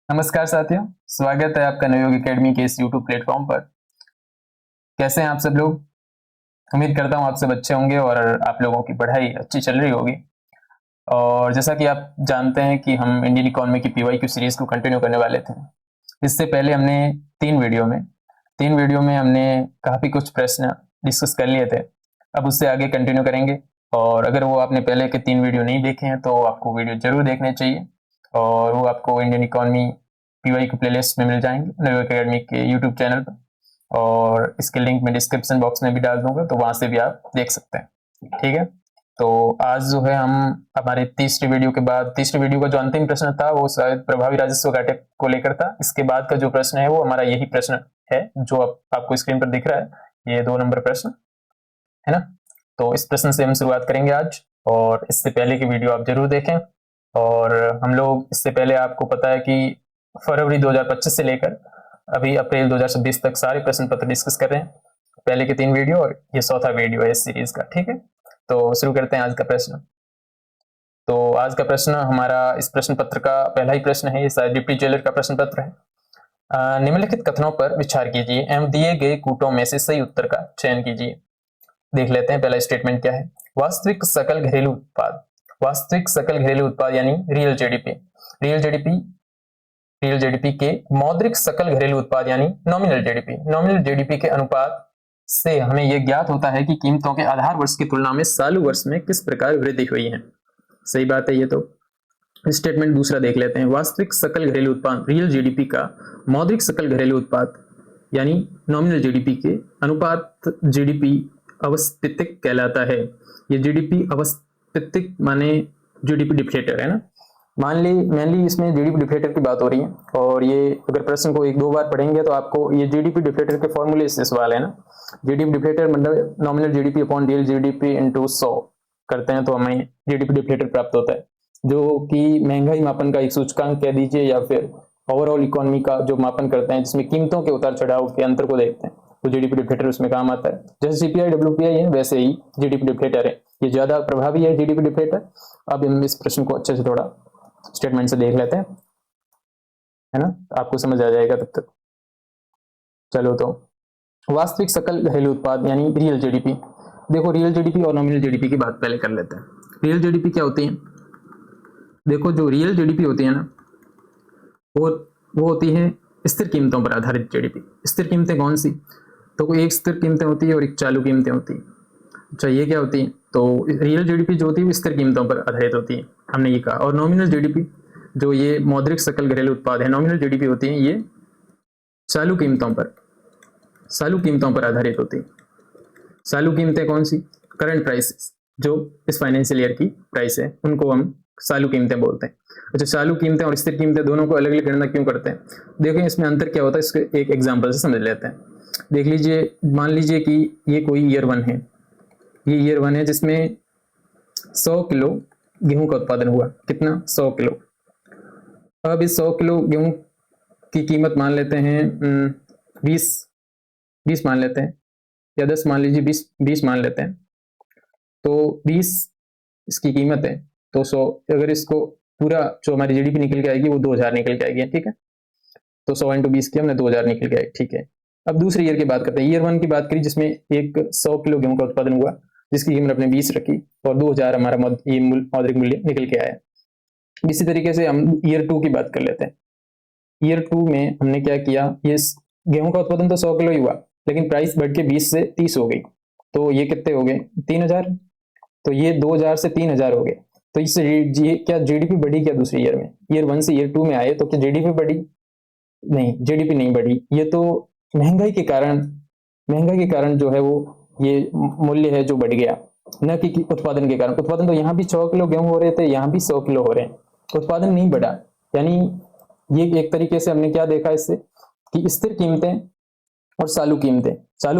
नमस्कार साथियों, स्वागत है आपका नवयोग एकेडमी के इस यूट्यूब प्लेटफॉर्म पर। कैसे हैं आप सब लोग? उम्मीद करता हूं आप सब अच्छे होंगे और आप लोगों की पढ़ाई अच्छी चल रही होगी। और जैसा कि आप जानते हैं कि हम इंडियन इकोनॉमी की पीवाईक्यू सीरीज को कंटिन्यू करने वाले थे। इससे पहले हमने तीन वीडियो में हमने काफ़ी कुछ प्रश्न डिस्कस कर लिए थे। अब उससे आगे कंटिन्यू करेंगे। और अगर वो आपने पहले के 3 वीडियो नहीं देखे हैं तो आपको वीडियो जरूर देखने चाहिए, और वो आपको इंडियन इकोनॉमी पीवाईक्यू प्लेलिस्ट में मिल जाएंगे नवयोग एकेडमी के यूट्यूब चैनल पर। और इसके लिंक मैं डिस्क्रिप्शन बॉक्स में भी डाल दूंगा, तो वहां से भी आप देख सकते हैं। ठीक है, तो आज जो है हम हमारे तीसरी वीडियो का जो अंतिम प्रश्न था वो शायद प्रभावी राजस्व घाटे को लेकर था। इसके बाद का जो प्रश्न है वो हमारा यही प्रश्न है जो आपको स्क्रीन पर दिख रहा है, ये 2 नंबर प्रश्न है ना। तो इस प्रश्न से हम शुरुआत करेंगे आज, और इससे पहले की वीडियो आप जरूर देखें। और हम लोग इससे पहले, आपको पता है कि फरवरी 2025 से लेकर अभी अप्रैल 2026 तक सारे प्रश्न पत्र डिस्कस कर रहे हैं। पहले के 3 वीडियो और ये चौथा वीडियो है इस सीरीज का। ठीक है, तो शुरू करते हैं आज का प्रश्न। तो आज का प्रश्न हमारा इस प्रश्न पत्र का पहला ही प्रश्न है, ये शायद डिप्टी जेलर का प्रश्न पत्र है। निम्नलिखित कथनों पर विचार कीजिए एवं दिए गए कूटों में से सही उत्तर का चयन कीजिए। देख लेते हैं पहला स्टेटमेंट क्या है। वास्तविक सकल घरेलू उत्पाद यानी रियल जीडीपी के मौद्रिक सकल घरेलू उत्पाद यानी नॉमिनल जीडीपी के अनुपात से हमें यह ज्ञात होता है कि कीमतों के आधार वर्ष की तुलना में चालू वर्ष में किस प्रकार वृद्धि हुई है। सही बात है ये तो। स्टेटमेंट दूसरा देख लेते हैं। वास्तविक सकल घरेलू उत्पाद रियल जीडीपी का मौद्रिक सकल घरेलू उत्पाद यानी नॉमिनल जीडीपी के अनुपात जीडीपी अवस्थितिक कहलाता है। ये जीडीपी अवस्थितिक माने जीडीपी डिफ्लेटर है ना। मेनली इसमें जीडीपी डिफ्लेटर की बात हो रही है, और ये अगर प्रश्न को 1-2 बार पढ़ेंगे तो आपको ये जीडीपी डिफ्लेटर के फॉर्मूले से सवाल है ना। जीडीपी डिफ्लेटर मतलब nominal GDP upon real GDP into 100 करते हैं तो हमें जीडीपी डिफ्लेटर प्राप्त होता है, जो कि महंगाई मापन का एक सूचकांक कह दीजिए या फिर ओवरऑल इकोनॉमी का जो मापन करते हैं, जिसमें कीमतों के उतार चढ़ाव के अंतर को देखते हैं, तो जीडीपी डिफ्लेटर उसमें काम आता है। जैसे सीपीआई डब्ल्यूपीआई है वैसे ही जीडीपी डिफ्लेटर है, ये ज्यादा प्रभावी है जीडीपी डिफ्लेटर। अब हम इस प्रश्न को अच्छे से थोड़ा स्टेटमेंट से देख लेते हैं, है ना, आपको समझ आ जाएगा तब तक। चलो, तो वास्तविक सकल घरेलू उत्पाद यानी रियल जीडीपी। देखो, रियल जीडीपी और नॉमिनल जीडीपी की बात पहले कर लेते हैं। रियल जीडीपी क्या होती है? देखो, जो रियल जीडीपी होती है ना, वो वो होती है स्थिर कीमतों पर आधारित जीडीपी। स्थिर कीमतें कौन सी? तो कोई एक स्थिर कीमतें होती है और एक चालू कीमतें होती है। अच्छा, ये क्या होती है? तो रियल जीडीपी जो होती है वो स्थिर कीमतों पर आधारित होती है, हमने ये कहा। और नॉमिनल जीडीपी जो ये मौद्रिक सकल घरेलू उत्पाद है, नॉमिनल जीडीपी होती है ये चालू कीमतों पर आधारित होती है। चालू कीमतें कौन सी? करंट प्राइसेस, जो इस फाइनेंशियल ईयर की प्राइस है उनको हम चालू कीमतें बोलते हैं। अच्छा, चालू कीमतें और स्थिर कीमतें दोनों को अलग अलग गणना क्यों करते हैं? देखें इसमें अंतर क्या होता है, इसके एक एग्जांपल से समझ लेते हैं। देख लीजिए, मान लीजिए कि ये कोई ईयर 1 है। ये ईयर 1 है जिसमें 100 किलो गेहूं का उत्पादन हुआ। कितना? 100 किलो। अब इस 100 किलो गेहूं की कीमत मान लेते हैं 20 20 मान लेते हैं, या 10 मान लीजिए, 20 मान लेते हैं। तो 20 इसकी कीमत है, तो 100 अगर इसको पूरा जो हमारी जीडीपी निकल के आएगी वो 2000 निकल के आएगी। ठीक है, तो 100 इंटू 20 की हमने 2000 निकल के आएगी। ठीक है, अब दूसरे ईयर की बात करते हैं। ईयर 1 की बात करी जिसमें एक 100 किलो गेहूं का उत्पादन हुआ, जिसकी कीमत अपने 20 रखी और 2000 हमारा मौद्रिक मूल्य निकल के आया। इसी तरीके से हम ईयर 2 की बात कर लेते हैं। ईयर 2 में हमने क्या किया, ये गेहूं का उत्पादन तो 100 किलो ही हुआ, लेकिन प्राइस बढ़ के 20 से 30 हो गई, तो ये कितने हो गए? 3000। तो ये 2000 से 3000 हो गए। तो इससे क्या जीडीपी बढ़ी क्या दूसरे ईयर में? ईयर 1 से ईयर 2 में आए तो क्या जीडीपी बढ़ी? नहीं, जीडीपी नहीं बढ़ी। ये तो महंगाई के कारण जो है वो ये मूल्य है जो बढ़ गया, न कि उत्पादन के कारण। उत्पादन तो यहाँ भी 100 किलो गेहूं हो रहे थे, यहाँ भी 100 किलो हो रहे हैं, उत्पादन नहीं बढ़ा। यानी ये एक तरीके से हमने क्या देखा इससे, कि स्थिर कीमतें और चालू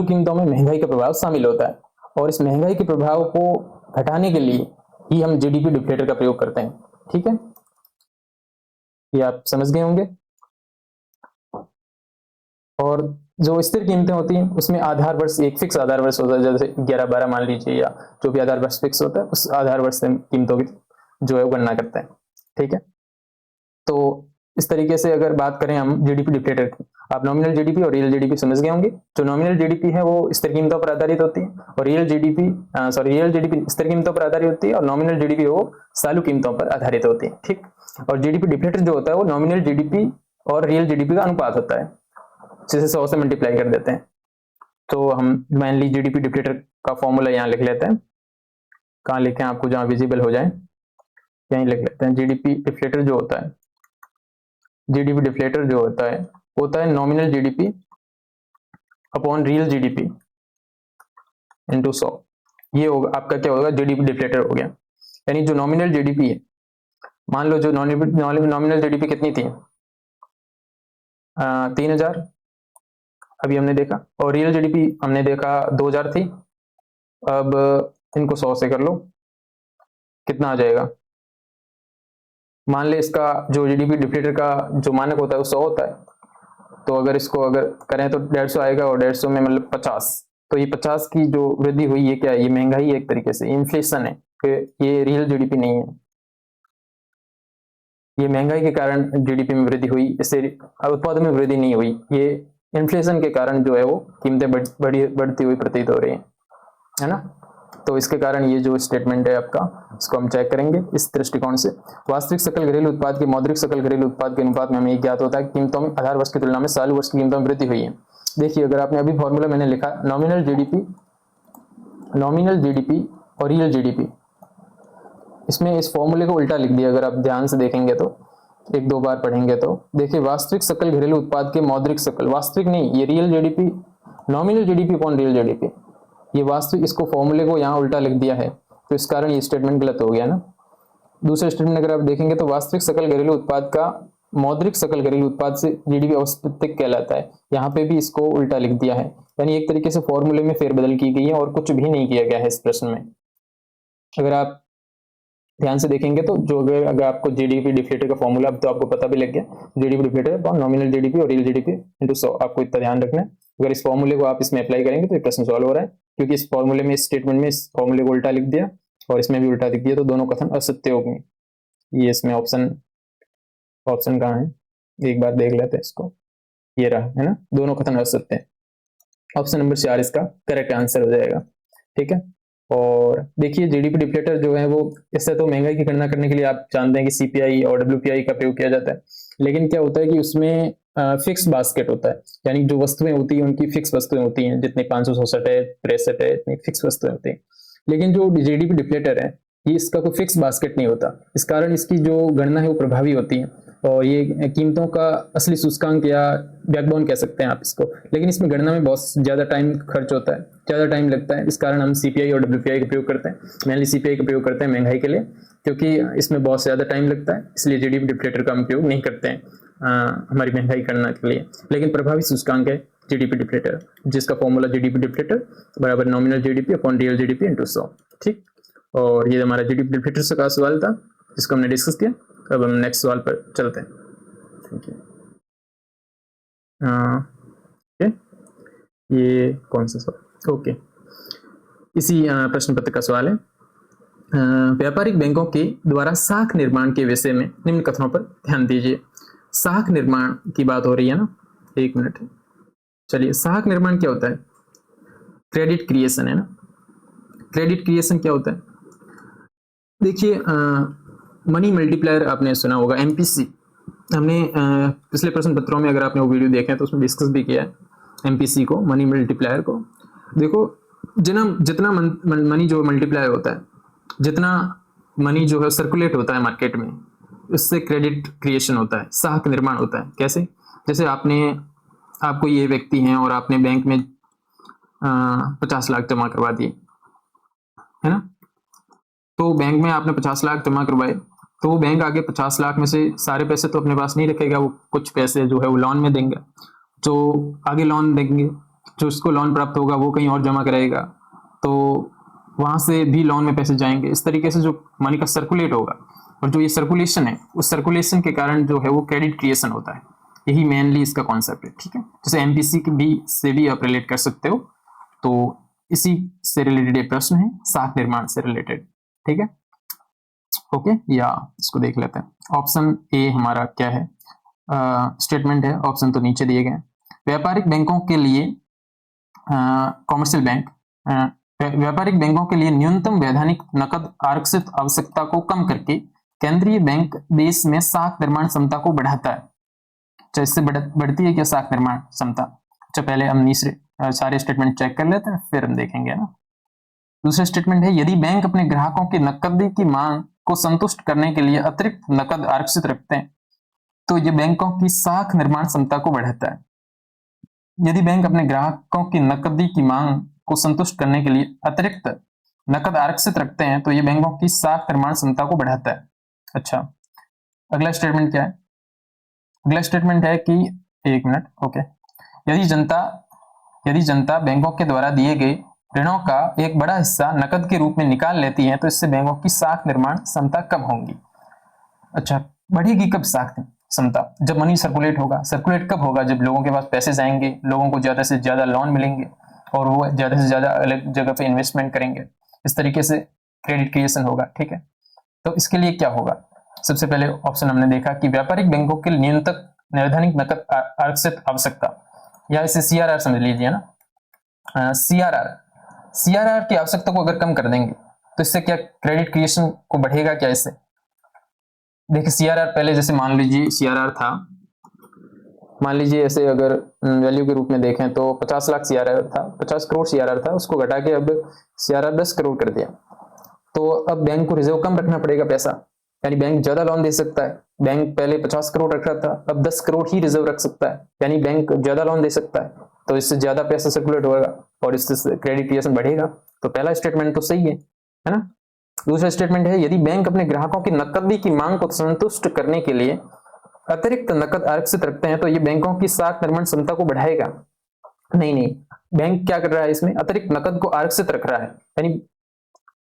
कीमतों में महंगाई का प्रभाव शामिल होता है, और इस महंगाई के प्रभाव को घटाने के लिए ही हम जीडीपी डिफ्लेटर का प्रयोग करते हैं। ठीक है, ये आप समझ गए होंगे। और जो स्थिर कीमतें होती हैं उसमें आधार वर्ष एक फिक्स आधार वर्ष होता है, जैसे 11-12 मान लीजिए, या जो भी आधार वर्ष फिक्स होता है उस आधार वर्ष से कीमतों की जो है वो गणना करते हैं। ठीक है, तो इस तरीके से अगर बात करें हम जीडीपी डिफ्लेटर की, आप नॉमिनल जीडीपी और रियल जीडीपी समझ गए होंगे। जो नॉमिनल जीडीपी है वो स्थिर कीमतों पर आधारित होती है, और रियल जीडीपी स्थिर कीमतों पर आधारित होती है, और नॉमिनल जीडीपी वो चालू कीमतों पर आधारित होती है। ठीक, और जीडीपी डिफ्लेटर जो होता है वो नॉमिनल जीडीपी और रियल जीडीपी का अनुपात होता है, जिसे 100 से मल्टीप्लाई कर देते हैं। तो हम मेनली जीडीपी डिफ्लेटर का फॉर्मूला यहाँ लिख लेते हैं। कहाँ लिखें, आपको जहाँ विजिबल हो जाए यहीं लिख लेते हैं। जीडीपी डिफ्लेटर जो होता है, जीडीपी डिफ्लेटर जो होता है nominal GDP upon real GDP into 100। ये होगा आपका क्या होगा, जीडीपी डिफ्लेटर हो गया। यानी जो नॉमिनल जीडीपी है, मान लो जो नॉमिनल जीडीपी कितनी थी, 3000 अभी हमने देखा, और रियल जीडीपी हमने देखा 2000 थी। अब इनको 100 से कर लो, कितना आ जाएगा। मान ले इसका जो जीडीपी डिफ्लेटर का जो मानक होता है वो 100 होता है, तो अगर इसको अगर करें तो 150 आएगा, और 150 में मतलब 50। तो ये 50 की जो वृद्धि हुई ये क्या है, ये महंगाई है, एक तरीके से इन्फ्लेशन है, ये रियल जीडीपी नहीं है। ये महंगाई के कारण जीडीपी में वृद्धि हुई, इससे उत्पादन में वृद्धि नहीं हुई। ये इन्फ्लेशन के कारण जो है वो कीमतें बढ़ती हुई प्रतीत हो रही है ना। तो इसके कारण ये जो स्टेटमेंट है आपका, इसको हम चेक करेंगे इस दृष्टिकोण से। वास्तविक सकल घरेलू उत्पाद के मौद्रिक सकल घरेलू उत्पाद के अनुपात में हमें ज्ञात होता है कि कीमतों में आधार वर्ष की तुलना में चालू वर्ष की कीमतों में वृद्धि हुई है। देखिए, अगर आपने अभी फॉर्मूला मैंने लिखा नॉमिनल जीडीपी और रियल जीडीपी, इसमें इस फॉर्मूले को उल्टा लिख दिया। अगर आप ध्यान से देखेंगे तो, एक दो बार पढ़ेंगे तो देखिए, वास्तविक सकल घरेलू उत्पाद के मौद्रिक सकल, वास्तविक नहीं, ये real GDP, nominal GDP upon real GDP, ये वास्तविक, इसको फॉर्मूले को यहाँ उल्टा लिख दिया है, तो इस कारण ये स्टेटमेंट गलत हो गया ना। दूसरे स्टेटमेंट अगर आप देखेंगे तो वास्तविक सकल घरेलू उत्पाद का मौद्रिक सकल घरेलू उत्पाद से जीडीपी औसतक कहलाता है, यहाँ पे भी इसको उल्टा लिख दिया है। यानी एक तरीके से फॉर्मूले में फेरबदल की गई है और कुछ भी नहीं किया गया है इस प्रश्न में। अगर आप ध्यान से देखेंगे तो जो अगर आपको जीडीपी डिफ्लेटर का फॉर्मूला अब तो आपको पता भी लग गया, GDP deflator upon nominal GDP और रियल जीडीपी इंटू 100, आपको इतना ध्यान रखना है। अगर इस फॉर्मूले को आप इसमें अप्लाई करेंगे तो ये प्रश्न सॉल्व हो रहा है, क्योंकि इस फॉर्मूले में, इस स्टेटमेंट में इस फॉर्मूले को उल्टा लिख दिया और इसमें भी उल्टा लिख दिया, तो दोनों कथन असत्य हो गए। ये इसमें ऑप्शन कहाँ है, एक बार देख लेते हैं इसको, ये रहा है ना, दोनों कथन असत्य है। ऑप्शन नंबर 4 इसका करेक्ट आंसर हो जाएगा। ठीक है, और देखिए जीडीपी डिफ्लेटर जो है वो, इससे तो महंगाई की गणना करने के लिए आप जानते हैं कि सीपीआई और डब्ल्यूपीआई का प्रयोग किया जाता है, लेकिन क्या होता है कि उसमें फिक्स बास्केट होता है, यानी जो वस्तुएं होती है उनकी फिक्स वस्तुएं होती हैं, जितने 567 है, 63 है, इतनी फिक्स वस्तुएं होती हैं। लेकिन जो जीडीपी डिफ्लेटर है, ये इसका कोई फिक्स बास्केट नहीं होता, इस कारण इसकी जो गणना है वो प्रभावी होती है, और ये कीमतों का असली सूचकांक या बैकबोन कह सकते हैं आप इसको। लेकिन इसमें गणना में बहुत ज्यादा टाइम खर्च होता है, ज्यादा टाइम लगता है, इस कारण हम सीपीआई और डब्ल्यूपीआई का प्रयोग करते हैं। मेनली सीपीआई का प्रयोग करते हैं महंगाई के लिए, क्योंकि इसमें बहुत ज्यादा टाइम लगता है, इसलिए जीडीपी डिफ्लेटर का हम प्रयोग नहीं करते हैं हमारी महंगाई गणना के लिए। लेकिन प्रभावी सूचकांक है जीडीपी डिफ्लेटर, जिसका फॉर्मूला जीडीपी डिफ्लेटर बराबर nominal GDP upon real GDP into 100। ठीक, और ये हमारा जीडीपी डिफ्लेटर से का सवाल था जिसको हमने डिस्कस किया। अब हम नेक्स्ट सवाल पर चलते हैं। Thank you. ये कौन सा सवाल, ओके, इसी प्रश्न पत्र का सवाल है। व्यापारिक बैंकों के द्वारा साख निर्माण के विषय में निम्न कथनों पर ध्यान दीजिए। साख निर्माण की बात हो रही है ना, एक मिनट, चलिए, साख निर्माण क्या होता है, क्रेडिट क्रिएशन है ना। क्रेडिट क्रिएशन क्या होता है, देखिए, मनी मल्टीप्लायर आपने सुना होगा, एमपीसी, हमने पिछले प्रश्न पत्रों में अगर आपने वो वीडियो देखे हैं तो उसमें डिस्कस भी किया है एमपीसी को, मनी मल्टीप्लायर को। देखो, जितना मनी जो मल्टीप्लाई होता है, जितना मनी जो है सर्कुलेट होता है मार्केट में, उससे क्रेडिट क्रिएशन होता है, साख निर्माण होता है। कैसे, जैसे आपको ये व्यक्ति हैं और आपने बैंक में 50 लाख जमा करवा दिए, है ना। तो बैंक में आपने 50 लाख जमा करवाए, तो वो बैंक आगे 50 लाख में से सारे पैसे तो अपने पास नहीं रखेगा, वो कुछ पैसे जो है वो लोन में देंगे, जो आगे लोन देंगे, जो उसको लोन प्राप्त होगा वो कहीं और जमा कराएगा, तो वहां से भी लोन में पैसे जाएंगे। इस तरीके से जो मनी का सर्कुलेट होगा, और जो ये सर्कुलेशन है, उस सर्कुलेशन के कारण जो है वो क्रेडिट क्रिएशन होता है। यही मेनली इसका कॉन्सेप्ट है। ठीक है, जैसे एमपीसी से भी आप रिलेट कर सकते हो, तो इसी से रिलेटेड ये प्रश्न है, साख निर्माण से रिलेटेड। ठीक है, ओके, या इसको देख लेते हैं। ऑप्शन ए हमारा क्या है, स्टेटमेंट है, ऑप्शन तो नीचे दिए गए। व्यापारिक बैंकों के लिए कॉमर्शियल बैंक व्यापारिक बैंकों के लिए न्यूनतम वैधानिक नकद आरक्षित आवश्यकता को कम करके केंद्रीय बैंक देश में साख निर्माण क्षमता को बढ़ाता है। अच्छा, इससे बढ़ती है क्या साख निर्माण क्षमता? अच्छा, पहले हम तीसरे सारे स्टेटमेंट चेक कर लेते हैं, फिर हम देखेंगे ना। दूसरा स्टेटमेंट है, यदि बैंक अपने ग्राहकों की नकदी की मांग को संतुष्ट करने के लिए अतिरिक्त नकद आरक्षित रखते हैं तो ये बैंकों की साख निर्माण क्षमता को बढ़ाता है। यदि बैंक अपने ग्राहकों की नकदी की मांग को संतुष्ट करने के लिए अतिरिक्त नकद आरक्षित रखते हैं तो ये बैंकों की साख निर्माण क्षमता को बढ़ाता है। अच्छा, अगला स्टेटमेंट क्या है? अगला स्टेटमेंट है कि एक मिनट, ओके, यदि जनता बैंकों के द्वारा दिए गए ऋणों का एक बड़ा हिस्सा नकद के रूप में निकाल लेती है तो इससे बैंकों की साख निर्माण क्षमता कब होगी? अच्छा, बढ़ेगी कब साख क्षमता? जब मनी सर्कुलेट होगा। सर्कुलेट कब होगा? जब लोगों के पास पैसे जाएंगे, लोगों को ज्यादा से ज्यादा लोन मिलेंगे और वो ज्यादा से ज्यादा अलग जगह पे इन्वेस्टमेंट करेंगे। इस तरीके से क्रेडिट क्रिएशन होगा। ठीक है, तो इसके लिए क्या होगा? सबसे पहले ऑप्शन हमने देखा कि व्यापारिक बैंकों के न्यूनतम वैधानिक नकद आरक्षित आवश्यकता, या इसे सीआरआर समझ लीजिए ना। सीआरआर की आवश्यकता को अगर कम कर देंगे तो इससे क्या क्रेडिट क्रिएशन को बढ़ेगा क्या? इससे देखिए, सीआरआर पहले जैसे मान लीजिए सीआरआर था, मान लीजिए ऐसे अगर वैल्यू के रूप में देखें तो 50 लाख सीआरआर था, 50 करोड़ सीआरआर था, उसको घटा के अब सीआरआर 10 करोड़ कर दिया। तो अब बैंक को रिजर्व कम रखना पड़ेगा पैसा, यानी बैंक ज्यादा लोन दे सकता है। बैंक पहले 50 करोड़ रख रहा था, अब 10 करोड़ ही रिजर्व रख सकता है, यानी बैंक ज्यादा लोन दे सकता है, तो इससे ज्यादा पैसा सर्कुलेट होगा और इससे क्रेडिट क्रिएशन बढ़ेगा। तो पहला स्टेटमेंट तो सही है ना। दूसरा स्टेटमेंट है, यदि बैंक अपने ग्राहकों की नकदी की मांग को संतुष्ट करने के लिए अतिरिक्त नकद आरक्षित रखते हैं तो ये बैंकों की साख निर्माण क्षमता को बढ़ाएगा। नहीं, बैंक क्या कर रहा है? इसमें अतिरिक्त नकद को आरक्षित रख रहा है, यानी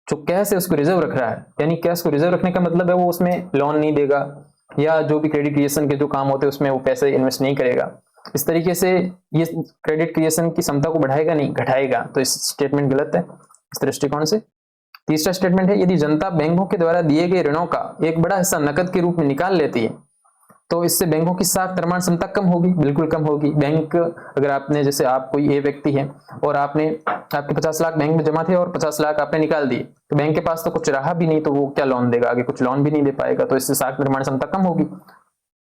जो कैश है उसको रिजर्व रख रहा है। यानी कैश को रिजर्व रखने का मतलब है वो उसमें लोन नहीं देगा या जो भी क्रेडिट क्रिएशन के जो काम होते हैं उसमें वो पैसे इन्वेस्ट नहीं करेगा। इस तरीके से ये क्रेडिट क्रिएशन की क्षमता को बढ़ाएगा नहीं, घटाएगा। तो इस स्टेटमेंट गलत है इस दृष्टिकोण से। तीसरा स्टेटमेंट है, यदि जनता बैंकों के द्वारा दिए गए ऋणों का एक बड़ा हिस्सा नकद के रूप में निकाल लेती है तो इससे बैंकों की साख निर्माण क्षमता कम होगी। बिल्कुल कम होगी। बैंक, अगर आपने, जैसे आप कोई ए व्यक्ति है और आपके 50 लाख बैंक में जमा थे और 50 लाख आपने निकाल दिए, तो बैंक के पास तो कुछ रहा भी नहीं, तो वो क्या लोन देगा? आगे कुछ लोन भी नहीं दे पाएगा, तो इससे साख निर्माण क्षमता कम होगी।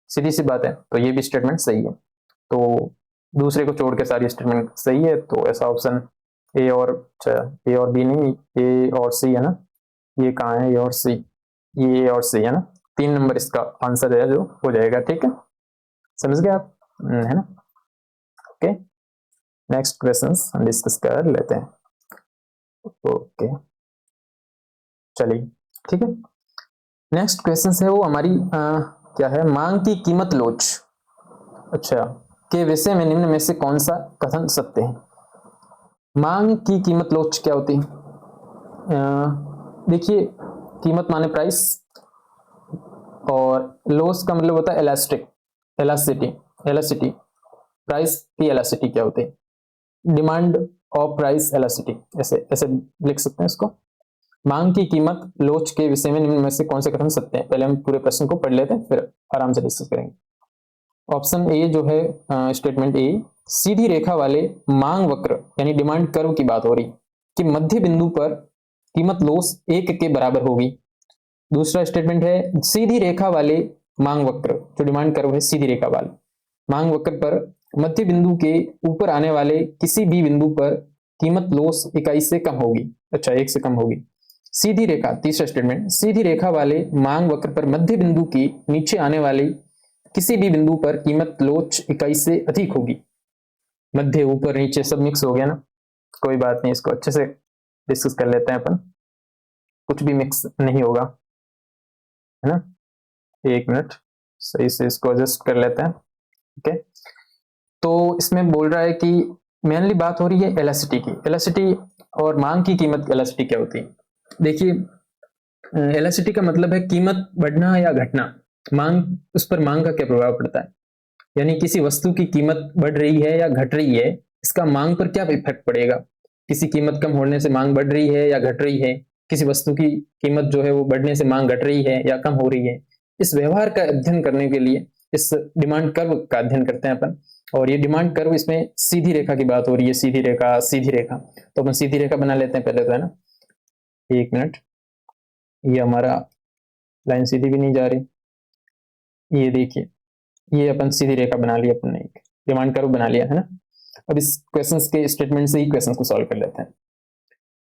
सीधी सी बात है। तो ये भी स्टेटमेंट सही है। तो दूसरे को छोड़ के सारी स्टेटमेंट सही है, तो ऐसा ऑप्शन ए और बी नहीं, ए और सी है ना। ये कहाँ है? ए और सी, ये ए और सी है ना। 3 नंबर इसका आंसर है जो हो जाएगा। ठीक है, समझ गए आप? है ना। ओके, नेक्स्ट क्वेश्चन हम डिस्कस कर लेते हैं। ओके, चलिए ठीक है। नेक्स्ट क्वेश्चन है वो हमारी क्या है? मांग की कीमत लोच, अच्छा, के विषय में निम्न में से कौन सा कथन सत्य है? मांग की कीमत लोच क्या होती है? देखिए, कीमत माने प्राइस और लॉस का मतलब होता है एलास्टिसिटी। प्राइस की एलास्टिसिटी क्या होती है? डिमांड ऑफ प्राइस एलास्टिसिटी, ऐसे ऐसे लिख सकते हैं इसको। मांग की कीमत लोच के विषय में निम्न में से कौन से कथन सत्य हैं? पहले हम पूरे प्रश्न को पढ़ लेते हैं, फिर आराम से डिस्कस करेंगे। ऑप्शन ए जो है, स्टेटमेंट ए, सीधी रेखा वाले मांग वक्र यानी डिमांड कर्व की बात हो रही कि मध्य बिंदु पर कीमत लॉस 1 के बराबर होगी। दूसरा स्टेटमेंट है, सीधी रेखा वाले मांग वक्र, जो डिमांड कर्व है सीधी रेखा वाले मांग वक्र पर मध्य बिंदु के ऊपर आने वाले किसी भी बिंदु पर कीमत लॉस इकाई से कम होगी। अच्छा, 1 से कम होगी। सीधी रेखा, तीसरा स्टेटमेंट, सीधी रेखा वाले मांग वक्र पर मध्य बिंदु के नीचे आने वाले किसी भी बिंदु पर कीमत लोच इकाई से अधिक होगी। मध्य, ऊपर, नीचे सब मिक्स हो गया ना, कोई बात नहीं, इसको अच्छे से डिस्कस कर लेते हैं अपन, कुछ भी मिक्स नहीं होगा, है ना। 1 मिनट, सही से इसको एडजस्ट कर लेते हैं। ओके, तो इसमें बोल रहा है कि मेनली बात हो रही है एलास्टिसिटी की। एलास्टिसिटी और मांग की कीमत एलास्टिसिटी क्या होती है? देखिए, एलास्टिसिटी का मतलब है कीमत बढ़ना या घटना। मांग, उस पर मांग का क्या प्रभाव पड़ता है, यानी किसी वस्तु की कीमत बढ़ रही है या घट रही है, इसका मांग पर क्या इफेक्ट पड़ेगा? किसी कीमत कम होने से मांग बढ़ रही है या घट रही है, किसी वस्तु की कीमत जो है वो बढ़ने से मांग घट रही है या कम हो रही है। इस व्यवहार का अध्ययन करने के लिए इस डिमांड कर्व का अध्ययन करते हैं अपन। और ये डिमांड कर्व, इसमें सीधी रेखा की बात हो रही है, सीधी रेखा सीधी रेखा, तो अपन सीधी रेखा बना लेते हैं पहले तो, है ना। एक मिनट, ये हमारा लाइन सीधी भी नहीं जा रही, ये देखिए, ये अपन सीधी रेखा बना ली, अपन ने एक डिमांड कर्व बना लिया, है ना। अब इस क्वेश्चन के स्टेटमेंट से ही क्वेश्चन को सॉल्व कर लेते हैं।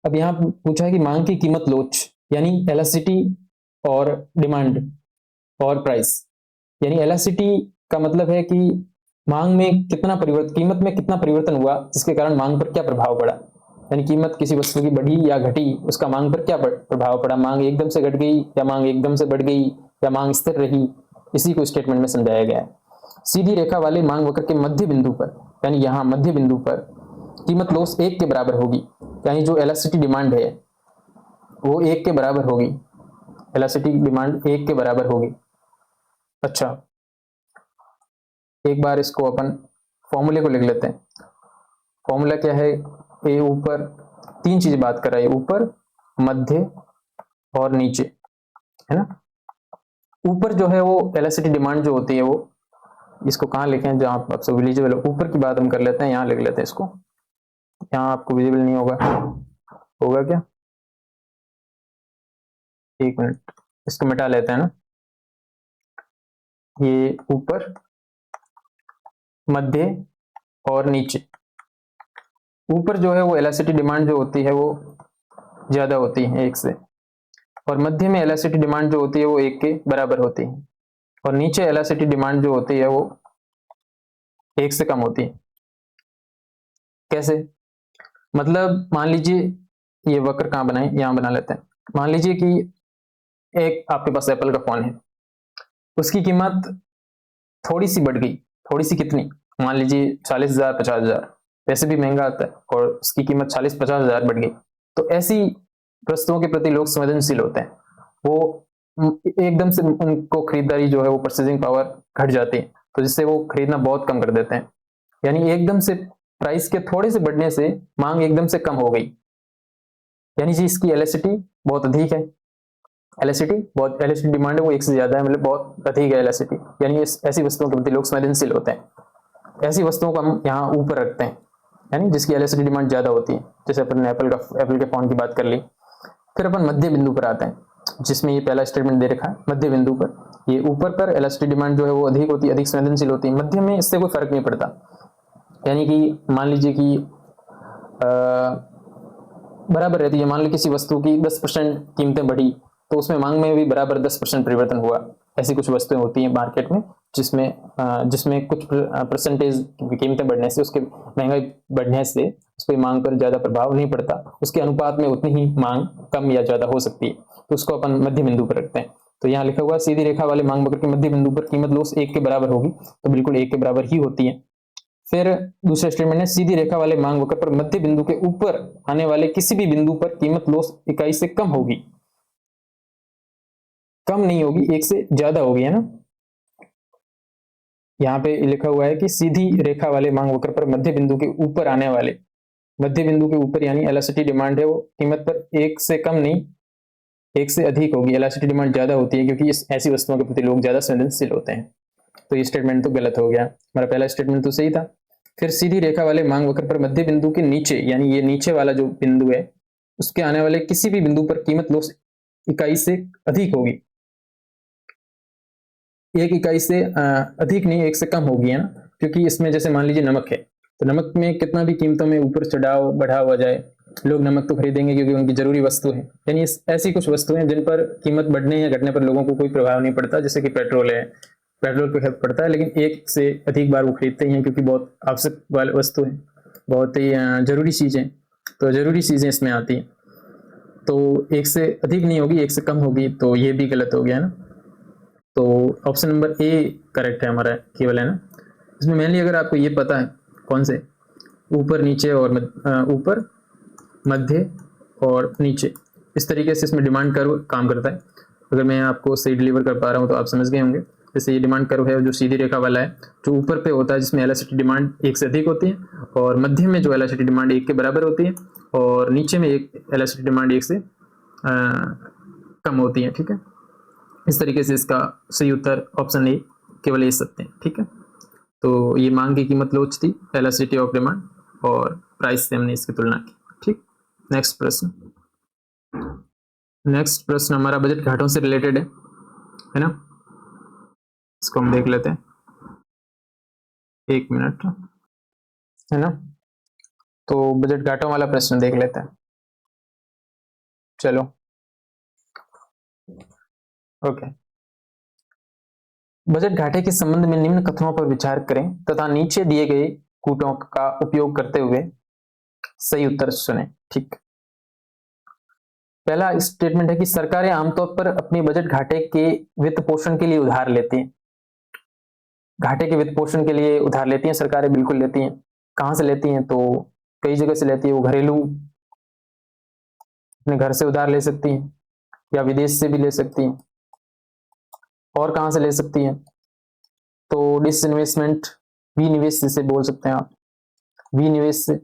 अब यहाँ पूछा है कि मांग की कीमत लोच यानी एलास्टिसिटी और डिमांड और प्राइस, यानी एलास्टिसिटी का मतलब है कि मांग में कितना परिवर्तन, कीमत में कितना परिवर्तन हुआ जिसके कारण मांग पर क्या प्रभाव पड़ा, यानी कीमत किसी वस्तु की बढ़ी या घटी, उसका मांग पर क्या प्रभाव पड़ा, मांग एकदम से घट गई या मांग एकदम से बढ़ गई या मांग स्थिर रही, इसी को स्टेटमेंट में समझाया गया है। सीधी रेखा वाले मांग वक्र के मध्य बिंदु पर, यानी यहाँ मध्य बिंदु पर कीमत लॉस 1 के बराबर होगी, यानी जो एलास्टिसिटी डिमांड है वो 1 के बराबर होगी, एलास्टिसिटी डिमांड 1 के बराबर होगी। अच्छा, एक बार इसको अपन फॉर्मूले को लिख लेते हैं। फॉर्मूला क्या है, ये ऊपर 3 चीजें बात कर रहा है, ऊपर, मध्य और नीचे, है ना। ऊपर जो है वो एलास्टिसिटी डिमांड जो होती है वो, इसको कहाँ लिखें जहां आपसे विजिबल हो, ऊपर की बात हम कर लेते हैं, यहाँ लिख लेते हैं इसको, यहाँ आपको विजिबल नहीं होगा, होगा क्या, एक मिनट, इसको मिटा लेते हैं ना। ये ऊपर, मध्य और नीचे। ऊपर जो है वो एलास्टिसिटी डिमांड जो होती है वो ज्यादा होती है 1 से, और मध्य में एलास्टिसिटी डिमांड जो होती है वो 1 के बराबर होती है, और नीचे एलास्टिसिटी डिमांड जो होती है वो 1 से कम होती है। कैसे, मतलब मान लीजिए, ये वक्र कहाँ बनाए, यहाँ बना लेते हैं। मान लीजिए कि एक आपके पास एप्पल का फोन है, उसकी कीमत थोड़ी सी बढ़ गई, थोड़ी सी कितनी, मान लीजिए 40,000 50,000, वैसे भी महंगा आता है, और उसकी कीमत 40-50,000 बढ़ गई, तो ऐसी वस्तुओं के प्रति लोग संवेदनशील होते हैं, वो एकदम से उनको खरीदारी जो है वो परचेजिंग पावर घट जाती है, तो जिससे वो खरीदना बहुत कम कर देते हैं, यानी एकदम से प्राइस के थोड़े से बढ़ने से मांग एकदम से कम हो गई, यानी जी इसकी एलास्टिसिटी बहुत अधिक है, एलास्टिसिटी डिमांड है वो 1 से ज्यादा है, मतलब बहुत अधिक है एलास्टिसिटी, यानी ऐसी वस्तुओं के प्रति लोग संवेदनशील होते हैं। ऐसी वस्तुओं को हम यहाँ ऊपर रखते हैं, यानी जिसकी एलास्टिसिटी डिमांड ज्यादा होती है, जैसे अपन ने एप्पल के फोन की बात कर ली। फिर अपन मध्य बिंदु पर आते हैं, जिसमें ये पहला स्टेटमेंट दे रखा है, मध्य बिंदु पर, ये ऊपर पर एलास्टिसिटी डिमांड जो है वो अधिक होती है, अधिक संवेदनशील होती है, मध्य में इससे कोई फर्क नहीं पड़ता, यानी कि मान लीजिए कि बराबर रहती है, मान लो किसी वस्तु की 10% कीमतें बढ़ी तो उसमें मांग में भी बराबर 10% परिवर्तन हुआ। ऐसी कुछ वस्तुएं होती हैं मार्केट में जिसमें कुछ परसेंटेज कीमतें बढ़ने से, उसके महंगाई बढ़ने से उस पर मांग पर ज्यादा प्रभाव नहीं पड़ता, उसके अनुपात में उतनी ही मांग कम या ज्यादा हो सकती है, तो उसको अपन मध्य बिंदु पर रखते हैं। तो यहाँ लिखा हुआ सीधी रेखा वाले मांग वक्र के मध्य बिंदु पर कीमत लॉस 1 के बराबर होगी, तो बिल्कुल 1 के बराबर ही होती है। फिर दूसरा स्टेटमेंट है, सीधी रेखा वाले मांग वक्र पर मध्य बिंदु के ऊपर आने वाले किसी भी बिंदु पर कीमत लॉस इकाई से कम होगी, कम नहीं होगी, 1 से ज्यादा होगी, है ना। यहाँ पे लिखा हुआ है कि सीधी रेखा वाले मांग वक्र पर मध्य बिंदु के ऊपर आने वाले, मध्य बिंदु के ऊपर यानी एलास्टिसिटी डिमांड है वो कीमत पर 1 से कम नहीं 1 से अधिक होगी, एलास्टिसिटी डिमांड ज्यादा होती है क्योंकि ऐसी वस्तुओं के प्रति लोग ज्यादा संवेदनशील होते हैं। तो ये स्टेटमेंट तो गलत हो गया, हमारा पहला स्टेटमेंट तो सही था। फिर सीधी रेखा वाले मांग वक्र पर मध्य बिंदु के नीचे, यानी ये नीचे वाला जो बिंदु है उसके आने वाले किसी भी बिंदु पर कीमत लॉस इकाई से अधिक होगी, 1 इकाई से अधिक नहीं, 1 से कम होगी, है ना। क्योंकि इसमें जैसे मान लीजिए नमक है, तो नमक में कितना भी कीमतों में ऊपर चढ़ाव बढ़ाव हो जाए, लोग नमक तो खरीदेंगे क्योंकि उनकी जरूरी वस्तु है, यानी ऐसी कुछ वस्तुएं जिन पर कीमत बढ़ने या घटने पर लोगों को कोई प्रभाव नहीं पड़ता, जैसे कि पेट्रोल है, पेट्रोल पे पड़ता है लेकिन 1 से अधिक बार वो खरीदते हैं क्योंकि बहुत आवश्यक वाली वस्तु है, बहुत ही जरूरी चीजें, तो जरूरी चीजें इसमें आती हैं, तो 1 से अधिक नहीं होगी, 1 से कम होगी, तो ये भी गलत हो गया, है ना। तो ऑप्शन नंबर ए करेक्ट है हमारा केवल, है ना। इसमें मेनली अगर आपको ये पता है कौन से ऊपर नीचे और ऊपर मध्य और नीचे, इस तरीके से इसमें डिमांड कर्व काम करता है। अगर मैं आपको सही डिलीवर कर पा रहा हूँ तो आप समझ गए होंगे। जैसे ये डिमांड कर्व है जो सीधी रेखा वाला है, जो ऊपर पे होता है जिसमें एलास्टिसिटी डिमांड 1 से अधिक होती है, और मध्य में जो एलास्टिसिटी डिमांड 1 के बराबर होती है, और नीचे में एक एलास्टिसिटी डिमांड 1 से कम होती है, ठीक है। इस तरीके से इसका सही उत्तर ऑप्शन ए केवल ये सकते हैं, ठीक है। तो ये मांग की कीमत लोच थी, एलास्टिसिटी ऑफ डिमांड, और प्राइस से हमने इसकी तुलना की, ठीक। नेक्स्ट प्रश्न हमारा बजट घाटों से रिलेटेड है ना। इसको हम देख लेते हैं, 1 मिनट, है ना। तो बजट घाटों वाला प्रश्न देख लेते हैं, चलो। ओके, बजट घाटे के संबंध में निम्न कथनों पर विचार करें तथा नीचे दिए गए कूटों का उपयोग करते हुए सही उत्तर चुनें, ठीक। पहला स्टेटमेंट है कि सरकारें आमतौर पर अपनी बजट घाटे के वित्त पोषण के लिए उधार लेती हैं। घाटे के वित्त पोषण के लिए उधार लेती हैं सरकारें, बिल्कुल लेती हैं। कहां से लेती हैं? तो कई जगह से लेती है। वो घरेलू, अपने घर से उधार ले सकती हैं, या विदेश से भी ले सकती हैं। और कहां से ले सकती हैं? तो डिसइन्वेस्टमेंट, विनिवेश जिसे बोल सकते हैं आप, विनिवेश से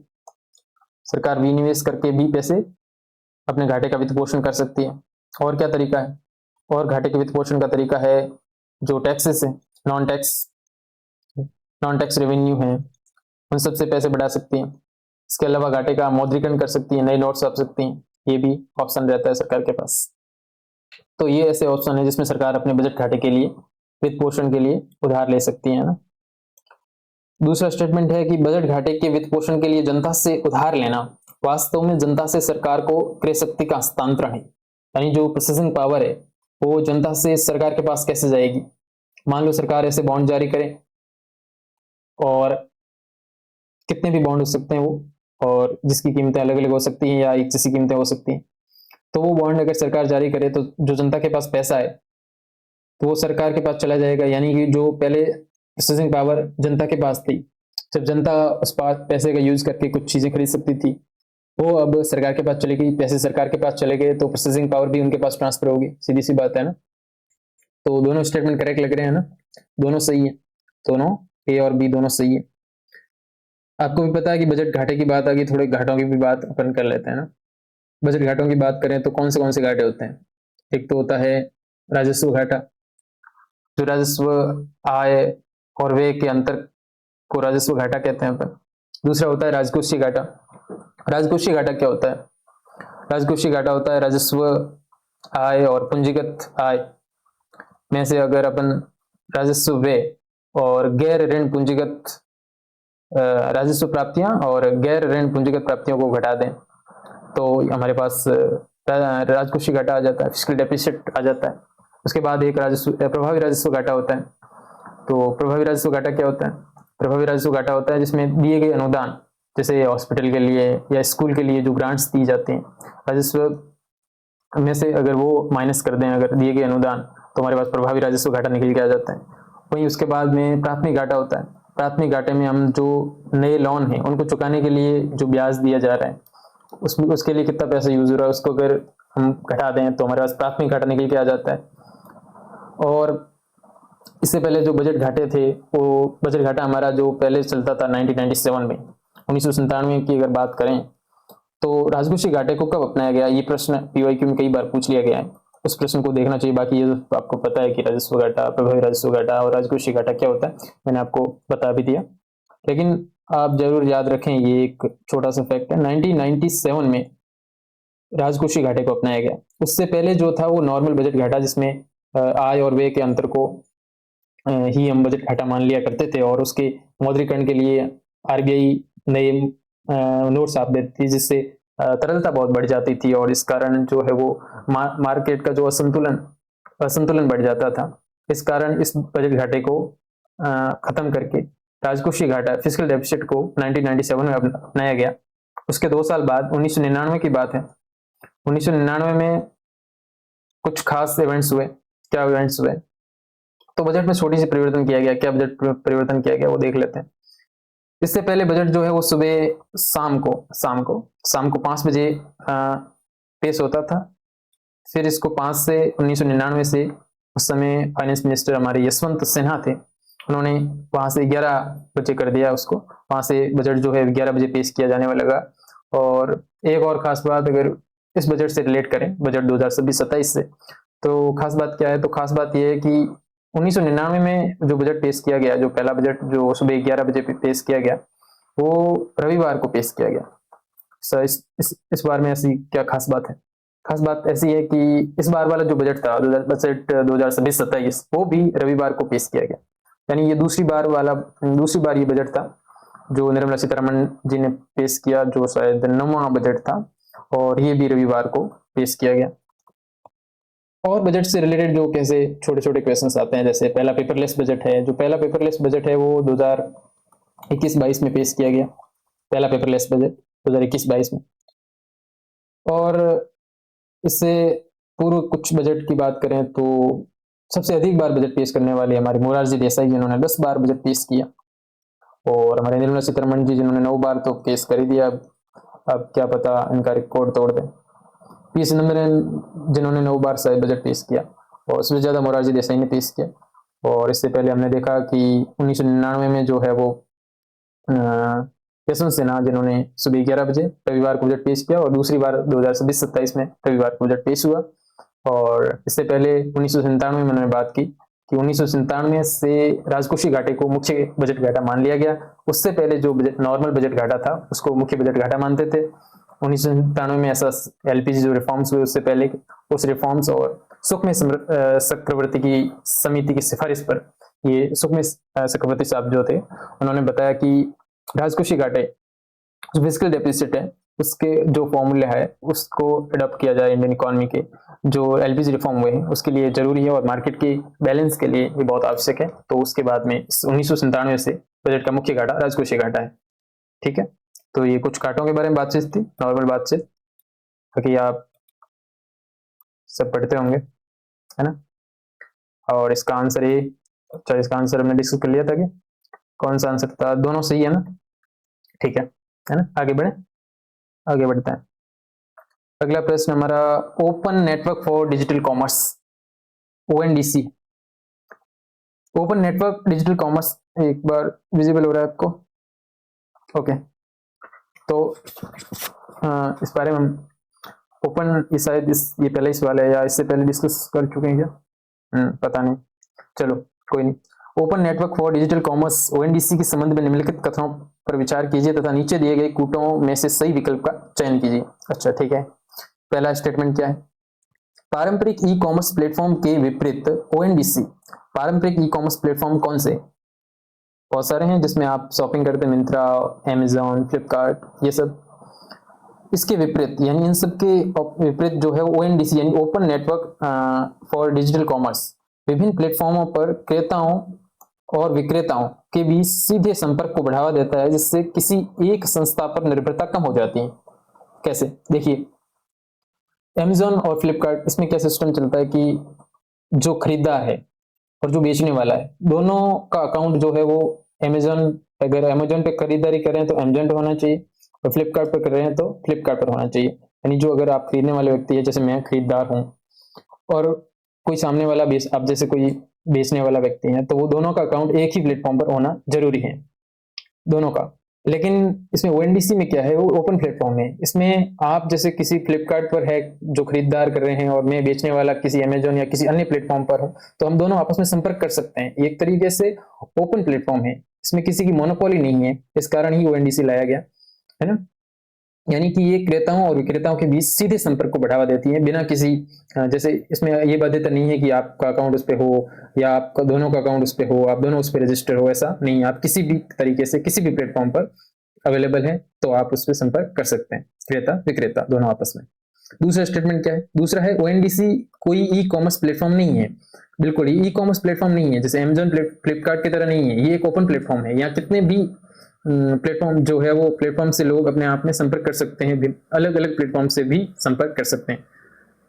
सरकार विनिवेश करके भी पैसे अपने घाटे का वित्त पोषण कर सकती है। और क्या तरीका है? और घाटे के वित्त पोषण का तरीका है जो टैक्सेस है, नॉन टैक्स रेवेन्यू है, उन सबसे पैसे बढ़ा सकती हैं। इसके अलावा घाटे का मौद्रीकरण कर सकती है, नई नोट्स छाप सकती हैं, ये भी ऑप्शन रहता है सरकार के पास। तो ये ऐसे ऑप्शन है जिसमें सरकार अपने बजट घाटे के लिए, वित्त पोषण के लिए उधार ले सकती है ना। दूसरा स्टेटमेंट है कि बजट घाटे के वित्त पोषण के लिए जनता से उधार लेना वास्तव में जनता से सरकार को क्रय शक्ति का हस्तांतरण है। यानी जो प्रोसेसिंग पावर है वो जनता से सरकार के पास कैसे जाएगी? मान लो सरकार ऐसे बॉन्ड जारी करे, और कितने भी बॉन्ड हो सकते हैं वो, और जिसकी कीमतें अलग अलग हो सकती हैं या एक जैसी कीमतें हो सकती हैं। तो वो बॉन्ड अगर सरकार जारी करे तो जो जनता के पास पैसा है तो वो सरकार के पास चला जाएगा। यानी कि जो पहले प्रोसेसिंग पावर जनता के पास थी, जब जनता उस पैसे का यूज करके कुछ चीजें खरीद सकती थी, वो अब सरकार के पास चले गई। पैसे सरकार के पास चले गए तो प्रोसेसिंग पावर भी उनके पास ट्रांसफर होगी, सीधी सी बात है ना। तो दोनों स्टेटमेंट करेक्ट लग रहे हैं ना, दोनों सही है, दोनों ए और बी दोनों सही है। आपको भी पता है कि बजट घाटे की बात आ गई, थोड़े घाटों की भी बात अपन कर लेते हैं ना। बजट घाटों की बात करें तो कौन से घाटे होते हैं? एक तो होता है राजस्व घाटा, जो राजस्व आय और व्यय के अंतर को राजस्व घाटा कहते हैं अपन। दूसरा होता है राजकोषीय घाटा। राजकोषीय घाटा क्या होता है? राजकोषीय घाटा होता है राजस्व आय और पूंजीगत आय में से अगर अपन राजस्व व्यय और गैर ऋण पूंजीगत राजस्व प्राप्तियां और गैर ऋण पूंजीगत प्राप्तियों को घटा दें तो हमारे पास राजकोषीय घाटा आ जाता है, फिस्कल डेफिसिट आ जाता है। उसके बाद एक राजस्व प्रभावी राजस्व घाटा होता है। तो प्रभावी राजस्व घाटा क्या होता है? प्रभावी राजस्व घाटा होता है जिसमें दिए गए अनुदान, जैसे हॉस्पिटल के लिए या स्कूल के लिए जो ग्रांट्स दी जाती हैं, राजस्व में से अगर वो माइनस कर दें अगर दिए गए अनुदान, तो हमारे पास प्रभावी राजस्व घाटा निकल के आ जाता है। वहीं उसके बाद में प्राथमिक घाटा होता है। प्राथमिक घाटे में हम जो नए लोन हैं उनको चुकाने के लिए जो ब्याज दिया जा रहा है उसमें उसके लिए कितना पैसा यूज हो रहा है उसको अगर हम घटा दें तो हमारे पास प्राथमिक घाटा निकल के आ जाता है। और इससे पहले जो बजट घाटे थे वो बजट घाटा हमारा जो पहले चलता था 1997 में, 1997 की अगर बात करें तो राजकोषीय घाटे को कब अपनाया गया? ये प्रश्न पीवाईक्यू में कई बार पूछ लिया गया है, उस प्रश्न को देखना चाहिए। बाकी ये तो आपको पता है कि राजस्व घाटा, प्रभावी राजस्व घाटा और राजकोषीय घाटा क्या होता है, मैंने आपको बता भी दिया। लेकिन आप जरूर याद रखें, ये एक छोटा सा फैक्ट है, 1997 में राजकोषीय घाटे को अपनाया गया। उससे पहले जो था वो नॉर्मल बजट घाटा, जिसमें आय और व्यय के अंतर को ही हम बजट घाटा मान लिया करते थे, और उसके मौद्रीकरण के लिए आरबीआई नए नोट्स छाप देती थी, जिससे तरलता बहुत बढ़ जाती थी, और इस कारण जो है वो मार्केट का जो असंतुलन बढ़ जाता था। इस कारण इस बजट घाटे को खत्म करके राजकोषीय घाटा, फिस्कल डेफिसिट को 1997 में अपनाया गया। उसके 2 साल बाद 1999 की बात है। 1999 में कुछ खास इवेंट्स हुए। क्या इवेंट्स हुए? तो बजट में छोटी सी परिवर्तन किया गया। क्या बजट परिवर्तन किया गया वो देख लेते हैं। इससे पहले बजट जो है वो सुबह शाम को 5 बजे पेश होता था। फिर इसको 5 से 1999 से, उस समय फाइनेंस मिनिस्टर हमारे यशवंत सिन्हा थे, उन्होंने वहां से 11 बजे कर दिया उसको। वहां से बजट जो है 11 बजे पेश किया जाने वाला लगा। और एक और खास बात, अगर इस बजट से रिलेट करें, बजट 2026-27 से, तो खास बात क्या है? तो खास बात यह है कि 1999 में जो बजट पेश किया गया, जो पहला बजट जो सुबह 11 बजे पेश किया गया, वो रविवार को पेश किया गया। सर इस बार में ऐसी क्या खास बात है? खास बात ऐसी है कि इस बार वाला जो बजट था, बजट 2026-27, वो भी रविवार को पेश किया गया। यानी ये दूसरी बार ये बजट था जो निर्मला सीतारमण जी ने पेश किया, जो शायद 9वां बजट था, और ये भी रविवार को पेश किया गया। और बजट से रिलेटेड जो कैसे छोटे छोटे क्वेश्चंस आते हैं, जैसे पहला पेपरलेस बजट है, जो पहला पेपरलेस बजट है वो 2021-22 में पेश किया गया, पहला पेपरलेस बजट 2021-22 में। और इससे पूर्व कुछ बजट की बात करें तो सबसे अधिक बार बजट पेश करने वाले हमारे मोरारजी देसाई, जिन्होंने 10 बार बजट पेश किया, और हमारे निर्मला सीतारमण जी जिन्होंने 9 बार तो पेश कर ही दिया। अब क्या पता इनका रिकॉर्ड तोड़ दें। पी चिदम्बरम जिन्होंने 9 बार शायद बजट पेश किया, और उससे ज़्यादा मोरारजी देसाई ने पेश किया। और इससे पहले हमने देखा कि 1999 में जो है वो यशवंत सिन्हा जिन्होंने सुबह 11 बजे रविवार को बजट पेश किया, और दूसरी बार 2026-27 में रविवार को बजट पेश हुआ। और इससे पहले 1997 में मैंने बात की कि 1997 से राजकोषीय घाटे को मुख्य बजट घाटा मान लिया गया। उससे पहले जो नॉर्मल बजट घाटा था उसको मुख्य बजट घाटा मानते थे। 1997 में ऐसा एलपीजी जो रिफॉर्म्स हुए उससे पहले, उस रिफॉर्म्स और सुखमय चक्रवर्ती की समिति की सिफारिश पर ये सुखमय चक्रवर्ती साहब जो थे, उन्होंने बताया कि राजकोषीय घाटे जो फिस्कल डेफिसिट है उसके जो फॉर्मूला है उसको अडॉप्ट किया जाए इंडियन इकोनॉमी के जो एलपीजी रिफॉर्म हुए हैं उसके लिए जरूरी है, और मार्केट के बैलेंस के लिए ये बहुत आवश्यक है। तो उसके बाद में 1997 से बजट का मुख्य घाटा राजकोषीय घाटा है। ठीक है, तो ये कुछ घाटों के बारे में बातचीत थी, नॉर्मल बातचीत, ताकि आप सब पढ़ते होंगे, है ना। और इसका आंसर ये, अच्छा इसका आंसर हमने डिस्कस कर लिया था कि कौन सा आंसर था, दोनों सही है ना। ठीक है ना, आगे बढ़ते हैं। अगला प्रश्न हमारा open network for digital commerce, ONDC. Open network digital commerce एक बार विजिबल हो रहा है आपको? ओके, तो इस बारे में हम ओपन शायद ये पहले ही सवाल है या इससे पहले डिस्कस कर चुके हैं क्या? पता नहीं, चलो कोई नहीं। Open network for digital commerce ONDC के संबंध में निम्नलिखित कथनों पर विचार कीजिए तथा नीचे दिए गए कूटों में से सही विकल्प का चयन कीजिए। अच्छा ठीक है, पहला स्टेटमेंट क्या है? पारंपरिक ई कॉमर्स प्लेटफॉर्म के विपरीत ओएनडीसी, पारंपरिक ई कॉमर्स प्लेटफॉर्म कौन से? बहुत सारे हैं जिसमें आप शॉपिंग करते हैं, मिंत्रा, अमेजॉन, फ्लिपकार्ट, ये सब। इसके विपरीत यानी इन सब के विपरीत जो है ओएनडीसी यानी open network for digital commerce विभिन्न प्लेटफॉर्मों पर क्रेताओं और विक्रेताओं के बीच सीधे संपर्क को बढ़ावा देता है, जिससे किसी एक संस्था पर निर्भरता कम हो जाती है। कैसे? देखिए, अमेजॉन और फ्लिपकार्ट, इसमें क्या सिस्टम चलता है कि जो खरीदार है और जो बेचने वाला है, दोनों का अकाउंट जो है वो अमेजॉन, अगर अमेजॉन पे खरीदारी कर रहे हैं तो अमेजॉन पे होना चाहिए, और फ्लिपकार्ट पर कर रहे हैं तो फ्लिपकार्ट पर होना चाहिए। यानी जो अगर आप खरीदने वाले व्यक्ति है, जैसे मैं खरीदार हूँ और कोई सामने वाला आप जैसे कोई बेचने वाला व्यक्ति है, तो वो दोनों का अकाउंट एक ही प्लेटफॉर्म पर होना जरूरी है, दोनों का। लेकिन इसमें ओएनडीसी में क्या है, वो ओपन प्लेटफॉर्म है। इसमें आप जैसे किसी फ्लिपकार्ट पर है जो खरीदार कर रहे हैं और मैं बेचने वाला किसी अमेजॉन या किसी अन्य प्लेटफॉर्म पर हूं, तो हम दोनों आपस में संपर्क कर सकते हैं। एक तरीके से ओपन प्लेटफॉर्म है, इसमें किसी की मोनोपोली नहीं है, इस कारण ही ओएनडीसी लाया गया, है ना। यानी कि ये क्रेताओं और विक्रेताओं के बीच सीधे संपर्क को बढ़ावा देती है, बिना किसी जैसे इसमें ये बाध्यता नहीं है कि आपका अकाउंट उस पर हो या आपका दोनों का अकाउंट उस पर हो, आप दोनों उस पर रजिस्टर हो, ऐसा नहीं। आप किसी भी तरीके से किसी भी प्लेटफॉर्म पर अवेलेबल है तो आप उस पर संपर्क कर सकते हैं, क्रेता विक्रेता दोनों आपस में। दूसरा स्टेटमेंट क्या है? दूसरा है ओएनडीसी कोई ई कॉमर्स प्लेटफॉर्म नहीं है, बिल्कुल ही ई कॉमर्स प्लेटफॉर्म नहीं है, जैसे अमेजॉन फ्लिपकार्ट की तरह नहीं है। ये एक ओपन प्लेटफॉर्म है, यहाँ कितने भी प्लेटफॉर्म जो है वो प्लेटफॉर्म से लोग अपने आप में संपर्क कर सकते हैं, अलग अलग प्लेटफॉर्म से भी संपर्क कर सकते हैं।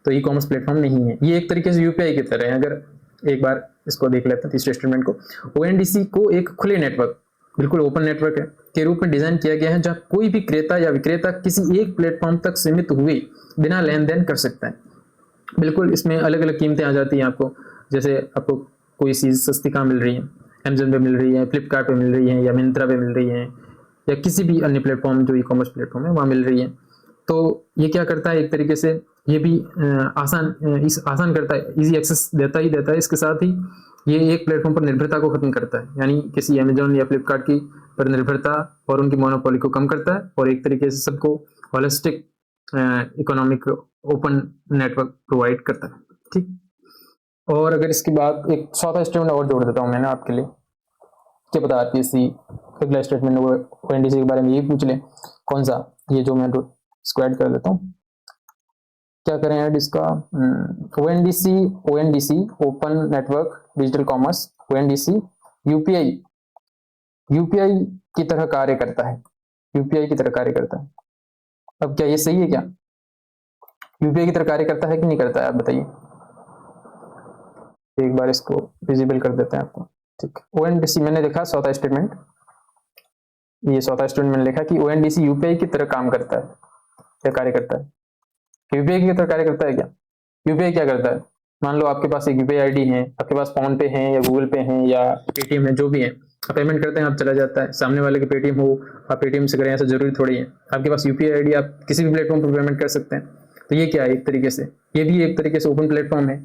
तो ई कॉमर्स प्लेटफॉर्म नहीं है, ये एक तरीके से यूपीआई की तरह है। अगर एक बार इसको देख लेते हैं तीसरे स्टेटमेंट को, ओएनडीसी को एक खुले नेटवर्क, बिल्कुल ओपन नेटवर्क है, के रूप में डिजाइन किया गया है, जहां कोई भी क्रेता या विक्रेता किसी एक प्लेटफॉर्म तक सीमित हुए बिना लेन देन कर सकता है। बिल्कुल इसमें अलग अलग कीमतें आ जाती हैं आपको, जैसे आपको कोई चीज़ सस्ती कहाँ मिल रही है, अमेजन पे मिल रही है, फ्लिपकार्ट पे मिल रही है, या मिंत्रा पे मिल रही है, या किसी भी अन्य प्लेटफॉर्म जो ई कॉमर्स प्लेटफॉर्म है वहाँ मिल रही है। तो ये क्या करता है, एक तरीके से ये भी आसान करता है, इजी एक्सेस देता है। इसके साथ ही ये एक प्लेटफॉर्म पर निर्भरता को खत्म करता है, यानी किसी अमेजोन या फ्लिपकार्ट की पर निर्भरता और उनकी मोनोपोली को कम करता है, और एक तरीके से सबको holistic economic open network provide करता है। ठीक, और अगर इसके बाद एक चौथा स्टेटमेंट और जोड़ देता हूँ मैंने आपके लिए, क्या पता आरपीएससी अगला स्टेटमेंट वो ओएनडीसी के बारे में ये पूछ ले। कौन सा? ये जो मैं स्क्वाड कर देता हूँ, क्या करें ऐड इसका, ONDC, ONDC open network digital commerce, ONDC UPI, UPI की तरह कार्य करता है, यूपीआई की तरह कार्य करता है। अब क्या ये सही है? क्या यूपीआई की तरह कार्य करता है कि नहीं करता है, आप बताइए। एक बार इसको विजिबल कर देते हैं आपको। ठीक, ओएनडीसी मैंने लिखा चौथा स्टेटमेंट, ये चौथा स्टेटमेंट मैंने लिखा कि ओएनडीसी यूपीआई की तरह काम करता है, क्या कार्य करता है, यूपीआई की तरह कार्य करता है क्या? यूपीआई क्या करता है? मान लो आपके पास एक यूपीआई आईडी है, आपके पास फोन पे है या गूगल पे है या पेटीएम है, जो भी है, आप पेमेंट करते हैं, आप चला जाता है, सामने वाले के पेटीएम हो, आप पेटीएम से करें ऐसा जरूरी थोड़ी है, आपके पास यूपीआई आईडी, आप किसी भी प्लेटफॉर्म पर पेमेंट कर सकते हैं। तो ये क्या है, एक तरीके से ये भी एक तरीके से ओपन प्लेटफॉर्म है।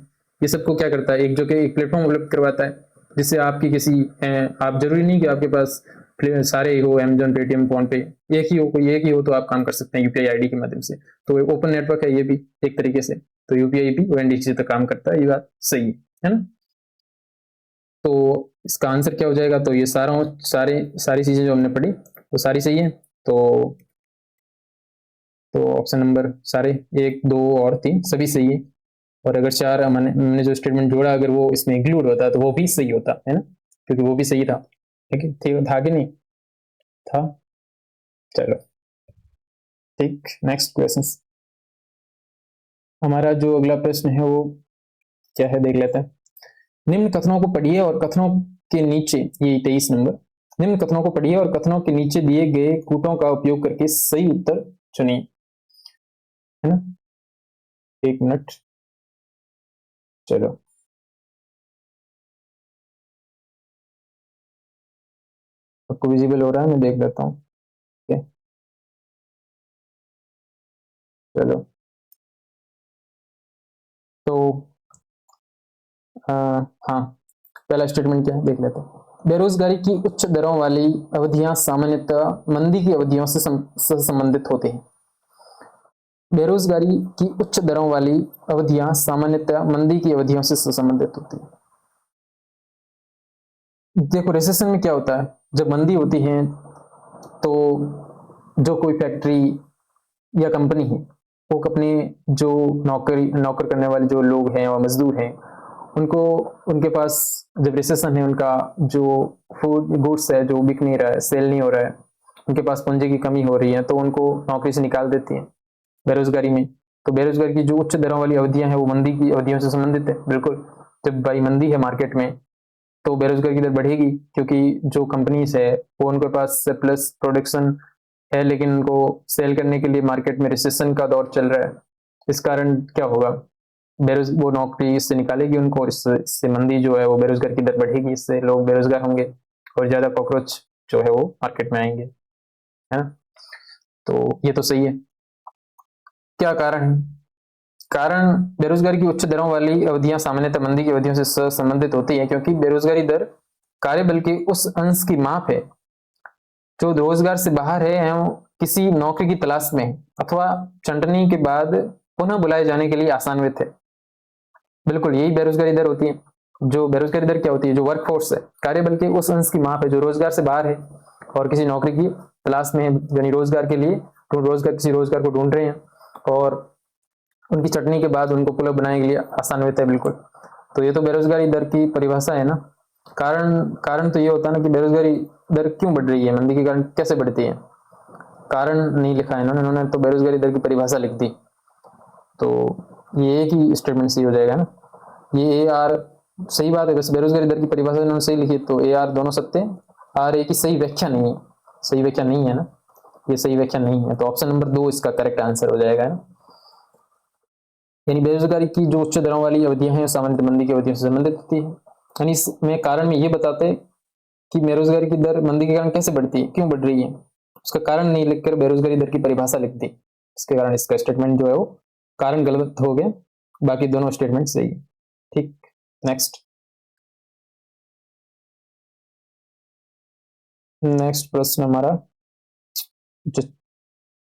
ये सबको क्या करता है, एक जो कि एक प्लेटफॉर्म उपलब्ध करवाता है, जिससे आपकी किसी आप जरूरी नहीं कि आपके पास सारे हो, अमेजोन, पेटीएम, फोन पे, एक ही हो, कोई एक ही हो तो आप काम कर सकते हैं यूपीआई आईडी के माध्यम से। तो ओपन नेटवर्क है ये भी एक तरीके से, तो यूपीआई भी ओएनडीसी तक काम करता है, ये बात सही है ना। तो इसका आंसर क्या हो जाएगा, तो ये सारी चीजें जो हमने पढ़ी वो सारी सही है। तो ऑप्शन नंबर सारे 1, 2 और 3 सभी सही है। और अगर 4 हमने जो स्टेटमेंट जोड़ा अगर वो इसमें इंक्लूड होता तो वो भी सही होता है ना, क्योंकि वो भी सही था। ठीक है, था कि नहीं था? चलो ठीक, नेक्स्ट क्वेश्चन। हमारा जो अगला प्रश्न है वो क्या है, देख लेते हैं। निम्न कथनों को पढ़िए और कथनों के नीचे, ये 23 नंबर, निम्न कथनों को पढ़िए और कथनों के नीचे दिए गए कूटों का उपयोग करके सही उत्तर चुनिए, है ना। 1 मिनट, चलो आपको विजिबल हो रहा है, मैं देख लेता हूँ। ठीक है, चलो तो हाँ, पहला स्टेटमेंट क्या है देख लेते हैं। बेरोजगारी की उच्च दरों वाली अवधियां सामान्यतः मंदी की अवधियों से संबंधित होती हैं। बेरोजगारी की उच्च दरों वाली अवधियां सामान्यतः मंदी की अवधियों से संबंधित होती हैं। देखो रिसेशन में क्या होता है, जब मंदी होती है तो जो कोई फैक्ट्री या कंपनी है वो अपने जो नौकर करने वाले जो लोग हैं और मजदूर हैं उनको, उनके पास जब रिसेशन है, उनका जो फूड गुड्स है जो बिक नहीं रहा है, सेल नहीं हो रहा है, उनके पास पूंजी की कमी हो रही है, तो उनको नौकरी से निकाल देती है बेरोजगारी में। तो बेरोजगारी की जो उच्च दरों वाली अवधियां हैं वो मंदी की अवधियों से संबंधित है, बिल्कुल। जब भाई मंदी है मार्केट में तो बेरोजगारी की दर बढ़ेगी, क्योंकि जो कंपनीज है वो उनके पास सरप्लस प्रोडक्शन है, लेकिन उनको सेल करने के लिए मार्केट में रिसेशन का दौर चल रहा है। इस कारण क्या होगा, वो नौकरी इससे निकालेगी उनको, और इससे मंदी जो है वो बेरोजगार की दर बढ़ेगी, इससे लोग बेरोजगार होंगे और ज्यादा कॉकरोच जो है वो मार्केट में आएंगे, है ना। तो ये तो सही है। क्या कारण है? कारण बेरोजगारी की उच्च दरों वाली अवधियां सामान्यतः मंदी की अवधियों से संबंधित होती है, क्योंकि बेरोजगारी दर कार्यबल के उस अंश की माप है जो रोजगार से बाहर है एवं किसी नौकरी की तलाश में अथवा छंटनी के बाद पुनः बुलाए जाने के लिए आसान्वित है। बिल्कुल यही बेरोजगारी दर होती है। जो बेरोजगारी दर क्या होती है, जो वर्कफोर्स है, कार्यबल के उस अंश की माप है जो रोजगार से बाहर है और किसी नौकरी की तलाश में है, यानी रोजगार के लिए किसी रोजगार को ढूंढ रहे हैं और उनकी छटनी के बाद उनको पुनः बनाने के लिए आसान्वित है, बिल्कुल। तो ये तो बेरोजगारी दर की परिभाषा है ना। कारण कारण तो ये होता है ना कि बेरोजगारी दर क्यों बढ़ रही है, मंदी के कारण कैसे बढ़ती है, कारण नहीं लिखा है इन्होंने तो बेरोजगारी दर की परिभाषा लिख दी। तो ये एक ही स्टेटमेंट सही हो जाएगा ना। ये ए आर सही बात है, वैसे बेरोजगारी दर की परिभाषा इन्होंने सही लिखी, तो ए आर दोनों सत्य है, आर ए की सही व्याख्या नहीं है, सही व्याख्या नहीं है ना, ये सही व्याख्या नहीं है, तो ऑप्शन नंबर 2 इसका करेक्ट आंसर हो जाएगा ना। यानी बेरोजगारी की जो उच्च दरों वाली अवधियां हैं सामान्य मंदी की अवधियों से संबंधित होती है। यानी इसमें कारण में ये बताते हैं कि बेरोजगारी की दर मंदी के कारण कैसे बढ़ती है, क्यों बढ़ रही है, उसका कारण नहीं लिखकर बेरोजगारी दर की परिभाषा लिख दी, इसके कारण इसका स्टेटमेंट जो है वो कारण गलत हो गया, बाकी दोनों स्टेटमेंट सही है। ठीक, नेक्स्ट। नेक्स्ट प्रश्न हमारा जो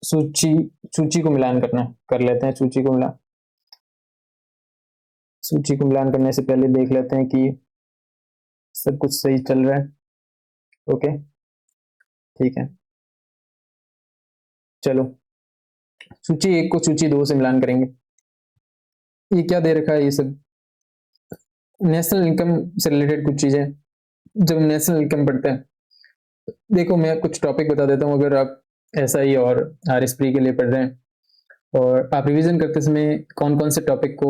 सूची सूची को मिलान करना है, कर लेते हैं सूची को मिलान। सूची को मिलान करने से पहले देख लेते हैं कि सब कुछ सही चल रहा है। ओके, ठीक है, चलो सूची 1 को सूची 2 से मिलान करेंगे। ये क्या दे रखा है, ये सब नेशनल इनकम से रिलेटेड कुछ चीजें। जब नेशनल इनकम पढ़ते हैं, देखो मैं कुछ टॉपिक बता देता हूँ। अगर आप एसआई और आरएसपी के लिए पढ़ रहे हैं और आप रिवीजन करते समय कौन कौन से टॉपिक को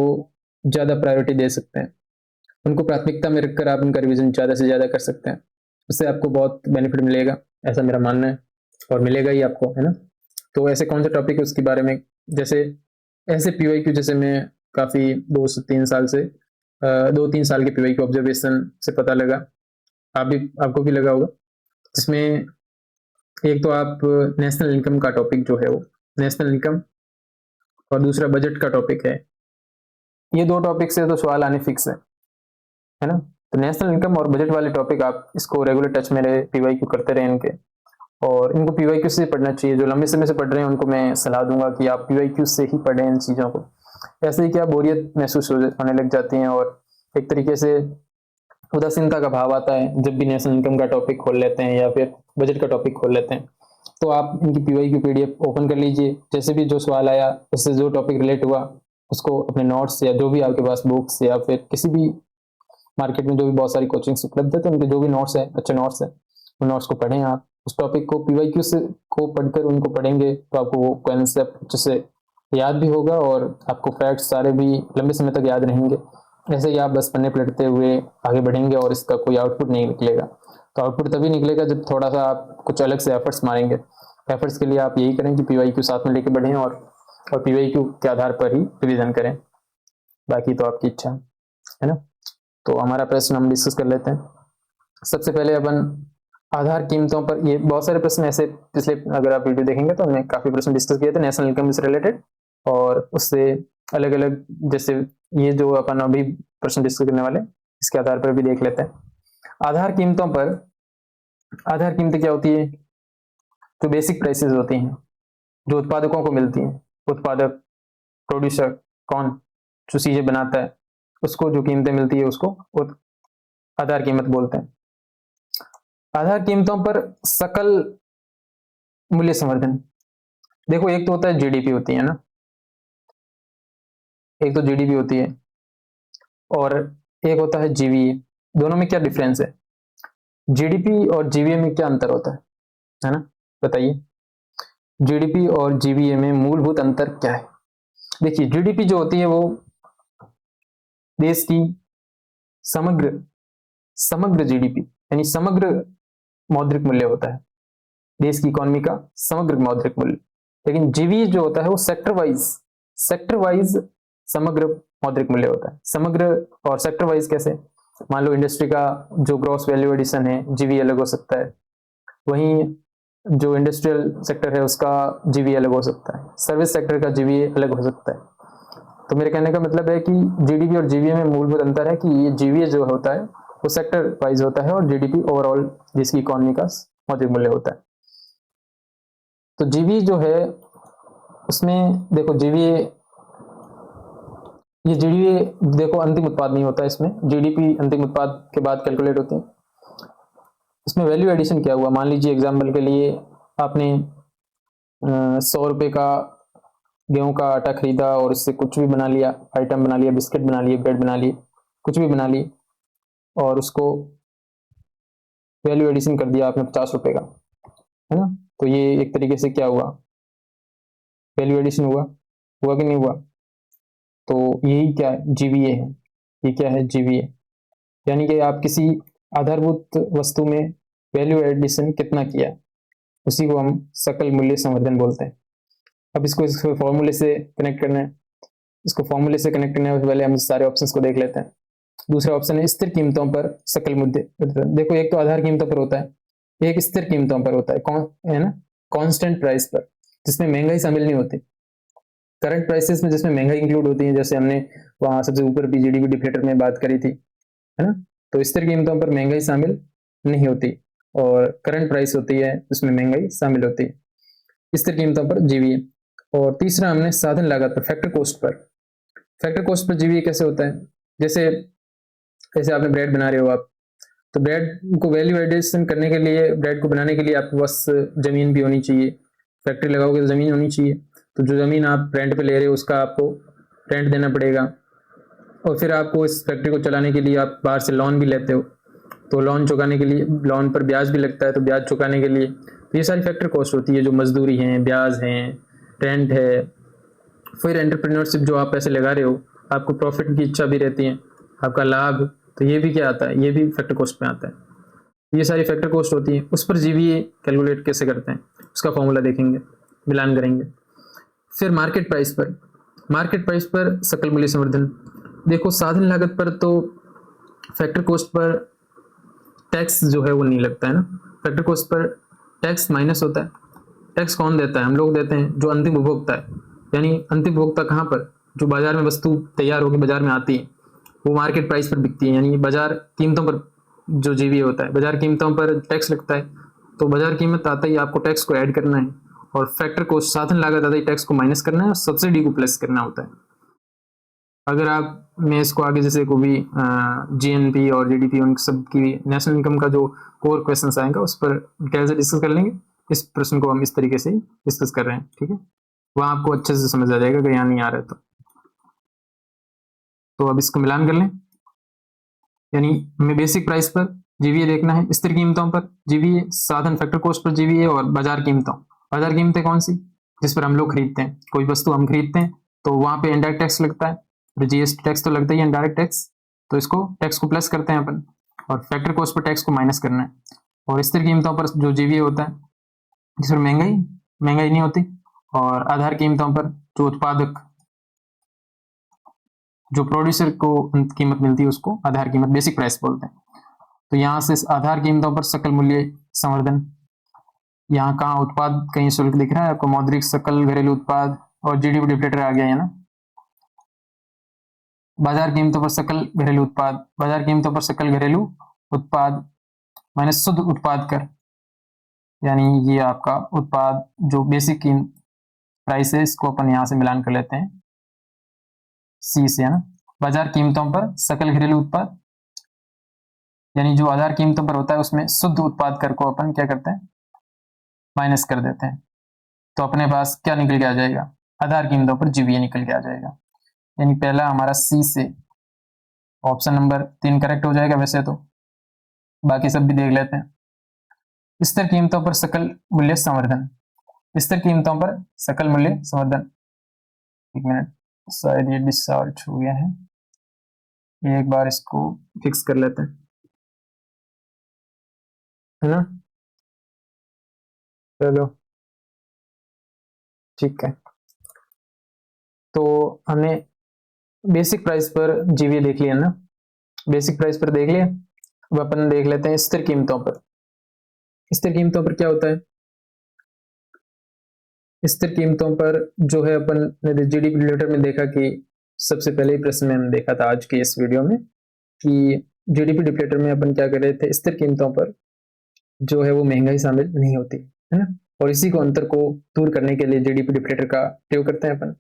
ज़्यादा प्रायोरिटी दे सकते हैं, उनको प्राथमिकता में रखकर आप उनका रिवीजन ज़्यादा से ज़्यादा कर सकते हैं। उससे आपको बहुत बेनिफिट मिलेगा, ऐसा मेरा मानना है, और मिलेगा ही आपको, है ना। तो ऐसे कौन से टॉपिक है उसके बारे में, जैसे ऐसे पीवाईक्यू, जैसे मैं काफ़ी 2 से 3 साल से 2-3 साल के पीवाईक्यू ऑब्जर्वेशन से पता लगा, आपको भी लगा होगा, जिसमें एक तो आप नेशनल इनकम का टॉपिक जो है वो नेशनल इनकम, और दूसरा बजट का टॉपिक है। ये 2 टॉपिक से तो सवाल आने फिक्स है ना। तो नेशनल इनकम और बजट वाले टॉपिक आप इसको रेगुलर टच में रहे, पीवाईक्यू करते रहे इनके, और इनको पीवाईक्यू से पढ़ना चाहिए। जो लंबे समय से पढ़ रहे हैं उनको मैं सलाह दूंगा कि आप पीवाईक्यू से ही पढ़ें इन चीज़ों को। ऐसे ही क्या बोरियत महसूस होने लग जाती है, और एक तरीके से उदासीनता का भाव आता है जब भी नेशनल इनकम का टॉपिक खोल लेते हैं या फिर बजट का टॉपिक खोल लेते हैं। तो आप इनकी पीवाईक्यू पीडीएफ ओपन कर लीजिए, जैसे भी जो सवाल आया उससे जो टॉपिक रिलेट हुआ उसको अपने नोट्स या जो भी आपके पास बुक्स या फिर किसी भी मार्केट में जो भी बहुत सारी कोचिंग्स उपलब्ध है, तो उनके जो भी नोट्स है, अच्छे नोट्स है, उन नोट्स को पढ़ें। आप उस टॉपिक को पीवाईक्यू से को पढ़कर उनको पढ़ेंगे तो आपको वो कॉन्सेप्ट अच्छे से याद भी होगा और आपको फैक्ट्स सारे भी लंबे समय तक याद रहेंगे। ऐसे ही आप बस पन्ने पलटते हुए आगे बढ़ेंगे और इसका कोई आउटपुट नहीं निकलेगा। तो आउटपुट तभी निकलेगा जब थोड़ा सा आप कुछ अलग से एफर्ट्स मारेंगे। एफर्ट्स के लिए आप यही करें कि पीवाईक्यू साथ में लेके बढ़ें और पीवाईक्यू के आधार पर ही रिवीजन करें, बाकी तो आपकी इच्छा है ना। तो हमारा प्रश्न हम डिस्कस कर लेते हैं। सबसे पहले अपन आधार कीमतों पर, ये बहुत सारे प्रश्न ऐसे पिछले अगर आप वीडियो देखेंगे तो हमने काफी प्रश्न डिस्कस किए थे नेशनल इनकम से रिलेटेड, और उससे अलग अलग, जैसे ये जो अपन अभी प्रश्न डिस्कस करने वाले इसके आधार पर भी देख लेते हैं। आधार कीमतों पर, आधार कीमतें क्या होती है, जो बेसिक प्राइसेस होती हैं जो उत्पादकों को मिलती हैं। उत्पादक, प्रोड्यूसर, कौन जो चीजें बनाता है, उसको जो कीमतें मिलती है उसको आधार कीमत बोलते हैं। आधार कीमतों पर सकल मूल्य संवर्धन, देखो एक तो होता है जीडीपी होती है ना, एक तो जीडीपी होती है और एक होता है जीवीए। दोनों में क्या डिफरेंस है, जीडीपी और जीवीए में क्या अंतर होता है ना, बताइए। जीडीपी और जीवीए में मूलभूत अंतर क्या है। देखिए जीडीपी जो होती है वो देश की समग्र समग्र जीडीपी यानी समग्र मौद्रिक मूल्य होता है, देश की इकोनॉमी का समग्र मौद्रिक मूल्य। लेकिन जीवीए जो होता है वो सेक्टर वाइज समग्र मौद्रिक मूल्य होता है। समग्र और सेक्टर वाइज कैसे, मान लो इंडस्ट्री का जो ग्रॉस वैल्यू एडिशन है जीवीए अलग हो सकता है, वहीं जो इंडस्ट्रियल सेक्टर है उसका जीवीए अलग हो सकता है, सर्विस सेक्टर का जीवीए अलग हो सकता है। तो मेरे कहने का मतलब है कि जीडीपी और जीवीए में मूलभूत अंतर है कि ये जीवीए जो होता है वो सेक्टर वाइज होता है और जीडीपी ओवरऑल जिसकी इकोनॉमी का मौद्रिक मूल्य होता है। तो जीवीए जो है उसमें देखो जीवीए, ये जीडीपी देखो अंतिम उत्पाद नहीं होता, इसमें जीडीपी अंतिम उत्पाद के बाद कैलकुलेट होती है। इसमें वैल्यू एडिशन क्या हुआ, मान लीजिए एग्जाम्पल के लिए आपने 100 रुपए का गेहूं का आटा खरीदा और उससे कुछ भी बना लिया, आइटम बना लिया, बिस्किट बना लिए, ब्रेड बना लिए, कुछ भी बना लिए, और उसको वैल्यू एडिशन कर दिया आपने 50 रुपए का, है ना। तो ये एक तरीके से क्या हुआ, वैल्यू एडिशन हुआ कि नहीं हुआ। तो यही क्या है, जीवीए है। ये क्या है, जीवीए, यानी कि आप किसी आधारभूत वस्तु में वैल्यू एडिशन कितना किया, उसी को हम सकल मूल्य संवर्धन बोलते हैं। अब इसको फॉर्मूले से कनेक्ट करना है, इसको फॉर्मूले से कनेक्ट करने से पहले हम सारे ऑप्शंस को देख लेते हैं। दूसरा ऑप्शन है स्थिर कीमतों पर सकल मूल्य। देखो एक तो आधार कीमतों पर होता है, एक स्थिर कीमतों पर होता है, कौन है ना, कांस्टेंट प्राइस पर, जिसमें महंगाई शामिल नहीं होती। करंट प्राइसेस में जिसमें महंगाई इंक्लूड होती है, जैसे हमने वहां सबसे ऊपर भी जीडीपी डिफ्लेटर में बात करी थी, है ना। तो स्थिर कीमतों पर महंगाई शामिल नहीं होती और करंट प्राइस होती है, उसमें महंगाई शामिल होती है। स्थिर कीमतों पर जीवीए। और तीसरा हमने साधन लागत पर, factor cost per. Factor cost per GVA कैसे होता है? जैसे जैसे आपने ब्रेड बना रहे हो आप, तो ब्रेड को वैल्यू एडिशन करने के लिए, ब्रेड को बनाने के लिए आपके पास जमीन भी होनी चाहिए। फैक्ट्री लगाओगे तो जमीन होनी चाहिए, तो जो जमीन आप रेंट पे ले रहे हो उसका आपको रेंट देना पड़ेगा। और फिर आपको इस फैक्ट्री को चलाने के लिए आप बाहर से लोन भी लेते हो, तो लोन चुकाने के लिए, लोन पर ब्याज भी लगता है, तो ब्याज चुकाने के लिए, तो ये सारी फैक्टर कॉस्ट होती है, जो मजदूरी है, ब्याज है, रेंट है। फिर एंटरप्रेन्योरशिप, जो आप पैसे लगा रहे हो, आपको प्रॉफिट की इच्छा भी रहती है, आपका लाभ, तो ये भी क्या आता है, ये भी फैक्टर कॉस्ट में आता है। ये सारी फैक्टर कॉस्ट होती है। उस पर जीवीए कैलकुलेट कैसे करते हैं, उसका फॉर्मूला देखेंगे, मिलान करेंगे। फिर मार्केट प्राइस पर, मार्केट प्राइस पर सकल मूल्य संवर्धन। देखो, साधन लागत पर तो फैक्टर कॉस्ट पर टैक्स जो है वो नहीं लगता है ना, factor cost per tax minus होता है। टैक्स कौन देता है? हम लोग देते हैं, जो अंतिम उपभोक्ता है। यानी अंतिम उपभोक्ता कहाँ पर? जो बाजार में वस्तु तैयार होकर बाजार में आती है, वो मार्केट प्राइस पर बिकती है, यानी बाजार कीमतों पर जो जीवीए होता है, बाजार कीमतों पर टैक्स लगता है। तो बाजार कीमत आता ही आपको टैक्स को ऐड करना है, और फैक्टर कॉस्ट साधन लागत आता ही टैक्स को माइनस करना है और सब्सिडी को प्लस करना होता है। अगर आप, मैं इसको आगे जैसे को भी जीएनपी और जीडीपी उन सब की नेशनल इनकम का जो कोर क्वेश्चन आएगा उस पर डिटेल से डिस्कस कर लेंगे। इस प्रश्न को हम इस तरीके से डिस्कस कर रहे हैं, ठीक है, वहां आपको अच्छे से समझ आ जाएगा, अगर यहाँ नहीं आ रहा है तो अब इसको मिलान कर लें। यानी हमें बेसिक प्राइस पर जीवीए देखना है, स्थिर कीमतों पर जीवीए, साधन फैक्टर कॉस्ट पर जीवीए, और बाजार कीमतों। बाजार कीमतें कौन सी? जिस पर हम लोग खरीदते हैं, कोई वस्तु हम खरीदते हैं तो वहां पे इनडायरेक्ट टैक्स लगता है, जीएसटी टैक्स तो लगता ही है, इनडायरेक्ट टैक्स, तो इसको टैक्स को प्लस करते हैं अपन, और फैक्टर कॉस्ट पर टैक्स को माइनस करना है। और स्थिर कीमतों पर जो जीवीए होता है, जिसमें महंगाई महंगाई नहीं होती, और आधार कीमतों पर जो उत्पादक, जो प्रोड्यूसर को कीमत मिलती है उसको आधार कीमत, बेसिक प्राइस बोलते हैं। तो यहाँ से आधार कीमतों पर सकल मूल्य संवर्धन। यहाँ कहाँ उत्पाद, कहीं शुल्क दिख रहा है आपको? मौद्रिक सकल घरेलू उत्पाद और जीडीपी डिप्लेटर आ गया है ना। बाजार कीमतों पर सकल घरेलू उत्पाद, बाजार कीमतों पर सकल घरेलू उत्पाद माइनस शुद्ध उत्पाद कर, यानी ये आपका उत्पाद जो बेसिक प्राइस है, इसको अपन यहाँ से मिलान कर लेते हैं सी से, है ना। बाजार कीमतों पर सकल घरेलू उत्पाद, यानी जो आधार कीमतों पर होता है उसमें शुद्ध उत्पाद कर को अपन क्या करते हैं, माइनस कर देते हैं। तो अपने पास क्या निकल के आ जाएगा? आधार कीमतों पर जीवीए निकल के आ जाएगा। यानी पहला हमारा सी से ऑप्शन नंबर 3 करेक्ट हो जाएगा। वैसे तो बाकी सब भी देख लेते हैं। स्थिर कीमतों पर सकल मूल्य संवर्धन, स्थिर कीमतों पर सकल मूल्य संवर्धन। एक मिनट, शायद ये डिस्चार्ज हो गया है, एक बार इसको फिक्स कर लेते हैं, है ना। चलो ठीक है, तो हमने बेसिक प्राइस पर जीवीए देख लिया ना, बेसिक प्राइस पर देख लिया। अब अपन देख लेते हैं स्थिर कीमतों पर। स्थिर कीमतों पर क्या होता है? स्थिर कीमतों पर जो है, अपन ने जीडीपी रिलेटेड में देखा कि सबसे पहले ही प्रश्न में हम देखा था आज की इस वीडियो में कि जीडीपी डिप्लेटर में अपन क्या कर रहे थे, स्थिर कीमतों पर जो है वो महंगाई शामिल नहीं होती है ना, और इसी को अंतर को दूर करने के लिए जीडीपी डिप्लेटर का प्रयोग करते हैं अपन।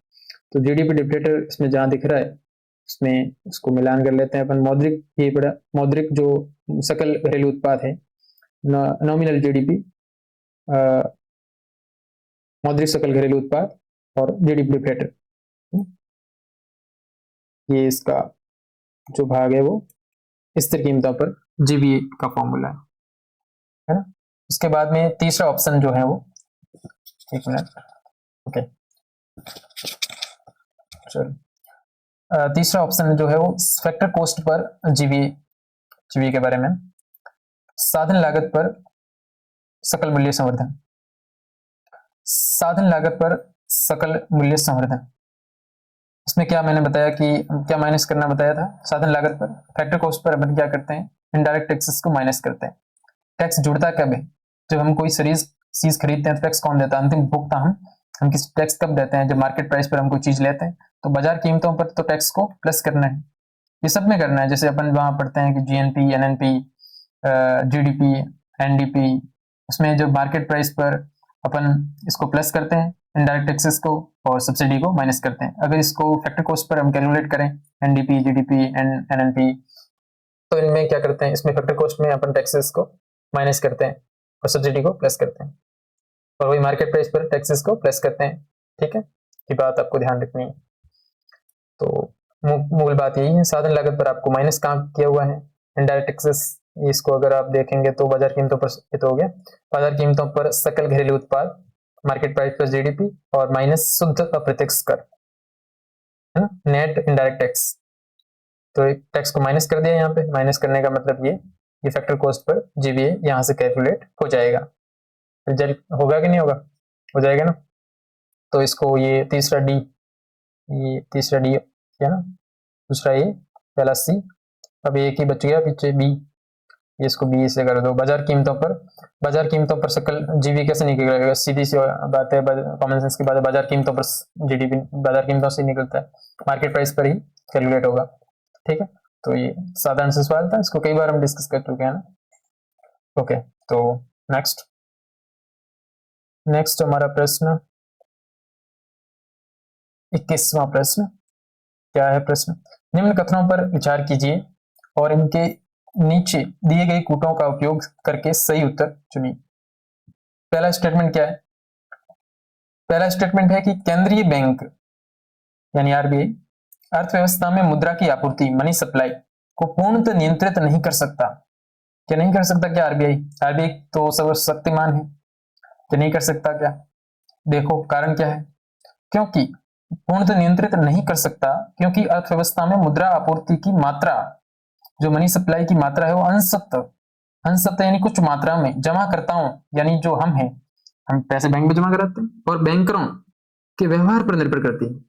तो जीडीपी डिप्लेटर इसमें जहां दिख रहा है उसमें उसको मिलान कर लेते हैं अपन। मौद्रिक, ये बड़ा मौद्रिक जो सकल घरेलू उत्पाद है, नॉमिनल जीडीपी, मौद्रिक सकल घरेलू उत्पाद और जीडीपी डिप्लेटर, ये इसका जो भाग है वो स्थिर कीमतों पर जीवीए का फॉर्मूला है ना। उसके बाद में तीसरा ऑप्शन जो है वो, एक मिनट, ओके, चलो तीसरा ऑप्शन जो है वो factor cost per GVA, GVA के बारे में। साधन लागत पर सकल मूल्य संवर्धन, साधन लागत पर सकल मूल्य संवर्धन, इसमें क्या मैंने बताया कि क्या माइनस करना बताया था साधन लागत पर। फैक्टर कॉस्ट पर अपन क्या करते हैं, इनडायरेक्ट टैक्सेस को माइनस करते हैं। टैक्स जुड़ता कब है? जब हम कोई चीज खरीदते हैं तो टैक्स कौन देता है? अंतिम उपभोक्ता। हम किस टैक्स कब देते हैं? जब मार्केट प्राइस पर हम कोई चीज लेते हैं। तो बाजार कीमतों पर तो टैक्स को प्लस करना है, ये सब में करना है। जैसे अपन वहां पढ़ते हैं कि जीएनपी, एनएनपी, जीडीपी, एनडीपी, उसमें जो मार्केट प्राइस पर अपन इसको प्लस करते हैं इनडायरेक्ट टैक्सेस को और सब्सिडी को माइनस करते हैं। अगर इसको फैक्टर कॉस्ट पर हम कैलकुलेट करें एनडीपी, जीडीपी, एनएनपी, तो इनमें क्या करते हैं, इसमें फैक्टर कॉस्ट में अपन टैक्सेस को माइनस करते हैं और सब्सिडी को प्लस करते हैं, और वही मार्केट प्राइस पर टैक्सेस को प्लस करते हैं। ठीक है, ये बात आपको ध्यान रखनी है। तो मूल बात यही है, साधन लागत पर आपको माइनस कहाँ किया हुआ है, इनडायरेक्ट टैक्सेस, इसको अगर आप देखेंगे तो बाजार कीमतों पर, ये तो हो गया बाजार कीमतों पर सकल घरेलू उत्पाद, मार्केट प्राइस पर जीडीपी, और माइनस शुद्ध अप्रत्यक्ष कर, है ना, नेट इनडायरेक्ट टैक्स। तो एक टैक्स को माइनस कर दिया, यहाँ पे माइनस करने का मतलब ये फैक्टर कॉस्ट पर जीवीए यहाँ से कैलकुलेट हो जाएगा। रिजल्ट होगा कि नहीं होगा, हो जाएगा ना। तो इसको ये तीसरा डी क्या ना, दूसरा ए, पहला सी, अब एक ही बच गया पीछे बी, ये इसको बी से कर दो। बाजार कीमतों पर सकल जीवी कैसे निकलेगा, सीधी सी बात है, कॉमन सेंस की बात है, बाजार कीमतों पर जीडीपी बाजार कीमतों से निकलता है, मार्केट प्राइस पर ही कैलकुलेट होगा। ठीक है, तो ये साधारण सा सवाल था, इसको कई बार हम डिस्कस कर चुके हैं ना। ओके, तो नेक्स्ट हमारा प्रश्न 21वां प्रश्न क्या है। प्रश्न, निम्न कथनों पर विचार कीजिए और इनके नीचे दिए गए कूटों का उपयोग करके सही उत्तर चुनिए। पहला स्टेटमेंट क्या है, पहला स्टेटमेंट है कि केंद्रीय बैंक यानी आरबीआई अर्थव्यवस्था में मुद्रा की आपूर्ति मनी सप्लाई को पूर्णतः नियंत्रित नहीं कर सकता। क्या नहीं कर सकता क्या आरबीआई तो सर्वशक्तिमान है, क्या नहीं कर सकता क्या? देखो कारण क्या है, क्योंकि पूर्णतः नियंत्रित नहीं कर सकता क्योंकि अर्थव्यवस्था में मुद्रा आपूर्ति की मात्रा, जो मनी सप्लाई की मात्रा है, वो अंशतः यानी कुछ मात्रा में जमाकर्ताओं यानी जो हम हैं, हम पैसे बैंक में जमा कराते हैं, और बैंकरों के व्यवहार पर निर्भर करती है।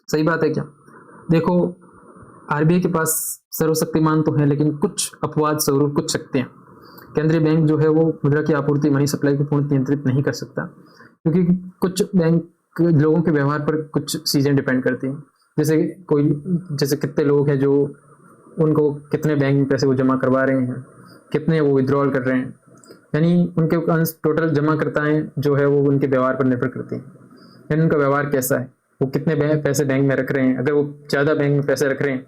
सही बात है क्या? देखो, आरबीआई के पास सर्वशक्तिमान तो है, लेकिन कुछ अपवाद स्वरूप कुछ शक्तियां, केंद्रीय बैंक जो है वो मुद्रा की आपूर्ति मनी सप्लाई को पूर्ण नियंत्रित नहीं कर सकता, क्योंकि कुछ बैंक लोगों के व्यवहार पर कुछ चीजें डिपेंड करती हैं। जैसे कितने लोग हैं जो उनको कितने बैंक में पैसे वो जमा करवा रहे हैं, कितने वो विड्रॉल कर रहे हैं, यानी उनके टोटल जमा करताएं जो है वो उनके व्यवहार पर निर्भर करती हैं, यानी उनका व्यवहार कैसा है, वो कितने पैसे बैंक में रख रहे हैं। अगर वो ज़्यादा बैंक में पैसे रख रहे हैं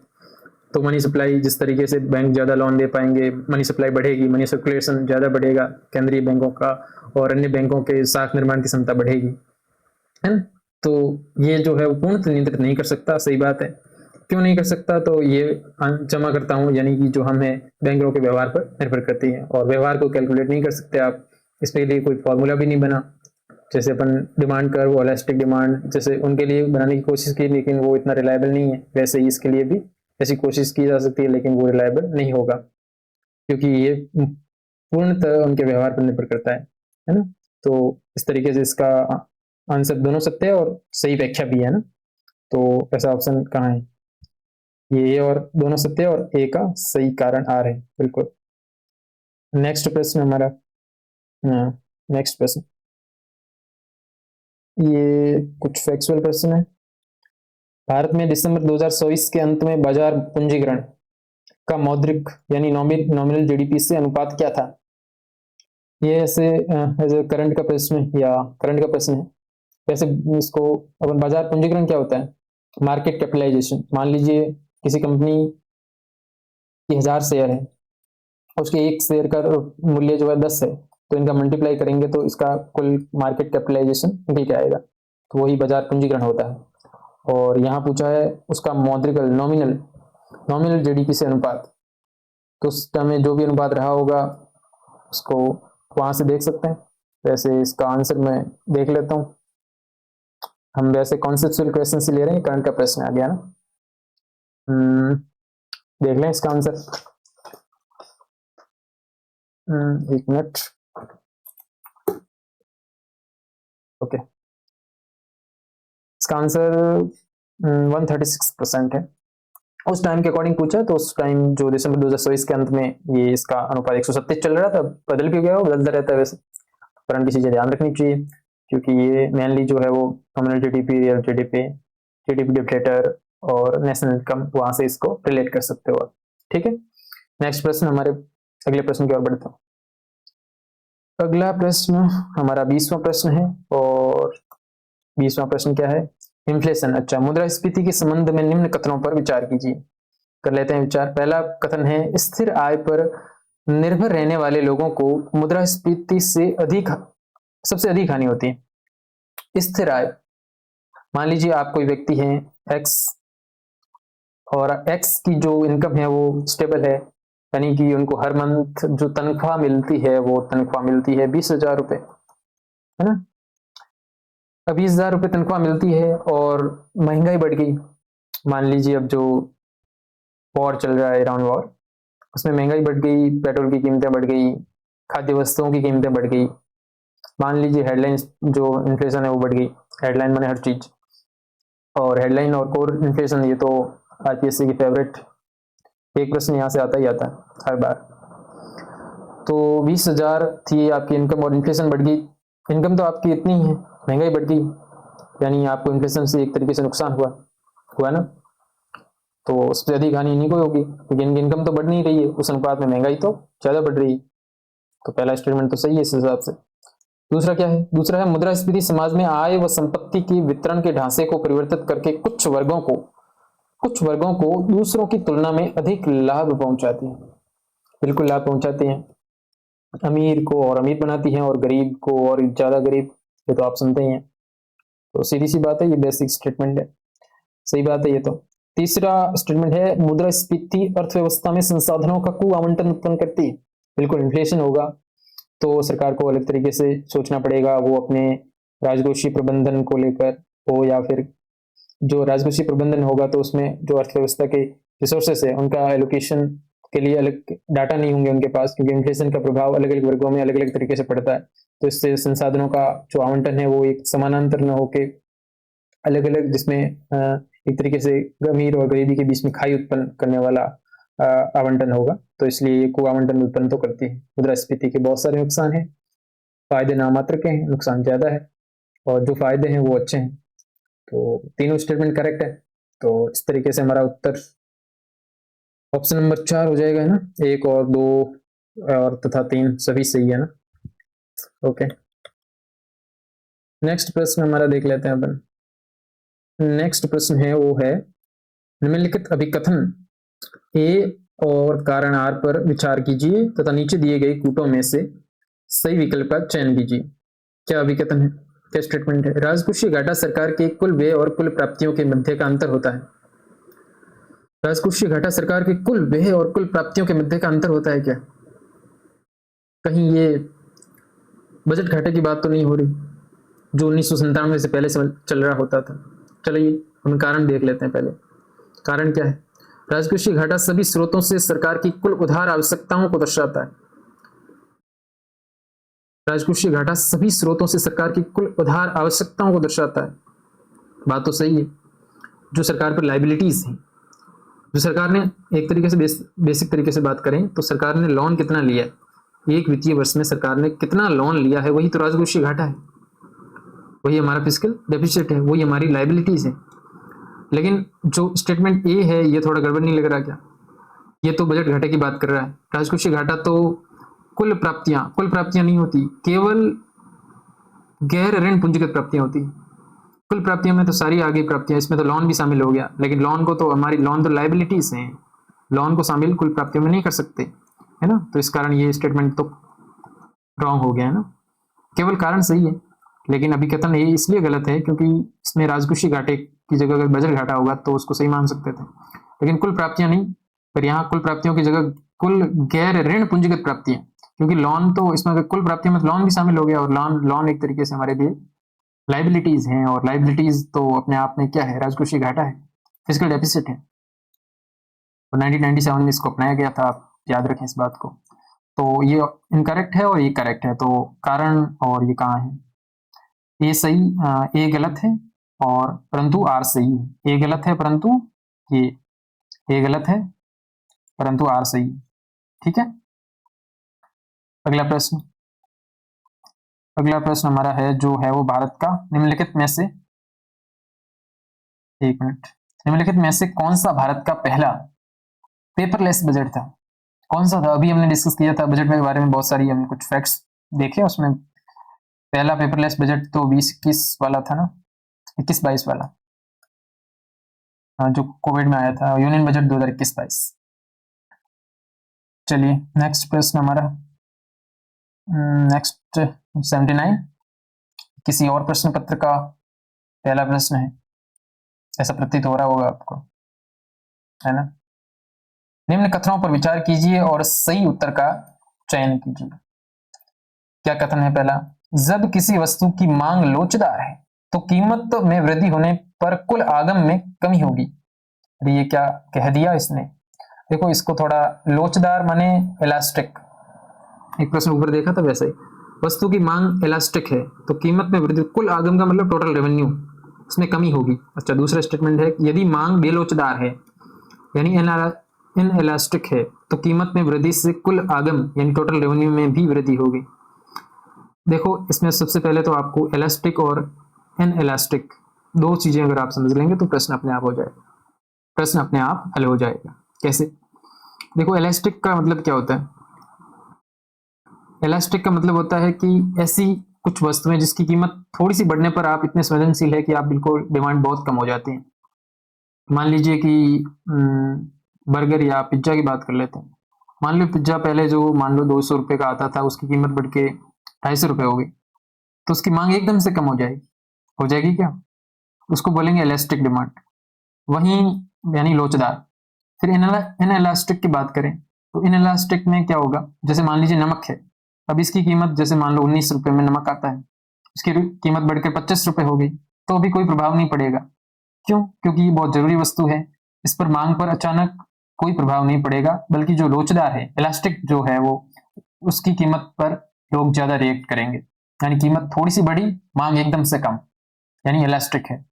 तो मनी सप्लाई, जिस तरीके से बैंक ज़्यादा लोन दे पाएंगे, मनी सप्लाई बढ़ेगी, मनी सर्कुलेशन ज़्यादा बढ़ेगा केंद्रीय बैंकों का, और अन्य बैंकों के साख निर्माण की क्षमता बढ़ेगी, है ना। तो ये जो है वो पूर्ण नियंत्रित नहीं कर सकता। सही बात है, क्यों नहीं कर सकता, तो ये जमा करता हूँ यानी कि जो हम है बैंकों के व्यवहार पर निर्भर करती है, और व्यवहार को कैलकुलेट नहीं कर सकते आप, इसके लिए कोई फॉर्मूला भी नहीं बना। जैसे अपन डिमांड कर्व, इलास्टिक डिमांड, जैसे उनके लिए बनाने की कोशिश की, लेकिन वो इतना रिलायबल नहीं है, वैसे ही इसके लिए भी ऐसी कोशिश की जा सकती है, लेकिन वो रिलायबल नहीं होगा, क्योंकि ये पूर्णतः उनके व्यवहार पर निर्भर करता है ना। तो इस तरीके से इसका आंसर दोनों सत्य है और सही व्याख्या भी है ना। तो ऐसा ऑप्शन कहाँ है, ये और दोनों सत्य है और ए का सही कारण आर है, बिल्कुल। नेक्स्ट प्रश्न हमारा, नेक्स्ट प्रश्न, ये कुछ फैक्चुअल प्रश्न है। भारत में दिसंबर 2024 के अंत में बाजार पूंजीकरण का मौद्रिक यानी नॉमिनल जीडीपी से अनुपात क्या था? ये ऐसे करंट का प्रश्न या करंट का प्रश्न है। वैसे इसको अपन, बाजार पूंजीकरण क्या होता है? Market capitalization. मान लीजिए किसी कंपनी की 1000 शेयर है, उसके एक शेयर का मूल्य जो है 10 है, तो इनका मल्टीप्लाई करेंगे तो इसका कुल मार्केट कैपिटलाइजेशन निकल के आएगा, तो वही बाजार पूंजीकरण होता है। और यहाँ पूछा है उसका मौद्रिक नॉमिनल जीडीपी से अनुपात, तो उस टाइम में जो भी अनुपात रहा होगा उसको वहां से देख सकते हैं। वैसे इसका आंसर मैं देख लेता हूँ, हम वैसे कॉन्सेप्चुअल क्वेश्चन से ले रहे हैं, करंट का प्रश्न आ गया ना। देख लें इसका आंसर, एक मिनट। ओके, इसका आंसर 136% है। उस टाइम के अकॉर्डिंग पूछा, तो उस टाइम जो दिसंबर 2024 के अंत में ये इसका अनुपात 137 चल रहा था, बदल भी गया हो, बदलता रहता है वैसे, पर की चीजें ध्यान रखनी चाहिए, क्योंकि ये मेनली जो है वो nominal GDP, real GDP, GDP dictator और नेशनल इनकम, वहां से इसको रिलेट कर सकते हो। ठीक है, नेक्स्ट प्रश्न, हमारे अगले प्रश्न की ओर बढ़ते हैं। अगला प्रश्न हमारा 20वां प्रश्न है, और 20वां प्रश्न क्या है? इन्फ्लेशन। अच्छा, मुद्रास्फीति के संबंध में निम्न कथनों पर विचार कीजिए। कर लेते हैं विचार। पहला कथन है, स्थिर आय पर निर्भर रहने वाले लोगों को मुद्रास्फीति से अधिक सबसे अधिक हानि होती है। स्थिर आय, मान लीजिए आप कोई व्यक्ति हैं एक्स, और एक्स की जो इनकम है वो स्टेबल है, यानी कि उनको हर मंथ जो तनख्वाह मिलती है वो तनख्वाह मिलती है 20,000 रुपए, है ना। अब 20,000 रुपए तनख्वाह मिलती है और महंगाई बढ़ गई। मान लीजिए अब जो वॉर चल रहा है, ईरान वॉर, उसमें महंगाई बढ़ गई, पेट्रोल की कीमतें बढ़ गई, खाद्य वस्तुओं की कीमतें बढ़ गई। मान लीजिए हेडलाइन जो इन्फ्लेशन है वो बढ़ गई। हेडलाइन माने हर चीज, और हेडलाइन और कोर इन्फ्लेशन ये तो आरपीएससी की फेवरेट, एक प्रश्न यहाँ से आता ही आता है हर बार। तो 20,000 थी आपकी इनकम और इन्फ्लेशन बढ़ गई। इनकम तो आपकी इतनी है, महंगाई बढ़ गई, यानी आपको इन्फ्लेशन से एक तरीके से नुकसान हुआ हुआ ना। तो सबसे अधिक हानि इन्हीं को होगी, क्योंकि इनकी इनकम तो बढ़ नहीं रही है, उस अनुपात में महंगाई तो ज्यादा बढ़ रही है। तो पहला स्टेटमेंट तो सही है इस हिसाब से। दूसरा क्या है? दूसरा है, मुद्रास्फीति समाज में आय व संपत्ति की वितरण के ढांचे को परिवर्तित करके कुछ वर्गों को दूसरों की तुलना में अधिक लाभ पहुंचाती है। बिल्कुल लाभ पहुंचाती है। अमीर को और अमीर बनाती है और गरीब को और ज्यादा गरीब, ये तो आप सुनते ही हैं। तो सीधी सी बात है, ये बेसिक स्टेटमेंट है, सही बात है ये तो। तीसरा स्टेटमेंट है, मुद्रास्फीति अर्थव्यवस्था में संसाधनों का कुआवंटन उत्पन्न करती है। बिल्कुल, इन्फ्लेशन होगा तो सरकार को अलग तरीके से सोचना पड़ेगा, वो अपने राजकोषीय प्रबंधन को लेकर हो, या फिर जो राजकोषीय प्रबंधन होगा तो उसमें जो अर्थव्यवस्था के रिसोर्सेस है उनका एलोकेशन के लिए अलग डाटा नहीं होंगे उनके पास, क्योंकि इन्फ्लेशन का प्रभाव अलग अलग वर्गों में अलग अलग तरीके से पड़ता है। तो इससे संसाधनों का जो आवंटन है वो एक समानांतर न होके अलग अलग, जिसमें एक तरीके से अमीर और गरीबी के बीच में खाई उत्पन्न करने वाला आवंटन होगा। तो इसलिए ये कुआवंटन उत्पन्न तो करती है। मुद्रास्फीति के बहुत सारे नुकसान हैं, फायदे नामात्र के हैं, नुकसान ज्यादा है, और जो फायदे हैं वो अच्छे हैं। तो तीनों स्टेटमेंट करेक्ट है। तो इस तरीके से हमारा उत्तर ऑप्शन नंबर 4 हो जाएगा, है ना। 1 और 2 और तथा 3 सभी सही है ना। ओके, नेक्स्ट प्रश्न हमारा देख लेते हैं अपन। नेक्स्ट प्रश्न है वो है, निम्नलिखित अभिकथन ए और कारण आर पर विचार कीजिए तथा नीचे दिए गए कूटों में से सही विकल्प का चयन कीजिए। क्या अभिकथन है, क्या स्टेटमेंट है? राजकोषीय घाटा सरकार के कुल व्यय और कुल प्राप्तियों के मध्य का अंतर होता है। राजकोषीय घाटा सरकार के कुल व्यय और कुल प्राप्तियों के मध्य का अंतर होता है क्या? कहीं ये बजट घाटे की बात तो नहीं हो रही जो 1997 से पहले से चल रहा होता था? चलिए हम कारण देख लेते हैं पहले। कारण क्या है? राजकोषीय घाटा सभी स्रोतों से सरकार की कुल उधार आवश्यकताओं को दर्शाता है। राजकोषीय घाटा सभी स्रोतों से सरकार की कुल उधार आवश्यकताओं को दर्शाता है, बात तो सही है। जो सरकार पर लाइबिलिटीज हैं, जो सरकार ने एक तरीके से बेसिक तरीके से बात करें तो सरकार ने लोन कितना लिया है, एक वित्तीय वर्ष में सरकार ने कितना लोन लिया है, वही तो राजकोषीय घाटा है, वही हमारा फिस्कल डेफिसिट है, वही हमारी लाइबिलिटीज है। लेकिन जो स्टेटमेंट ए है ये थोड़ा गड़बड़ नहीं लग रहा क्या? ये तो बजट घाटे की बात कर रहा है। राजकोषीय घाटा तो कुल प्राप्तियां नहीं होती, केवल गैर ऋण पूंजीगत प्राप्तियां होती। कुल प्राप्तियों में तो सारी आगे प्राप्तियां, इसमें तो लोन भी शामिल हो गया, लेकिन लोन को तो हमारी लोन तो लाइबिलिटीज हैं, लोन को शामिल कुल प्राप्तियों में नहीं कर सकते, है ना। तो इस कारण ये स्टेटमेंट तो रॉन्ग हो गया है ना। केवल कारण सही है, लेकिन अभिकथन ये इसलिए गलत है क्योंकि इसमें राजकोषीय घाटे की जगह अगर बजट घाटा होगा तो उसको सही मान सकते थे, लेकिन कुल प्राप्तियां नहीं। फिर यहाँ कुल प्राप्तियों की जगह कुल गैर ऋण पूंजीगत प्राप्तियां, क्योंकि लोन तो इसमें अगर कुल प्राप्तियों में लोन भी शामिल हो गया, और लोन एक तरीके से हमारे लिए लाइबिलिटीज हैं, और लाइबिलिटीज तो अपने आप में क्या है, राजकोषीय घाटा है, फिस्कल डेफिसिट है। और 1997 में इसको अपनाया गया था, आप याद रखें इस बात को। तो ये इनकरेक्ट है और ये करेक्ट है। तो कारण और ये कहाँ है? ए सही, ए गलत है और परंतु आर सही है। ए गलत है परंतु ये ए गलत है परंतु आर सही है। ठीक है, अगला प्रश्न हमारा है जो है वो भारत का निम्नलिखित में से, एक मिनट, निम्नलिखित में से कौन सा भारत का पहला पेपरलेस बजट था? कौन सा था? अभी हमने डिस्कस किया था बजट के बारे में, बहुत सारी हमने कुछ फैक्ट्स देखे उसमें पहला पेपरलेस बजट तो 20-21 वाला था ना, 21-22 वाला, हाँ, जो कोविड में आया था, यूनियन बजट 2021-22। चलिए नेक्स्ट प्रश्न हमारा, नेक्स्ट 79 किसी और प्रश्न पत्र का पहला प्रश्न है, ऐसा प्रतीत हो रहा होगा आपको, है ना। निम्न कथनों पर विचार कीजिए और सही उत्तर का चयन कीजिए। क्या कथन है पहला, जब किसी वस्तु की मांग लोचदार है तो कीमत में वृद्धि होने पर कुल आगम में कमी होगी। अरे ये क्या कह दिया इसने, देखो इसको थोड़ा, लोचदार माने इलास्टिक, एक प्रश्न ऊपर देखा था वैसे ही, वस्तु की मांग इलास्टिक है तो कीमत में वृद्धि, कुल आगम का मतलब टोटल रेवेन्यू, इसमें कमी होगी। अच्छा दूसरा स्टेटमेंट है, यदि मांग बेलोचदार है यानी इन इलास्टिक है तो कीमत में वृद्धि से कुल आगम यानी टोटल रेवेन्यू में भी वृद्धि होगी। देखो इसमें सबसे पहले तो आपको इलास्टिक और इन इलास्टिक दो चीजें अगर आप समझ लेंगे तो प्रश्न अपने आप हो जाएगा, प्रश्न अपने आप हल हो जाएगा। कैसे, देखो इलास्टिक का मतलब क्या होता है, इलास्टिक का मतलब होता है कि ऐसी कुछ वस्तुएं जिसकी कीमत थोड़ी सी बढ़ने पर आप इतने संवेदनशील है कि आप बिल्कुल डिमांड बहुत कम हो जाती है। मान लीजिए कि बर्गर या पिज्जा की बात कर लेते हैं, मान लो पिज्जा पहले जो मान लो 200 रुपये का आता था, उसकी कीमत बढ़ के 250 रुपये हो गई, तो उसकी मांग एकदम से कम हो जाएगी क्या, उसको बोलेंगे इलास्टिक डिमांड। वहीं यानी लोचदार। फिर इन इलास्टिक की बात करें तो इन इलास्टिक में क्या होगा, जैसे मान लीजिए नमक है, अब इसकी कीमत जैसे मान लो 19 रुपये में नमक आता है, इसकी कीमत बढ़कर 25 रुपये हो गई, तो भी कोई प्रभाव नहीं पड़ेगा। क्यों, क्योंकि ये बहुत जरूरी वस्तु है, इस पर मांग पर अचानक कोई प्रभाव नहीं पड़ेगा, बल्कि जो लोचदार है इलास्टिक जो है वो, उसकी कीमत पर लोग ज्यादा रिएक्ट करेंगे, यानी कीमत थोड़ी सी बढ़ी, मांग एकदम से कम, यानी इलास्टिक है।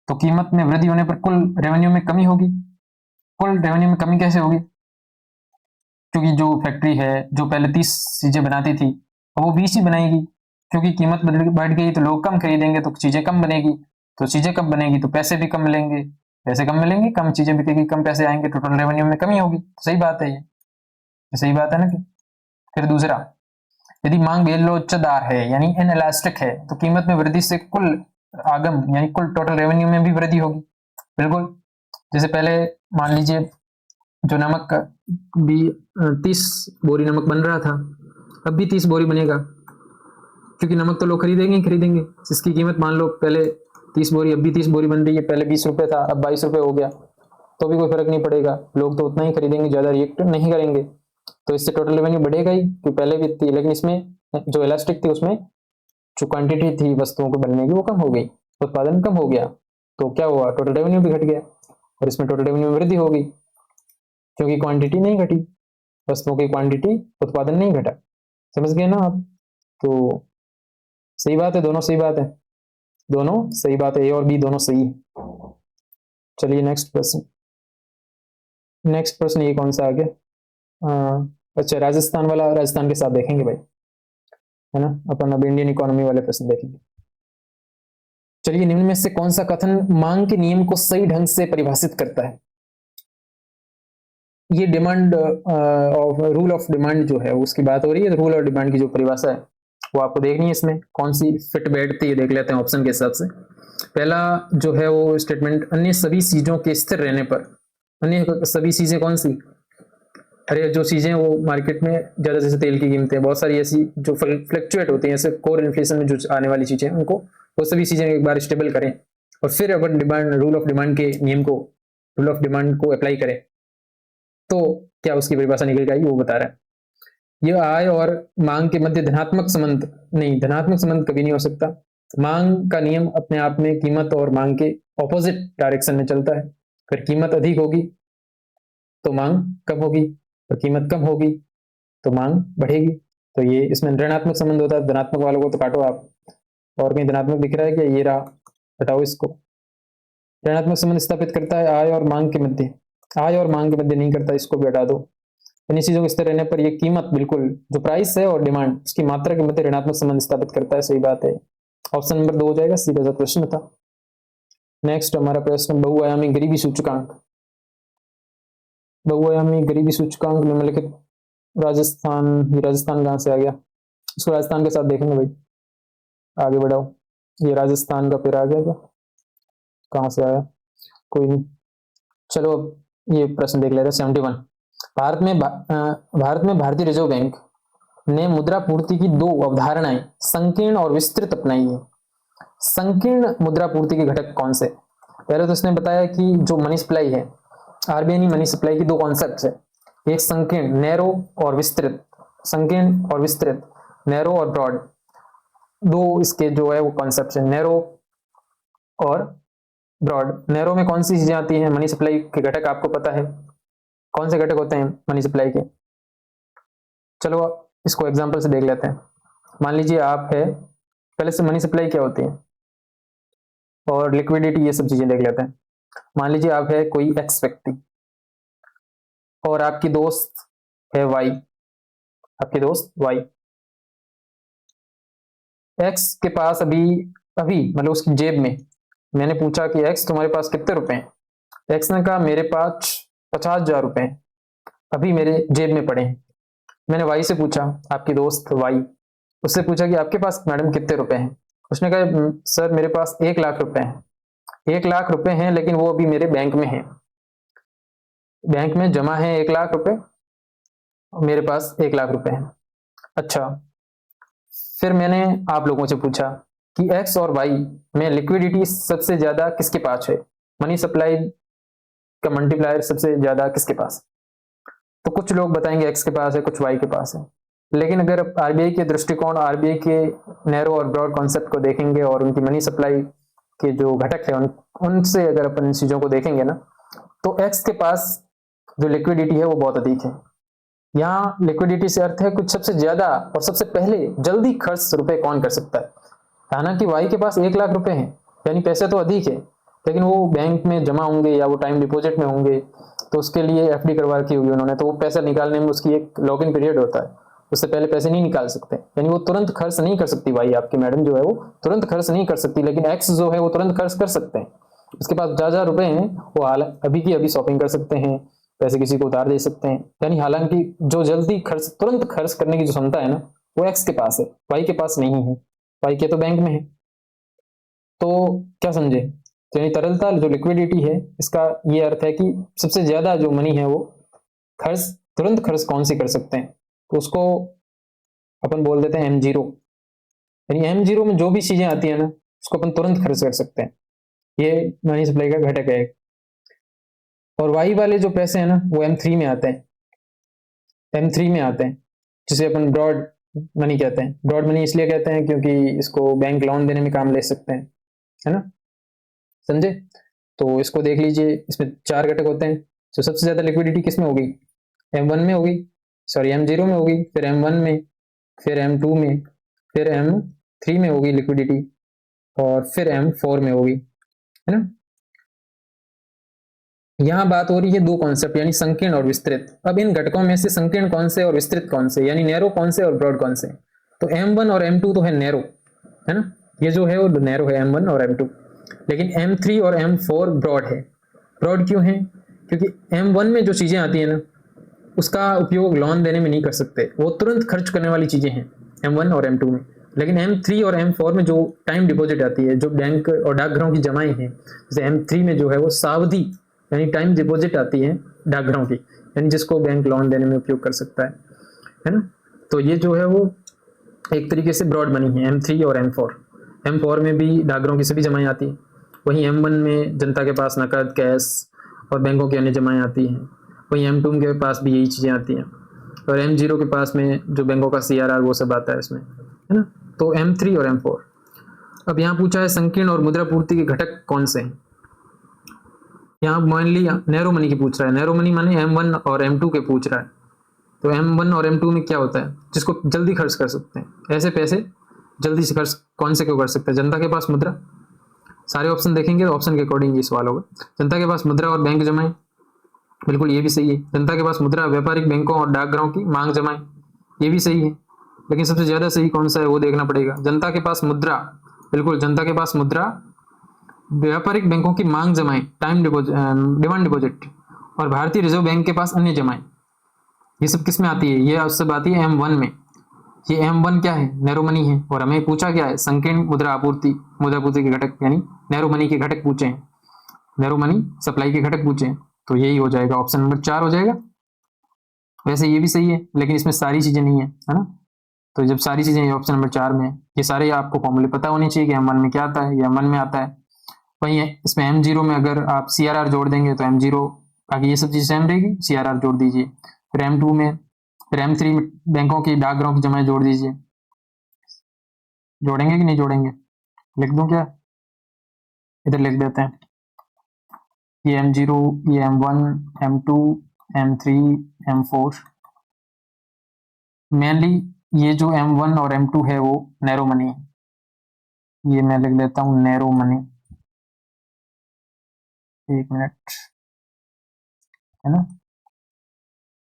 तो कीमत में वृद्धि होने पर कुल रेवेन्यू में कमी होगी। कुल रेवेन्यू में कमी कैसे होगी, क्योंकि जो फैक्ट्री है जो पहले 30 चीजें बनाती थी वो 20 ही बनाएगी, क्योंकि कीमत बढ़ गई तो लोग कम खरीदेंगे तो चीजें कम बनेगी, तो चीजें कम बनेगी तो पैसे भी कम मिलेंगे, पैसे कम मिलेंगे, कम चीजें बिकेगी, कम पैसे आएंगे, टोटल रेवेन्यू में कमी होगी। तो सही बात है ये सही बात है ना कि। फिर दूसरा, यदि मांग बेलोचदार है यानी इनएलास्टिक है तो कीमत में वृद्धि से कुल आगम यानी कुल टोटल रेवेन्यू में भी वृद्धि होगी। बिल्कुल, जैसे पहले मान लीजिए जो नमक का भी 30 बोरी नमक बन रहा था, अब भी 30 बोरी बनेगा, क्योंकि नमक तो लोग खरीदेंगे ही खरीदेंगे, जिसकी कीमत मान लो पहले 30 बोरी, अब भी 30 बोरी बन रही है, पहले 20 रुपये था अब 22 रुपये हो गया, तो भी कोई फर्क नहीं पड़ेगा, लोग तो उतना ही खरीदेंगे, ज्यादा रिएक्ट नहीं करेंगे, तो इससे टोटल रेवेन्यू बढ़ेगा ही, क्योंकि पहले भी थी, लेकिन इसमें जो इलास्टिक थी उसमें जो क्वांटिटी थी वस्तुओं को बनने की वो कम हो गई, उत्पादन कम हो गया, तो क्या हुआ, टोटल रेवेन्यू भी घट गया, और इसमें टोटल रेवेन्यू में वृद्धि होगी, क्योंकि क्वांटिटी नहीं घटी, वस्तुओं की क्वांटिटी, उत्पादन नहीं घटा। समझ गए ना आप। तो सही बात है, दोनों सही बात है, दोनों सही बात है, ए और बी दोनों सही है। चलिए नेक्स्ट प्रश्न, नेक्स्ट प्रश्न ये कौन सा आ गया, अच्छा राजस्थान वाला, राजस्थान के साथ देखेंगे भाई, है ना, अपन अब इंडियन इकोनॉमी वाले प्रश्न देखेंगे। चलिए निम्न में से कौन सा कथन मांग के नियम को सही ढंग से परिभाषित करता है। ये demand of rule of demand जो है उसकी बात हो रही है, रूल ऑफ डिमांड की जो परिभाषा है वो आपको देखनी है, इसमें कौन सी फिट बैठती है देख लेते हैं ऑप्शन के हिसाब से। पहला जो है वो स्टेटमेंट, अन्य सभी चीजों के स्थिर रहने पर, अन्य सभी चीजें कौन सी, अरे जो चीजें वो मार्केट में ज्यादा, जैसे तेल की कीमतें, बहुत सारी ऐसी जो फ्लक्चुएट होती हैं, जैसे कोर इन्फ्लेशन में जो आने वाली चीजें, उनको वो सभी चीजें एक बार स्टेबल करें, और फिर अगर डिमांड रूल ऑफ डिमांड के नियम को, रूल ऑफ डिमांड को अप्लाई करें तो क्या उसकी परिभाषा निकल जाएगी, वो बता रहा है। ये आय और मांग के मध्य धनात्मक संबंध नहीं, धनात्मक संबंध कभी नहीं हो सकता। मांग का नियम अपने आप में कीमत और मांग के ऑपोजिट डायरेक्शन में चलता है, अगर कीमत अधिक होगी तो मांग कम होगी, और कीमत कम होगी तो मांग बढ़ेगी। तो ये इसमें ऋणात्मक संबंध होता है, धनात्मक वालों को तो काटो आप, और कहीं धनात्मक दिख रहा है क्या, ये रहा, हटाओ इसको। ऋणात्मक संबंध स्थापित करता है आय और मांग के मध्य, आय और मांग के मध्य नहीं करता, इसको भी हटा दो। इन चीजों के स्थिर रहने पर ये कीमत बिल्कुल जो प्राइस है और डिमांड उसकी मात्रा के मध्य ऋणात्मक संबंध स्थापित करता है, सही बात है। ऑप्शन नंबर 2 हो जाएगा, सीधा सा प्रश्न था। नेक्स्ट हमारा प्रश्न, बहुआयामी गरीबी सूचकांक। बहुआयामी गरीबी सूचकांक निम्नलिखित राजस्थान, राजस्थान कहां से आ गया, इसको राजस्थान के साथ देखेंगे भाई, आगे बढ़ाओ। ये राजस्थान का फिर आ गया क्या, कहाँ से आया, कोई नहीं, चलो अब ये प्रश्न देख लेते हैं। 71, भारत में भारतीय रिजर्व बैंक ने मुद्रा पूर्ति की दो अवधारणाएं संकीर्ण और विस्तृत अपनाई है। संकीर्ण मुद्रा पूर्ति के घटक कौन से? पहले तो इसने बताया कि जो मनी सप्लाई है, आरबीआई ने मनी सप्लाई की दो कॉन्सेप्ट है, एक संकीर्ण नैरो और विस्तृत, संकीर्ण और विस्तृत, नैरो और ब्रॉड, दो इसके जो है वो कॉन्सेप्ट है, नैरो और ब्रॉड। नैरो में कौन सी चीजें आती हैं? मनी सप्लाई के घटक आपको पता है, कौन से घटक होते हैं मनी सप्लाई के? चलो इसको एग्जांपल से देख लेते हैं। मान लीजिए आप है, पहले से मनी सप्लाई क्या होती है और लिक्विडिटी, ये सब चीजें देख लेते हैं। मान लीजिए आप है कोई एक्स व्यक्ति और आपकी दोस्त है वाई, आपकी दोस्त वाई, एक्स के पास अभी अभी मतलब उसकी जेब में, मैंने पूछा कि एक्स तुम्हारे पास कितने रुपए हैं, एक्स ने कहा मेरे पास 50,000 रुपए हैं, अभी मेरे जेब में पड़े हैं। मैंने वाई से पूछा, आपकी दोस्त वाई, उससे पूछा कि आपके पास मैडम कितने रुपए हैं? उसने कहा सर मेरे पास 1,00,000 रुपए हैं। 1,00,000 रुपए हैं लेकिन वो अभी मेरे बैंक में है, बैंक में जमा है 1,00,000 रुपए, मेरे पास 1,00,000 रुपए हैं। अच्छा, फिर मैंने आप लोगों से पूछा कि एक्स और वाई में लिक्विडिटी सबसे ज्यादा किसके पास है, मनी सप्लाई का मल्टीप्लायर सबसे ज्यादा किसके पास? तो कुछ लोग बताएंगे एक्स के पास है, कुछ वाई के पास है। लेकिन अगर आरबीआई के दृष्टिकोण, आरबीआई के नैरो और ब्रॉड कॉन्सेप्ट को देखेंगे और उनकी मनी सप्लाई के जो घटक है उनसे अगर अपन इन चीजों को देखेंगे ना, तो एक्स के पास जो लिक्विडिटी है वो बहुत अधिक है। यहाँ लिक्विडिटी से अर्थ है कुछ सबसे ज्यादा और सबसे पहले जल्दी खर्च रुपए कौन कर सकता है। हालांकि वाई के पास 1,00,000 रुपए हैं, यानी पैसे तो अधिक है, लेकिन वो बैंक में जमा होंगे या वो टाइम डिपॉजिट में होंगे, तो उसके लिए एफडी करवा रखी होगी उन्होंने, तो वो पैसा निकालने में उसकी एक लॉक इन पीरियड होता है, उससे पहले पैसे नहीं निकाल सकते, यानी वो तुरंत खर्च नहीं कर सकती वाई आपकी मैडम जो है वो तुरंत खर्च नहीं कर सकती। लेकिन एक्स जो है वो तुरंत खर्च कर सकते हैं, उसके पास 4,000 रुपए हैं, वो अभी की अभी शॉपिंग कर सकते हैं, पैसे किसी को उधार दे सकते हैं। यानी हालांकि जो जल्दी खर्च, तुरंत खर्च करने की जो क्षमता है ना, वो एक्स के पास है, वाई के पास नहीं है, वाई के तो बैंक में है। तो क्या समझे, तो यानी तरलता जो लिक्विडिटी है, इसका ये अर्थ है कि सबसे ज्यादा जो मनी है वो खर्च, तुरंत खर्च कौन सी कर सकते हैं, तो उसको अपन बोल देते हैं M0। यानी M0 में जो भी चीजें आती है ना, उसको अपन तुरंत खर्च कर सकते हैं, ये मनी सप्लाई का घटक है। और वाई वाले जो पैसे हैं ना, वो M3 में आते हैं, M3 में आते हैं, जिसे अपन ब्रॉड मनी कहते हैं। ब्रॉड मनी इसलिए कहते हैं क्योंकि इसको बैंक लोन देने में काम ले सकते हैं, है ना, समझे? तो इसको देख लीजिए, इसमें 4 घटक होते हैं। तो सबसे ज्यादा लिक्विडिटी किस में होगी? M1 में होगी, सॉरी M0 में होगी, फिर M1 में, फिर M2 में, फिर M3 में होगी लिक्विडिटी, और फिर M4 में होगी, है ना। यहाँ बात हो रही है दो कॉन्सेप्ट, यानी संकीर्ण और विस्तृत। अब इन घटकों में से संकीर्ण कौन से और विस्तृत कौन से, यानी नैरो कौन से और ब्रॉड कौन से? तो M1 और M2 तो है नैरो, है ना, ये जो है वो नैरो है M1 और M2, लेकिन M3 और M4 ब्रॉड है। ब्रॉड क्यों है? क्योंकि M1 में जो चीजें आती है ना, उसका उपयोग लोन देने में नहीं कर सकते, वो तुरंत खर्च करने वाली चीजें हैं M1 और M2 में। लेकिन M3 और M4 में जो टाइम डिपॉजिट आती है, जो बैंक और डाकघरों की जमाएं हैं, जैसे M3 में जो है वो सावधि यानी टाइम डिपॉजिट आती है डाकघरों की, यानी जिसको बैंक लोन देने में उपयोग कर सकता है ना। तो ये जो है वो एक तरीके से ब्रॉड मनी है, M3 और M4। M4 में भी डाकघरों की सभी जमाएं आती हैं, वहीं M1 में जनता के पास नकद, कैश और बैंकों की अन्य जमाएं आती हैं, वहीं M2 के पास भी यही चीज़ें आती हैं, और M0 के पास में जो बैंकों का CRR वो सब आता है इसमें, है ना। तो M3 और M4। अब यहाँ पूछा है संकीर्ण और मुद्रा पूर्ति के घटक कौन से हैं। यहाँ मान लिया नैरो मनी की पूछ रहा है, नैरो मनी माने M1 और M2 के पूछ रहा है। तो M1 और M2 में क्या होता है, जिसको जल्दी खर्च कर सकते हैं, ऐसे पैसे जल्दी से खर्च कौन से क्यों कर सकते हैं? जनता के पास मुद्रा, सारे ऑप्शन देखेंगे तो ऑप्शन के अकॉर्डिंग ये सवाल होगा। जनता के पास मुद्रा और बैंक जमाएं, बिल्कुल ये भी सही है। जनता के पास मुद्रा, व्यापारिक बैंकों और डाकघरों की मांग जमाएं, ये भी सही है। लेकिन सबसे ज्यादा सही कौन सा है वो देखना पड़ेगा। जनता के पास मुद्रा, बिल्कुल जनता के पास मुद्रा, व्यापारिक बैंकों की मांग जमाएं, टाइम डिपॉजिट, डिमांड डिपॉजिट, और भारतीय रिजर्व बैंक के पास अन्य जमाएं, ये सब किस में आती है? ये सब आती है M1 में। ये M1 क्या है, नैरो मनी है, और हमें पूछा क्या है, संकीर्ण मुद्रा आपूर्ति के घटक यानी नैरो मनी के घटक पूछे हैं, नैरो मनी सप्लाई के घटक पूछे हैं, तो यही हो जाएगा, ऑप्शन नंबर 4 हो जाएगा। वैसे ये भी सही है, लेकिन इसमें सारी चीजें नहीं है ना, तो जब सारी चीजें ऑप्शन नंबर 4 में है, ये सारे आपको फॉर्मूले पता होने चाहिए कि M1 में क्या आता है, ये M1 में आता है। वही है, इसमें M0 में अगर आप CRR जोड़ देंगे तो M0 बाकी ये सब चीज सेम रहेगी, CRR जोड़ दीजिए। फिर M2 में, फिर M3 में बैंकों की डाकघरों की जमाएं जोड़ दीजिए। जोड़ेंगे कि नहीं जोड़ेंगे, लिख दूं क्या, इधर लिख देते हैं, ये M0, ये M1, M2, M3, M4। Mainly ये जो M1 और M2 है वो नैरो मनी है, ये मैं लिख देता हूँ नैरो मनी, एक मिनट, है ना।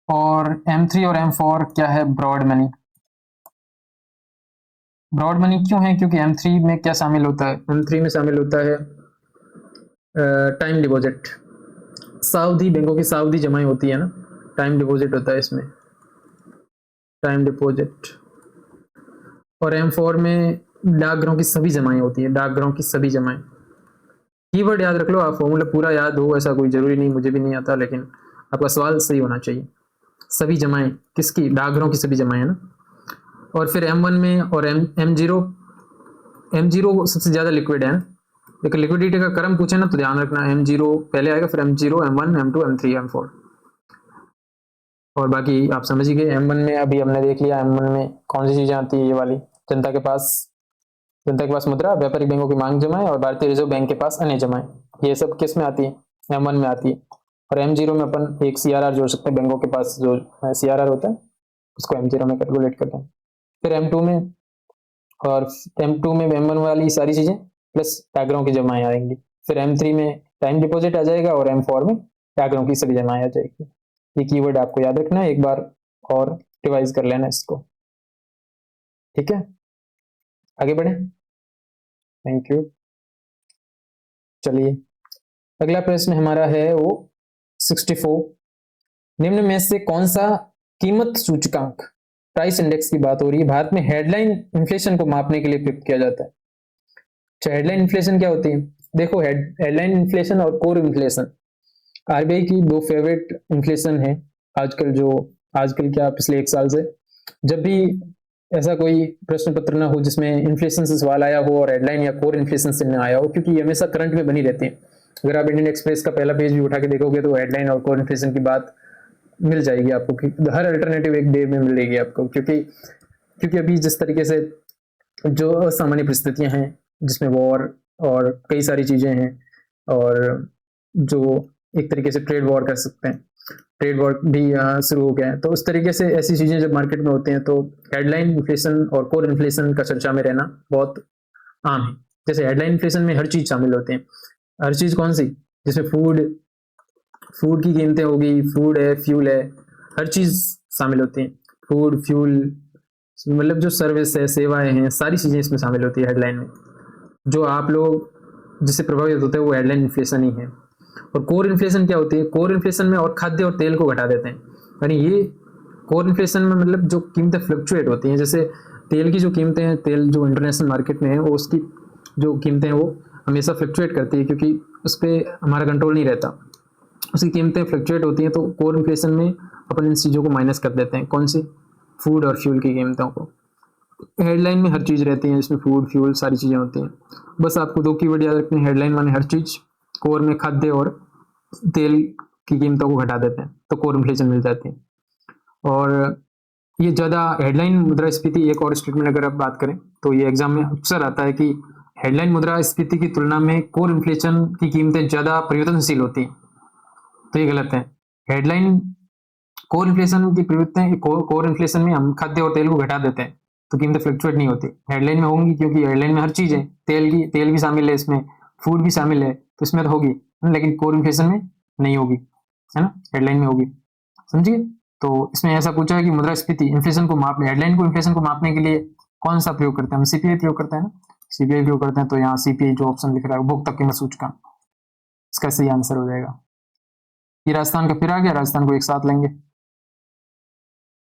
और M3 और M4 क्या है, ब्रॉड मनी। ब्रॉड मनी क्यों है, क्योंकि M3 में क्या शामिल होता है, M3 में शामिल होता है टाइम डिपॉजिट, सावधि, बैंकों की सावधि जमाएं होती है ना, टाइम डिपॉजिट होता है इसमें, टाइम डिपॉजिट। और M4 में डाकघरों की सभी जमाएं होती है, डाकघरों की सभी जमाएं। कीवर्ड याद रख लो आप, फॉर्मूला पूरा याद हो ऐसा कोई जरूरी नहीं, मुझे भी नहीं आता, लेकिन आपका सवाल सही होना चाहिए। सभी जमाएं किसकी, डाकघरों की सभी जमाएं, है ना। और फिर M1 में और M0 सबसे ज्यादा लिक्विड है ना, लेकिन लिक्विडिटी का क्रम पूछे ना तो ध्यान रखना, M0 पहले आएगा, फिर M0, M1, M2, M3, M4, और बाकी आप समझ ही गए। M1 में अभी हमने देख लिया, M1 में कौन सी चीजें आती है, ये वाली, जनता के पास मुद्रा, व्यापारिक बैंकों की मांग जमाएं, और भारतीय रिजर्व बैंक के पास अन्य जमाएं, ये सब किस में आती है, M1 में आती है। और M0 में अपन एक CRR जोड़ सकते हैं, बैंकों के पास जो CRR होता है उसको M0 में कैलकुलेट करते हैं। फिर M2 में, और M2 में M1 वाली सारी चीजें प्लस डाकघरों की जमाएं आएंगी। फिर M3 में टाइम डिपॉजिट आ जाएगा, और M4 में डाकघरों की सभी जमाएं आ जाएगी। ये कीवर्ड आपको याद रखना है, एक बार और रिवाइज कर लेना इसको, ठीक है। आगे बढ़े, थैंक यू। चलिए अगला प्रश्न हमारा है वो 64, निम्न में से कौन सा कीमत सूचकांक, प्राइस इंडेक्स की बात हो रही है, भारत में हेडलाइन इन्फ्लेशन को मापने के लिए प्रयुक्त किया जाता है। अच्छा, हेडलाइन इन्फ्लेशन क्या होती है, देखो हेडलाइन इन्फ्लेशन और कोर इन्फ्लेशन RBI की दो फेवरेट इन्फ्लेशन है आजकल, जो आजकल क्या पिछले 1 साल से, जब भी ऐसा कोई प्रश्न पत्र ना हो जिसमें इन्फ्लेशन से सवाल आया हो और हेडलाइन या कोर इन्फ्लेशन से ना आया हो, क्योंकि ये हमेशा करंट में बनी रहती है। अगर आप इंडियन एक्सप्रेस का पहला पेज भी उठा के देखोगे तो हेडलाइन और कोर इन्फ्लेशन की बात मिल जाएगी आपको, कि हर अल्टरनेटिव एक डे में मिलेगी आपको, क्योंकि क्योंकि अभी जिस तरीके से जो असामान्य परिस्थितियां हैं, जिसमें वॉर और कई सारी चीजें हैं, और जो एक तरीके से ट्रेड वॉर कर सकते हैं, ट्रेड वॉर भी शुरू हो गया है, तो उस तरीके से ऐसी चीजें जब मार्केट में होती हैं तो हेडलाइन इन्फ्लेशन और कोर इन्फ्लेशन का चर्चा में रहना बहुत आम है। जैसे हेडलाइन इन्फ्लेशन में हर चीज शामिल होती है, हर चीज कौन सी, जिसमें फूड की कीमतें होगी, फूड है, फ्यूल है, हर चीज शामिल होती है, फूड, फ्यूल, मतलब जो सर्विस है, सेवाएं हैं, सारी चीजें इसमें शामिल होती है हेडलाइन में। जो आप लोग जिससे प्रभावित होते हैं वो हेडलाइन इन्फ्लेशन ही है। और कोर इन्फ्लेशन क्या होती है, कोर इन्फ्लेशन में और खाद्य और तेल को घटा देते हैं, यानी ये कोर इन्फ्लेशन में मतलब जो कीमतें फ्लक्चुएट होती हैं, जैसे तेल की जो कीमतें हैं, तेल जो इंटरनेशनल मार्केट में है वो उसकी जो कीमतें हैं वो हमेशा फ्लक्चुएट करती है, क्योंकि उस पर हमारा कंट्रोल नहीं रहता, उसकी कीमतें फ्लक्चुएट होती हैं, तो कोर इन्फ्लेशन में अपन इन चीज़ों को माइनस कर देते हैं, कौन सी, फूड और फ्यूल की कीमतों को। हेडलाइन में हर चीज़ रहती है, जिसमें फूड, फ्यूल सारी चीज़ें होती हैं। बस आपको दो कीवर्ड याद रखने हैं, हेडलाइन माने हर चीज़, कोर में खाद्य और तेल की कीमतों को घटा देते हैं तो कोर इन्फ्लेशन मिल जाती है। और ये ज़्यादा हेडलाइन मुद्रास्फीति, एक और स्टेटमेंट अगर आप बात करें तो ये एग्जाम में अक्सर आता है कि हेडलाइन मुद्रास्फीति की तुलना में कोर इन्फ्लेशन की कीमतें ज़्यादा परिवर्तनशील होती हैं, तो ये गलत है। हेडलाइन कोर इन्फ्लेशन की प्रवृत्ति, कोर इन्फ्लेशन में हम खाद्य और तेल को घटा देते हैं तो कीमतें फ्लक्चुएट नहीं होती, हेडलाइन में होंगी, क्योंकि हेडलाइन में हर चीज़ है, तेल भी शामिल है इसमें, फूड भी शामिल है, तो इसमें तो होगी, लेकिन कोर इन्फ्लेशन में नहीं होगी, है ना, हेडलाइन में होगी, समझिए। तो इसमें ऐसा पूछा है कि मुद्रास्फीति इन्फ्लेशन को मापने, हेडलाइन को इन्फ्लेशन को मापने के लिए कौन सा प्रयोग करते हैं, हम CPI प्रयोग करते हैं ना, CPI प्रयोग करते हैं, तो यहाँ CPI जो ऑप्शन लिख रहा है उपभोक्ता कीमत सूचकांक, इसका सही आंसर हो जाएगा। ये राजस्थान का फिर आ गया, राजस्थान को एक साथ लेंगे।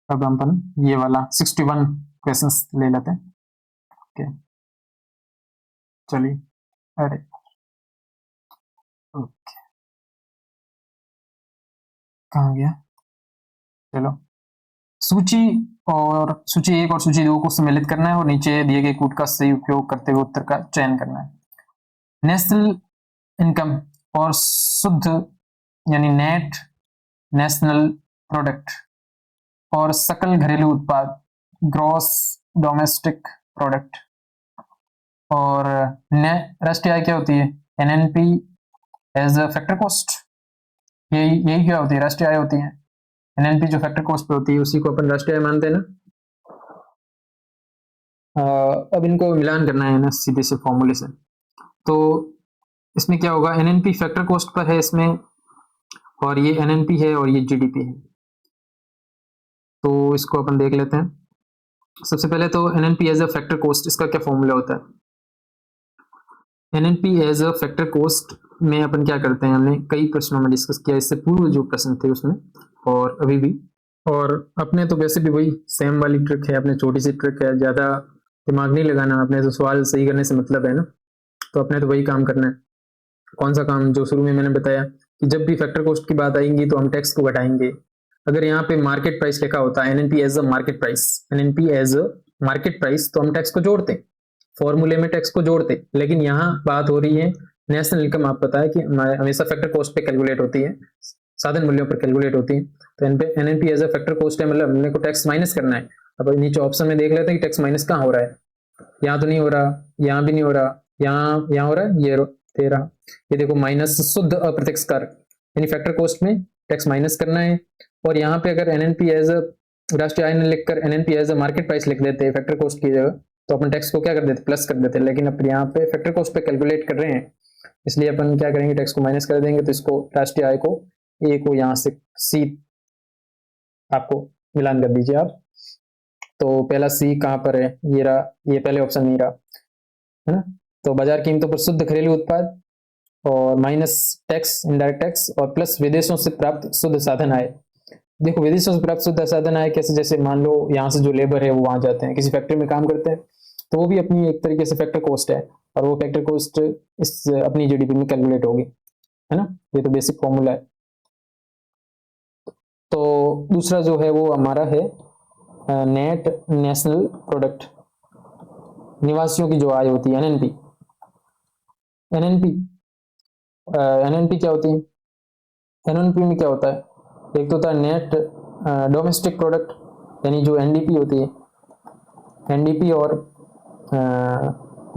अब हम ये वाला 61 क्वेश्चंस ले लेते हैं। ओके चलिए, अरे ओके कहाँ गया, चलो सूची सूची 1 और सूची 2 को सम्मिलित करना है और नीचे दिए गए कूट का सही उपयोग करते हुए उत्तर का चयन करना है। नेशनल इनकम और शुद्ध यानी नेट नेशनल प्रोडक्ट और सकल घरेलू उत्पाद ग्रॉस डोमेस्टिक प्रोडक्ट और राष्ट्रीय आय क्या होती है, NNP as a factor cost, यही क्या होती है, राष्ट्रीय आय होती है। एनएनपी जो फैक्टर कॉस्ट पे होती है उसी को अपन राष्ट्रीय आय मानते हैं ना। अब इनको मिलान करना है ना सीधे से फॉर्मूले से। तो इसमें क्या होगा, एनएनपी फैक्टर कॉस्ट पर है इसमें, और ये एनएनपी है और ये जीडीपी है। तो इसको अपन देख लेते हैं। सबसे पहले तो NNP as a factor cost, इसका क्या फॉर्मूला होता है। NNP as a factor cost में अपन क्या करते हैं, हमने कई प्रश्नों में डिस्कस किया, इससे पूर्व जो प्रश्न थे उसमें और अभी भी, और अपने तो वैसे भी वही सेम वाली ट्रिक है, अपने छोटी सी ट्रिक है, ज्यादा दिमाग नहीं लगाना, अपने तो सवाल सही करने से मतलब है ना, तो अपने तो वही काम करना है। कौन सा काम, जो शुरू में मैंने बताया कि जब भी फैक्टर कॉस्ट की बात आएगी तो हम टैक्स को घटाएंगे। अगर यहाँ पे मार्केट प्राइस लिखा होता है NNP as a market price, NNP as a market price, तो हम टैक्स को जोड़ते, फॉर्मूले में टैक्स को जोड़ते। लेकिन यहाँ बात हो रही है नेशनल इनकम, आप पता है कि हमेशा फैक्टर कॉस्ट पे कैलकुलेट होती है, साधन मूल्यों पर कैलकुलेट होती है। तो NNP as a factor cost है, मतलब हमने को टैक्स माइनस करना है। अब नीचे ऑप्शन में देख लेते हैं कि टैक्स माइनस कहाँ हो रहा है, यहाँ तो नहीं हो रहा, यहाँ भी नहीं हो रहा, यहाँ हो रहा है, ये दे रहा, ये देखो माइनस शुद्ध अप्रत्यक्ष कर, यानी फैक्टर कॉस्ट में टैक्स माइनस करना है। और यहाँ पे अगर एनएनपी एज अ राष्ट्रीय आय न लिखकर NNP as a market price लिख देते फैक्टर कॉस्ट की जगह, तो अपन टैक्स को क्या कर देते, प्लस कर देते। लेकिन अब यहाँ पे फैक्टर कॉस्ट पे कैलकुलेट कर रहे हैं, इसलिए अपन क्या करेंगे, टैक्स को माइनस कर देंगे। तो इसको राष्ट्रीय आय को ए को यहाँ से सी आपको मिलान कर दीजिए आप। तो पहला सी कहाँ पर है, ये रहा, ये पहले ऑप्शन नहीं रहा है ना। तो बाजार कीमतों पर शुद्ध घरेलू उत्पाद और माइनस टैक्स इनडायरेक्ट टैक्स और प्लस विदेशों से प्राप्त शुद्ध साधन आय। देखो विदेशों से प्राप्त शुद्ध साधन आय कैसे, जैसे मान लो यहाँ से जो लेबर है वो वहां जाते हैं, किसी फैक्ट्री में काम करते हैं, तो वो भी अपनी एक तरीके से फैक्टर कॉस्ट है, और वो फैक्टर कॉस्ट इस अपनी जीडीपी में कैलकुलेट होगी, है ना। ये तो बेसिक फॉर्मूला है। तो दूसरा जो है वो हमारा है नेट नेशनल प्रोडक्ट, निवासियों की जो आय होती है, एनएनपी। एनएनपी एनएनपी क्या होती है, एनएनपी में क्या होता है, एक तो होता है नेट डोमेस्टिक प्रोडक्ट, यानी जो एनडीपी होती है, एनडीपी और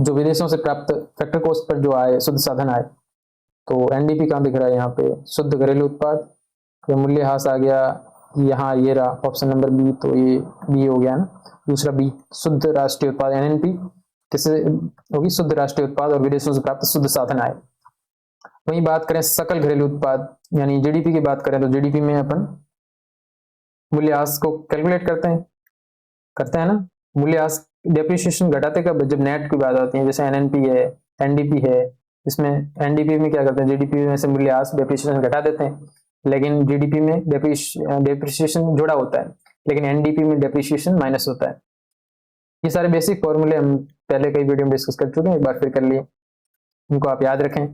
जो विदेशों से प्राप्त फैक्टर कॉस्ट पर जो आए शुद्ध साधन आए। तो एनडीपी कहाँ दिख रहा है, यहाँ पे शुद्ध घरेलू उत्पाद, मूल्य ह्रास आ गया, यहाँ ये रहा ऑप्शन नंबर बी, तो ये बी हो गया ना, दूसरा बी शुद्ध राष्ट्रीय उत्पाद, एनएनपी किससे होगी, शुद्ध राष्ट्रीय उत्पाद और विदेशों से प्राप्त शुद्ध साधन आए। वहीं बात करें सकल घरेलू उत्पाद यानी जीडीपी की बात करें, तो जीडीपी में अपन मूल्यह्रास को कैलकुलेट करते हैं ना। मूल्यह्रास डेप्रिसिएशन घटाते कब, जब नेट की बात आती है, जैसे एनएनपी है, एनडीपी है, इसमें एनडीपी में क्या करते हैं, जीडीपी में से मूल्यह्रास डेप्रिसिएशन घटा देते हैं, लेकिन जीडीपी में डेप्रिसिएशन जुड़ा होता है, लेकिन एनडीपी में डेप्रिसिएशन माइनस होता है। ये सारे बेसिक फॉर्मूले हम पहले कई वीडियो में डिस्कस कर चुके हैं, एक बार फिर कर लिए, उनको आप याद रखें।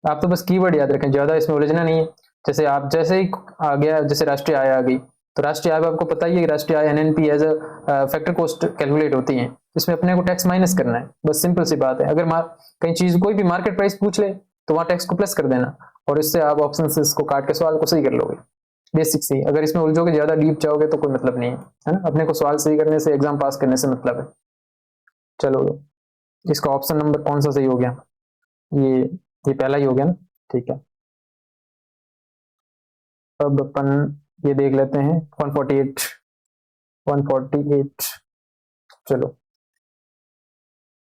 आप तो बस कीवर्ड याद रखें, ज्यादा इसमें उलझना नहीं है। जैसे आप जैसे ही आ गया, जैसे राष्ट्रीय आय आ गई, तो राष्ट्रीय आय आपको पता ही है, राष्ट्रीय आय NNP as a factor cost calculate होती है, इसमें अपने को टैक्स माइनस करना है, बस सिंपल सी बात है। अगर कहीं चीज कोई भी मार्केट प्राइस पूछ ले तो वहां टैक्स को प्लस कर देना, और इससे आप ऑप्शन से इसको काट के सवाल को सही कर लोगे, बेसिक सी। अगर इसमें उलझोगे, ज्यादा डीप जाओगे तो कोई मतलब नहीं है ना। अपने को सवाल सही करने से, एग्जाम पास करने से मतलब है। चलो इसका ऑप्शन नंबर कौन सा सही हो गया, ये पहला ही हो गया ना, ठीक है। अब अपन ये देख लेते हैं 148 चलो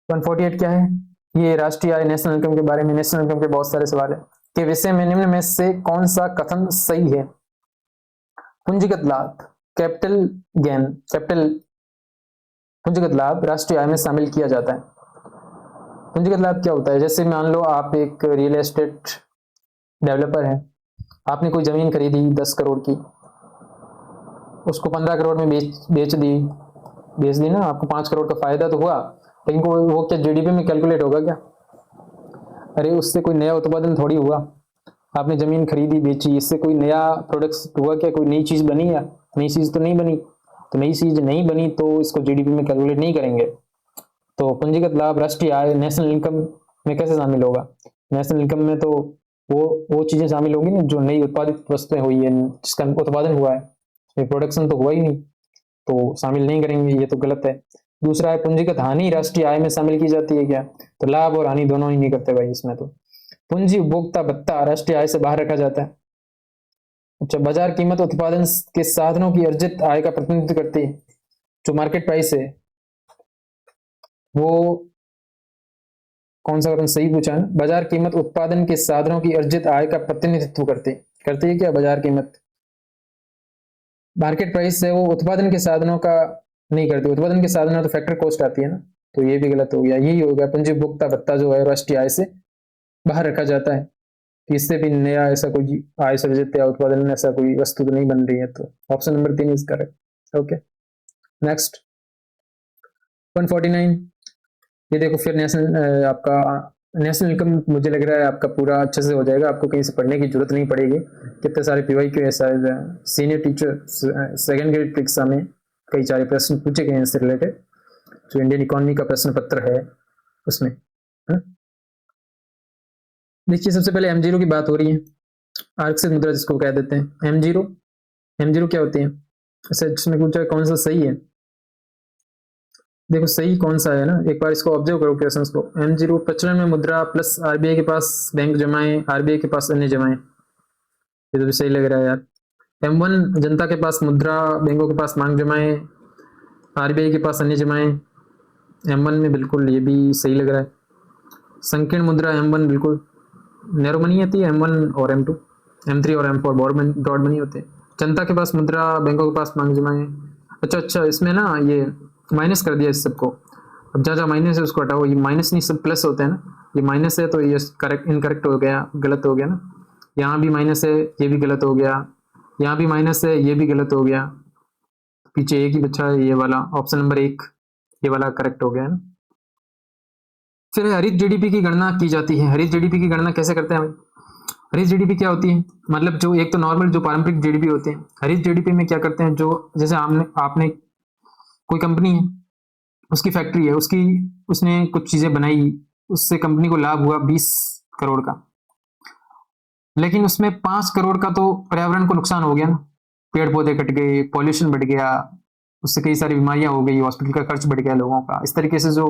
148 क्या है, ये राष्ट्रीय आय नेशनल इनकम के बारे में, नेशनल इनकम के बहुत सारे सवाल है के विषय में निम्न में से कौन सा कथन सही है। पूंजीगत लाभ कैपिटल गेन, पूंजीगत लाभ राष्ट्रीय आय में शामिल किया जाता है। पूंजीगत लाभ क्या होता है, जैसे मान लो आप एक रियल एस्टेट डेवलपर है, आपने कोई जमीन खरीदी 10 करोड़ की, उसको 15 करोड़ में बेच दी, बेच दी ना, आपको 5 करोड़ का फायदा तो हुआ, लेकिन वो क्या जीडीपी में कैलकुलेट होगा क्या? अरे उससे कोई नया उत्पादन थोड़ी हुआ, आपने जमीन खरीदी बेची, इससे कोई नया प्रोडक्ट हुआ क्या? कोई नई चीज बनी या? नई चीज तो नहीं बनी। तो नई चीज नहीं बनी तो इसको जीडीपी में कैलकुलेट नहीं करेंगे। तो पूंजीगत लाभ, राष्ट्रीय आय, नेशनल इनकम में कैसे शामिल होगा? नेशनल इनकम में तो वो चीजें शामिल होंगी ना जो नई उत्पादित वस्तुएं हुई है, जिसका उत्पादन हुआ है, प्रोडक्शन तो हुआ ही नहीं, तो शामिल नहीं करेंगे, ये तो गलत है। दूसरा है पूंजीगत हानि राष्ट्रीय आय में शामिल की जाती है क्या? तो लाभ और हानि दोनों ही नहीं करते भाई इसमें तो। पूंजी उपभोक्ता भत्ता राष्ट्रीय आय से बाहर रखा जाता है। अच्छा, बाजार कीमत उत्पादन के साधनों की अर्जित आय का प्रतिनिधित्व करती है। जो मार्केट प्राइस है वो कौन सा कथन सही पूछा है? बाजार कीमत उत्पादन के साधनों की अर्जित आय का प्रतिनिधित्व करती है क्या बाजार कीमत? मार्केट प्राइस है वो उत्पादन के साधनों का नहीं करती। उत्पादन के साधनों तो फैक्टर कॉस्ट आती है ना, तो ये भी गलत हो गया। यही हो गया, पूंजी उपभोक्ता भत्ता जो है राष्ट्रीय आय से बाहर रखा जाता है कि इससे भी नया ऐसा कोई आय सृजित या उत्पादन में ऐसा कोई वस्तु तो नहीं बन रही है। तो option number 3 is correct. Okay, next 149। ये देखो फिर नेशनल आपका नेशनल इनकम मुझे लग रहा है आपका पूरा अच्छे से हो जाएगा, आपको कहीं से पढ़ने की जरूरत नहीं पड़ेगी। कितने सारे पीवाई क्यू ऐसा सीनियर टीचर सेकेंड ग्रेड परीक्षा में कई सारे प्रश्न पूछे गए हैं इससे रिलेटेड, जो इंडियन इकोनॉमी का प्रश्न पत्र है उसमें। देखिए सबसे पहले M0 की बात हो रही है, आर्कसित मुद्रा जिसको कह देते हैं। M0 क्या होती है? अच्छा, इसमें पूछा कौन सा सही है। देखो सही कौन सा है ना, एक बार इसको ऑब्जर्व करो क्वेश्चंस को। M0 प्रचलन में मुद्रा प्लस आरबीआई के पास बैंक जमाएं, आरबीआई के पास अन्य जमाएं। ये तो भी सही लग रहा है यार। M1 जनता के पास मुद्रा, बैंकों के पास मांग जमाएं, आरबीआई के पास अन्य जमाएं। M1 में बिल्कुल ये भी सही लग रहा है। संकीर्ण मुद्रा M1 बिल्कुल। नैरो मनी आती है M1 और M2, M3 और M4 ब्रॉड मनी होते हैं। जनता के पास मुद्रा, बैंकों के पास मांग जमाएं। अच्छा, इसमें ना ये माइनस कर दिया इस सबको। अब जहाँ जहाँ माइनस है उसको हटाओ, ये माइनस नहीं सब प्लस होते हैं ना, ये माइनस है तो ये करेक्ट इनकरेक्ट हो गया, गलत हो गया ना। यहाँ भी माइनस है, ये भी गलत हो गया। यहाँ भी माइनस है, ये भी गलत हो गया। पीछे एक ही बचा है, ये वाला ऑप्शन नंबर 1, ये वाला करेक्ट हो गया ना। फिर हरित जीडीपी की गणना की जाती है। हरित जीडीपी की गणना कैसे करते हैं हम? हरित जीडीपी क्या होती है? मतलब जो एक तो नॉर्मल जो पारंपरिक जीडीपी होते हैं, हरित जीडीपी में क्या करते हैं, जो जैसे आपने कोई कंपनी है, उसकी फैक्ट्री है, उसने कुछ चीजें बनाई, उससे कंपनी को लाभ हुआ 20 करोड़ का, लेकिन उसमें 5 करोड़ का तो पर्यावरण को नुकसान हो गया ना, पेड़ पौधे कट गए, पॉल्यूशन बढ़ गया, उससे कई सारी बीमारियां हो गई, हॉस्पिटल का खर्च बढ़ गया लोगों का। इस तरीके से जो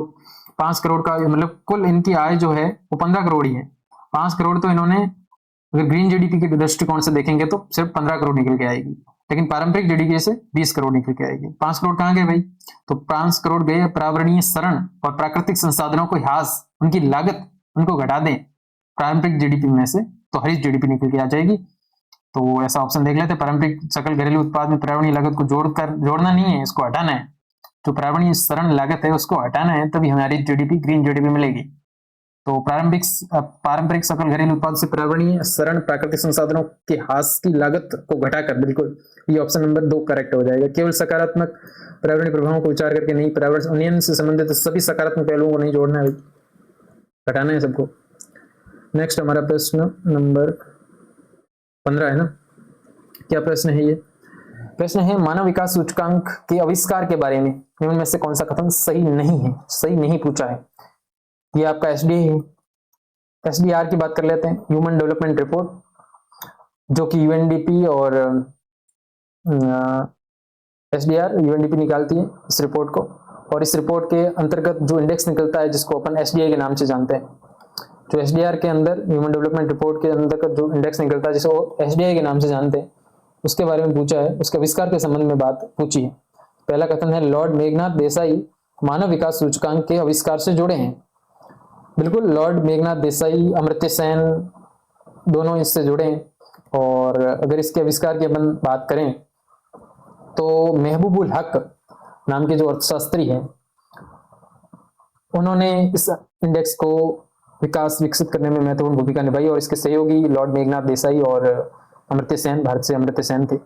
5 करोड़ का मतलब कुल इनकी आय जो है वो 15 करोड़ ही है। 5 करोड़ तो इन्होंने अगर ग्रीन जीडीपी के दृष्टिकोण से देखेंगे तो सिर्फ 15 करोड़ निकल के आएगी, लेकिन पारंपरिक जीडीपी से 20 करोड़ निकल के आएगी। 5 करोड़ कहाँ गए भाई? तो 5 करोड़ गए पर्यावरणीय शरण और प्राकृतिक संसाधनों को ह्रास, उनकी लागत उनको घटा दें पारंपरिक जीडीपी में से, तो हरित जीडीपी निकल के आ जाएगी। तो ऐसा ऑप्शन देख लेते हैं। पारंपरिक सकल घरेलू उत्पाद में पर्यावरणीय लागत को जोड़ना नहीं है, इसको हटाना है। जो पर्यावरणीय शरण लागत है उसको हटाना है, तभी हमारी जीडीपी ग्रीन जीडीपी मिलेगी। तो पारंपरिक सकल घरेलू उत्पाद से पर्यावरणीय शरण प्राकृतिक संसाधनों के ह्रास की लागत को घटाकर, बिल्कुल ये ऑप्शन नंबर 2 करेक्ट हो जाएगा। केवल सकारात्मक पर्यावरणीय प्रभावों को विचार करके नहीं, पर्यावरण उन्नयन से संबंधित सभी सकारात्मक पहलुओं को नहीं जोड़ना है, घटाना है सबको। नेक्स्ट हमारा प्रश्न नंबर 15 है ना। क्या प्रश्न है ये? प्रश्न है मानव विकास सूचकांक के आविष्कार के बारे में निम्न में से कौन सा कथन सही नहीं है? सही नहीं पूछा है। ये आपका एसडीए है। एसडीआर की बात कर लेते हैं, ह्यूमन डेवलपमेंट रिपोर्ट, जो कि यूएनडीपी और एसडीआर यूएनडीपी निकालती है इस रिपोर्ट को, और इस रिपोर्ट के अंतर्गत जो इंडेक्स निकलता है जिसको अपन एसडीआई के नाम से जानते हैं, जो एसडीआर के अंदर ह्यूमन डेवलपमेंट रिपोर्ट के अंतर्गत जो इंडेक्स निकलता है जिसको एसडीआई के नाम से जानते हैं, उसके बारे में पूछा है, उसके आविष्कार के संबंध में बात पूछी है। पहला कथन है लॉर्ड मेघनाथ देसाई मानव विकास सूचकांक के आविष्कार से जुड़े हैं। बिल्कुल, लॉर्ड मेघनाथ देसाई, अमर्त्य सेन दोनों इससे जुड़े हैं। और अगर इसके आविष्कार की अपन बात करें तो महबूबुल हक नाम के जो अर्थशास्त्री हैं, उन्होंने इस इंडेक्स को विकसित करने में महत्वपूर्ण भूमिका निभाई, और इसके सहयोगी लॉर्ड मेघनाथ देसाई और अमर्त्य सेन, भारत से अमर्त्य सेन थे।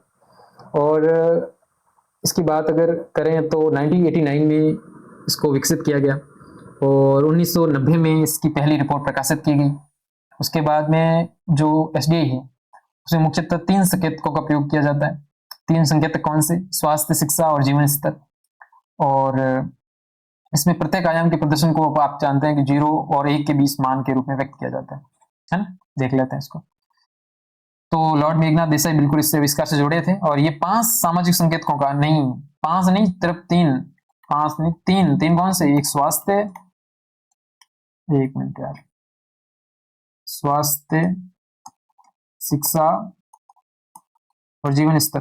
और इसकी बात अगर करें तो 1989 में इसको विकसित किया गया और 1990 में इसकी पहली रिपोर्ट प्रकाशित की गई। उसके बाद में जो एसडीआई है उसमें मुख्यतः 3 संकेतकों का प्रयोग किया जाता है। 3 संकेतक कौन से? स्वास्थ्य, शिक्षा और जीवन स्तर। और इसमें प्रत्येक आयाम के प्रदर्शन को आप जानते हैं कि 0 और 1 के बीच मान के रूप में व्यक्त किया जाता है ना? देख लेते हैं इसको। तो लॉर्ड मेघनाथ देसाई बिल्कुल इससे आविष्कार से जुड़े थे और ये 5 सामाजिक संकेतकों का नहीं, 5 नहीं सिर्फ 3, 5 नहीं 3 कौन से? एक स्वास्थ्य, एक मिनट यार, स्वास्थ्य, शिक्षा और जीवन स्तर,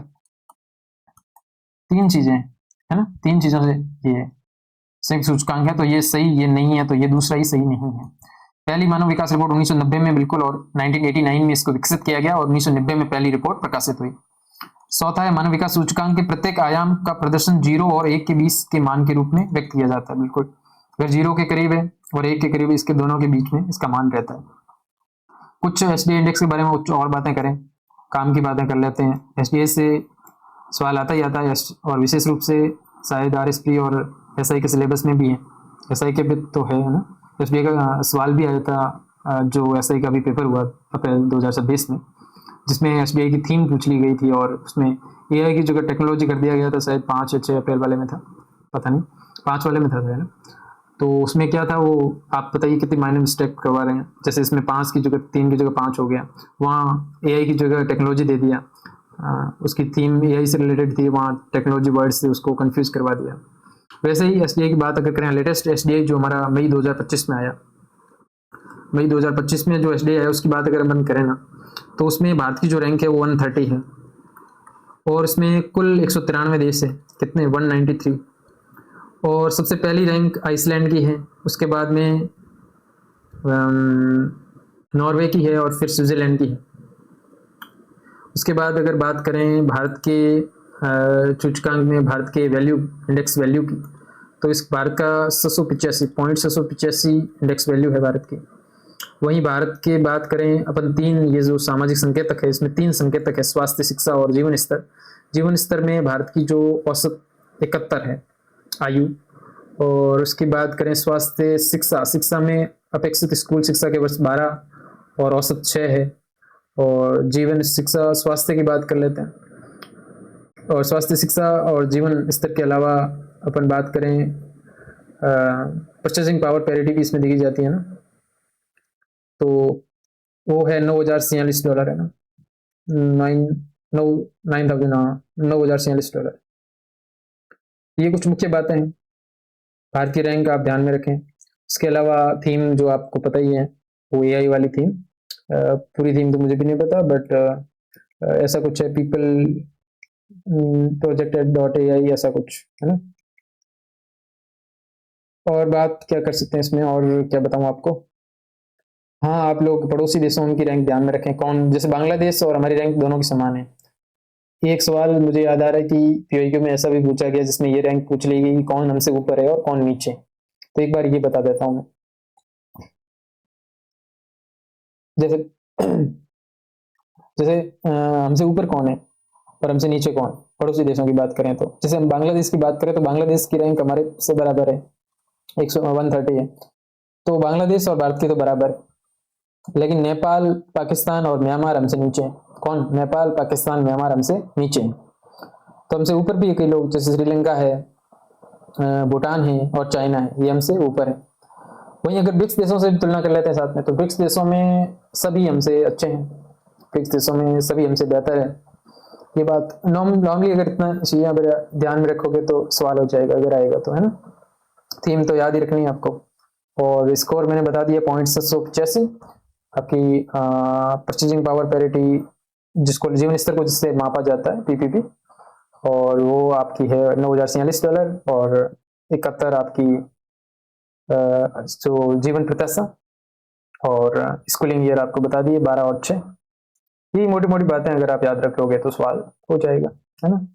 3 चीजें है ना, 3 चीजों से ये संयुक्त सूचकांक है। तो ये सही, ये नहीं है, तो ये दूसरा ही सही नहीं है। पहली मानव विकास रिपोर्ट 1990 में बिल्कुल और 1989 में इसको विकसित किया गया और 1990 में पहली रिपोर्ट प्रकाशित हुई। चौथा है मानव विकास सूचकांक के प्रत्येक आयाम का प्रदर्शन 0 और 1 के बीच के मान के रूप में व्यक्त किया जाता है। बिल्कुल, अगर 0 के करीब है और 1 के करीब, इसके दोनों के बीच में इसका मान रहता है। कुछ एसडीआई इंडेक्स के बारे में कुछ और बातें करें, काम की बातें कर लेते हैं। एसडीआई से सवाल आता ही आता है और विशेष रूप से शायद आरएसपी और एसआई के सिलेबस में भी है, एसआई के भी तो है ना। एसडीआई का सवाल भी आया था जो एसआई का भी पेपर हुआ अप्रैल 2026 में, जिसमें एसडीआई की थीम पूछ ली गई थी और उसमें एआई की जगह टेक्नोलॉजी कर दिया गया था। शायद 5 या 6 अप्रैल वाले में था, पता नहीं, 5 वाले में था ना। तो उसमें क्या था, वो आप बताइए कितनी माइनर मिस्टेक करवा रहे हैं। जैसे इसमें 5 की जगह 3 की जगह 5 हो गया, वहाँ एआई की जगह टेक्नोलॉजी दे दिया। उसकी थीम एआई से रिलेटेड थी, वहाँ टेक्नोलॉजी वर्ड से उसको कंफ्यूज करवा दिया। वैसे ही एसडीआई की बात अगर करें, लेटेस्ट एसडीआई जो हमारा मई 2025 में आया, मई 2025 में जो एसडीआई आया उसकी बात अगर हम करें ना, तो उसमें भारत की जो रैंक है वो 130 है और इसमें कुल 193 देश है। कितने? 193। और सबसे पहली रैंक आइसलैंड की है, उसके बाद में नॉर्वे की है और फिर स्विट्जरलैंड की है। उसके बाद अगर बात करें भारत के सूचकांक में, भारत के वैल्यू, इंडेक्स वैल्यू की, तो इस भारत का 685 इंडेक्स वैल्यू है भारत की। वहीं भारत के बात करें अपन, 3 ये जो सामाजिक संकेतक है, इसमें 3 संकेतक है, स्वास्थ्य, शिक्षा और जीवन स्तर। जीवन स्तर में भारत की जो औसत 71 है आयु। और उसकी बात करें स्वास्थ्य, शिक्षा में अपेक्षित स्कूल शिक्षा के वर्ष 12 और औसत 6 है। और जीवन शिक्षा, स्वास्थ्य की बात कर लेते हैं, और स्वास्थ्य, शिक्षा और जीवन स्तर के अलावा अपन बात करें परचेसिंग पावर पैरिटी भी इसमें देखी जाती है ना, तो वो है $9,046 है ना, 9,046 ये कुछ मुख्य बातें हैं। भारत की रैंक आप ध्यान में रखें। इसके अलावा थीम जो आपको पता ही है, वो एआई वाली थीम, पूरी थीम तो मुझे भी नहीं पता, बट ऐसा कुछ है, पीपल projected.ai ऐसा कुछ है ना। और बात क्या कर सकते हैं इसमें, और क्या बताऊं आपको। हाँ, आप लोग पड़ोसी देशों की रैंक ध्यान में रखें, कौन, जैसे बांग्लादेश और हमारी रैंक दोनों की समान है। एक सवाल मुझे याद आ रहा है कि पीओक्यू में ऐसा भी पूछा गया जिसमें ये रैंक पूछ ली गई कि कौन हमसे ऊपर है और कौन नीचे। तो एक बार ये बता देता हूँ मैं, जैसे जैसे हमसे ऊपर कौन है और हमसे नीचे कौन, पड़ोसी देशों की बात करें तो, जैसे हम बांग्लादेश की बात करें तो बांग्लादेश की रैंक हमारे से बराबर है, 130 है। तो बांग्लादेश और भारत की तो बराबर है, लेकिन नेपाल, पाकिस्तान और म्यांमार हमसे नीचे हैं। कौन? नेपाल, पाकिस्तान, म्यांमार हमसे नीचे हैं। तो हमसे ऊपर भी कई लोग, जैसे श्रीलंका है, भूटान है और चाइना है, ये हमसे ऊपर है। वहीं अगर ब्रिक्स देशों से भी तुलना कर लेते हैं साथ में, तो ब्रिक्स देशों में सभी हमसे अच्छे हैं, ब्रिक्स देशों में सभी हमसे बेहतर है। ये बात नॉर्मली अगर इतना चीजें अगर ध्यान में रखोगे तो सवाल हो जाएगा, अगर आएगा तो, है ना। थीम तो याद ही रखनी है आपको। और स्कोर मैंने बता दिया, 785 आपकी परचेजिंग पावर पैरिटी, जिसको जीवन स्तर को जिससे मापा जाता है, पीपीपी, और वो आपकी है $9,046 और 71 आपकी जो जीवन प्रत्याशा, और स्कूलिंग ईयर आपको बता दिए 12 और 6। ये मोटी मोटी बातें अगर आप याद रख लोगे तो सवाल हो जाएगा, है ना।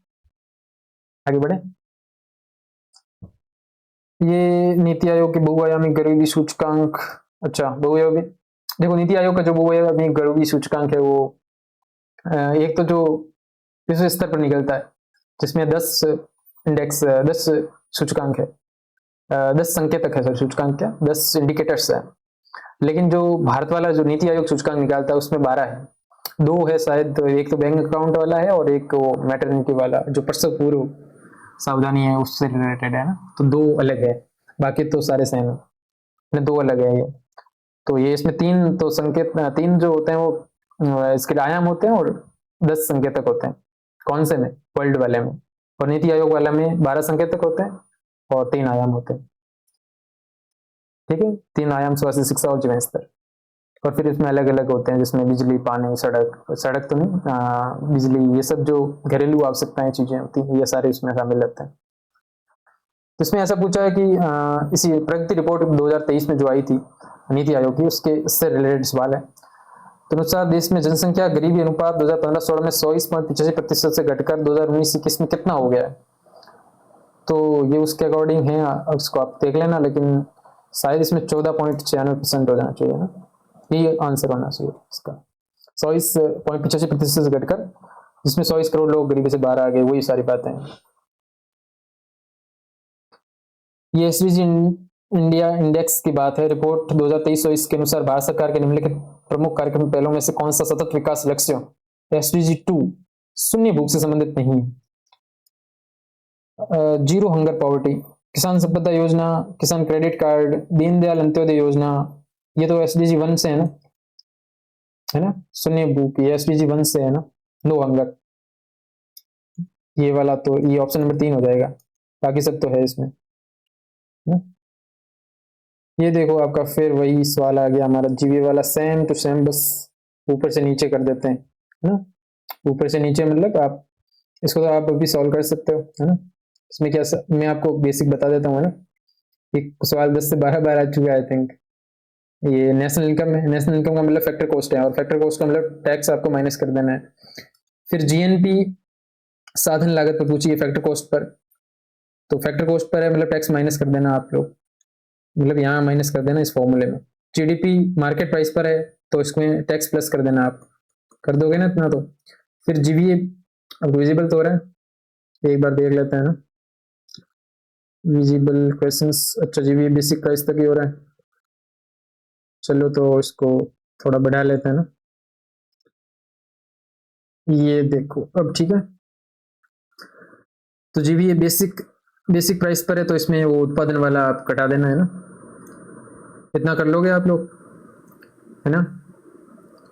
आगे बढ़े। ये नीति आयोग के बहुआयामी गरीबी सूचकांक, अच्छा बहुआयामी, देखो नीति आयोग का जो बहुआयामी गरीबी सूचकांक है वो एक तो जो विश्व स्तर पर निकलता है, जिसमें 10 इंडेक्स 10 सूचकांक है, 10 संकेतक है, सर सूचकांक क्या 10 इंडिकेटर्स है। लेकिन जो भारत वाला जो नीति आयोग सूचकांक निकालता है उसमें 12 है, 2 है शायद, एक तो बैंक अकाउंट वाला है और एक वो मैटरनिटी वाला जो प्रसव पूर्व सावधानी है उससे रिलेटेड है ना, तो 2 अलग है, बाकी तो सारे सेम है, 2 अलग है ये। तो ये इसमें 3 तो संकेत, 3 जो होते हैं वो इसके आयाम होते हैं और 10 संकेतक होते हैं। कौन से में? वर्ल्ड वाले में। और नीति आयोग वाला में 12 संकेतक होते हैं और 3 आयाम होते हैं। ठीक है, 3 आयाम स्वास्थ्य, शिक्षा और जीवन स्तर। और फिर इसमें अलग अलग होते हैं जिसमें बिजली, पानी, सड़क तो नहीं, बिजली, ये सब जो घरेलू आवश्यकताएं चीजें होती हैं ये सारे इसमें शामिल रहते हैं। तो इसमें ऐसा पूछा है कि इसी प्रगति रिपोर्ट 2023 में जो आई थी नीति आयोग की, उससे रिलेटेड सवाल है। तो अनुसार देश में जनसंख्या गरीबी अनुपात 2015-16 में 120.85% से घटकर 2019-21 में कितना हो गया है? तो ये उसके अकॉर्डिंग है, उसको आप देख लेना, लेकिन शायद इसमें 14.96% हो जाना चाहिए ना, ये आंसर होना चाहिए इसका। 120.85% से घटकर, जिसमें 120 करोड़ लोग गरीबी से बाहर आ गए, वही सारी बातें हैं। ये एसडीजी इंडिया इंडेक्स की बात है। रिपोर्ट 2023-24 के अनुसार भारत सरकार के निम्नलिखित प्रमुख कार्यक्रम पहलों में से कौन सा सतत विकास लक्ष्य एसडीजी 2 शून्य भूख से संबंधित नहीं है? जीरो हंगर पॉवर्टी, किसान संपदा योजना, किसान क्रेडिट कार्ड, दीनदयाल अंत्योदय योजना, ये तो एसडीजी 1 से है ना, शून्य भूख, ये एसडीजी 1 से है ना, नो हंगर। ये वाला तो ये ऑप्शन नंबर 3 हो जाएगा, बाकी सब तो है इसमें ना? ये देखो आपका फिर वही सवाल आ गया हमारा जीवी वाला, सेम टू सेम, बस ऊपर से नीचे कर देते हैं, है ना। ऊपर से नीचे मतलब आप इसको तो आप अभी सॉल्व कर सकते हो, है ना। इसमें क्या मैं आपको बेसिक बता देता हूँ, है ना। एक सवाल 10 से 12 बार आ चुका है आई थिंक। ये नेशनल इनकम है, नेशनल इनकम का मतलब फैक्टर कॉस्ट है, और फैक्टर कॉस्ट का मतलब टैक्स आपको माइनस कर देना है। फिर जीएनपी साधन लागत पर पूछिए फैक्टर कॉस्ट पर, तो फैक्टर कॉस्ट पर है मतलब टैक्स माइनस कर देना आप लोग, मतलब यहाँ माइनस कर देना इस फॉर्मूले में। जीडीपी मार्केट प्राइस पर है तो इसमें टैक्स प्लस कर देना, आप कर दोगे ना इतना तो। फिर जीवीए अब विजिबल तो हो रहा है, एक बार देख लेते हैं ना विजिबल क्वेश्चंस। अच्छा जीवीए बेसिक प्राइस तक ही हो रहा है, चलो तो इसको थोड़ा बढ़ा लेते हैं ना। ये देखो अब ठीक है, तो जीवीए बेसिक बेसिक प्राइस पर है तो इसमें वो उत्पादन वाला आप कटा देना है ना, इतना कर लोगे आप लोग, है ना।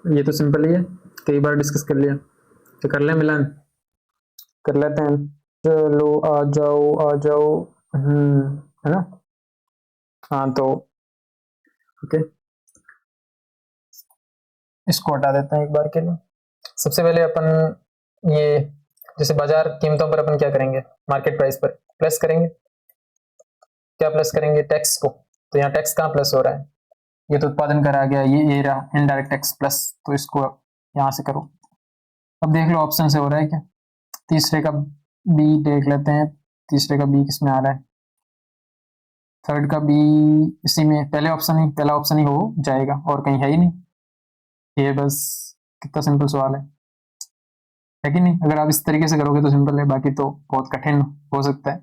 ये तो सिंपल ही है, कई बार डिस्कस कर लिया, तो कर ले मिलान, कर लेते हैं। चलो आ जाओ आ जाओ, है ना। हाँ तो ओके, इसको हटा देते हैं एक बार के लिए। सबसे पहले अपन ये जैसे बाजार कीमतों पर अपन क्या करेंगे, मार्केट प्राइस पर प्लस करेंगे, क्या प्लस करेंगे, टैक्स को। तो यहाँ टैक्स कहाँ प्लस हो रहा है, ये तो उत्पादन कर आ गया, ये रहा इनडायरेक्ट टैक्स प्लस, तो इसको यहाँ से करो। अब देख लो ऑप्शन से हो रहा है क्या, तीसरे का बी देख लेते हैं, तीसरे का बी किसमें आ रहा है, थर्ड का बी इसी में, पहला ऑप्शन ही हो जाएगा और कहीं है ही नहीं, ये बस कितना सिंपल सवाल है कि नहीं। अगर आप इस तरीके से करोगे तो सिंपल है, बाकी तो बहुत कठिन हो सकता है,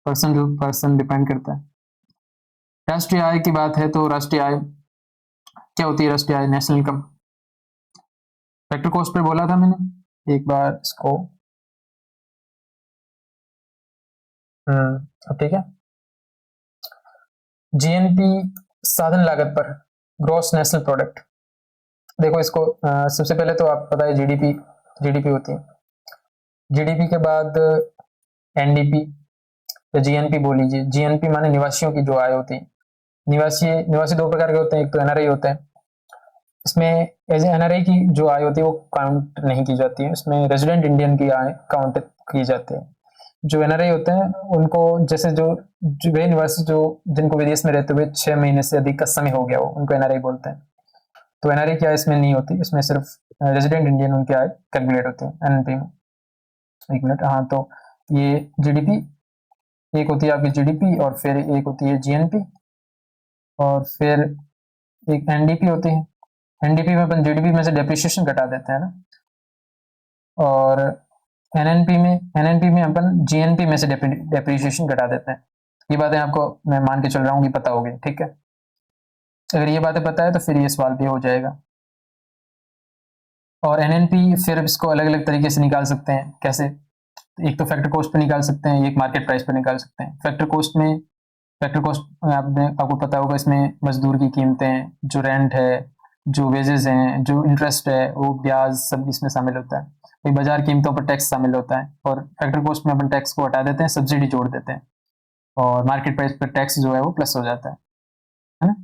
पर्सन टू पर्सन डिपेंड करता है। राष्ट्रीय आय की बात है तो राष्ट्रीय आय क्या होती है, राष्ट्रीय आय नेशनल इनकम, फैक्टर कॉस्ट पे बोला था मैंने, एक बार इसको अब ठीक है। जीएनपी साधन लागत पर ग्रॉस नेशनल प्रोडक्ट, देखो इसको सबसे पहले तो आप पता है जीडीपी, जीडीपी होती है, जीडीपी के बाद एनडीपी या जीएनपी बोल लीजिए। जीएनपी माने निवासियों की जो आय होती है, निवासी निवासी 2 प्रकार के होते हैं, एक तो एनआरआई होते हैं, इसमें एज एनआरआई की जो आय होती है वो काउंट नहीं की जाती है, इसमें रेजिडेंट इंडियन की आय काउंट की जाती है। जो एनआरआई होते हैं उनको जैसे जो वे निवासी जो जिनको विदेश में रहते हुए 6 महीने से अधिक का समय हो गया हो, उनको एनआरआई बोलते हैं। तो एनआरआई की आय इसमें नहीं होती, इसमें सिर्फ रेजिडेंट इंडियन उनकी आय कैलकुलेट होती है एनपी में। एक मिनट, हाँ तो ये जीडीपी एक होती है आपकी जीडीपी, और फिर एक होती है जीएनपी, और फिर एक एनडीपी होती है। एनडीपी में अपन जीडीपी में से डेप्रिसिएशन घटा देते हैं ना, और एनएनपी में अपन जीएनपी में से डेप्रिसिएशन घटा देते हैं। ये बातें आपको मैं मान के चल रहा हूँ कि पता होगी, ठीक है। अगर ये बातें पता है तो फिर ये सवाल भी हो जाएगा। और एनएनपी फिर इसको अलग अलग तरीके से निकाल सकते हैं। कैसे? एक तो फैक्टर कॉस्ट पे निकाल सकते हैं, एक मार्केट प्राइस पे निकाल सकते हैं। फैक्टर कॉस्ट आपको पता होगा, इसमें मजदूर की कीमतें, जो रेंट है, जो वेजेस हैं, जो इंटरेस्ट है, वो ब्याज सब इसमें शामिल होता है। वही बाजार कीमतों पर टैक्स शामिल होता है। और फैक्टर कॉस्ट में अपन टैक्स को हटा देते हैं, सब्सिडी जोड़ देते हैं, और मार्केट प्राइस पर टैक्स जो है वो प्लस हो जाता है ना,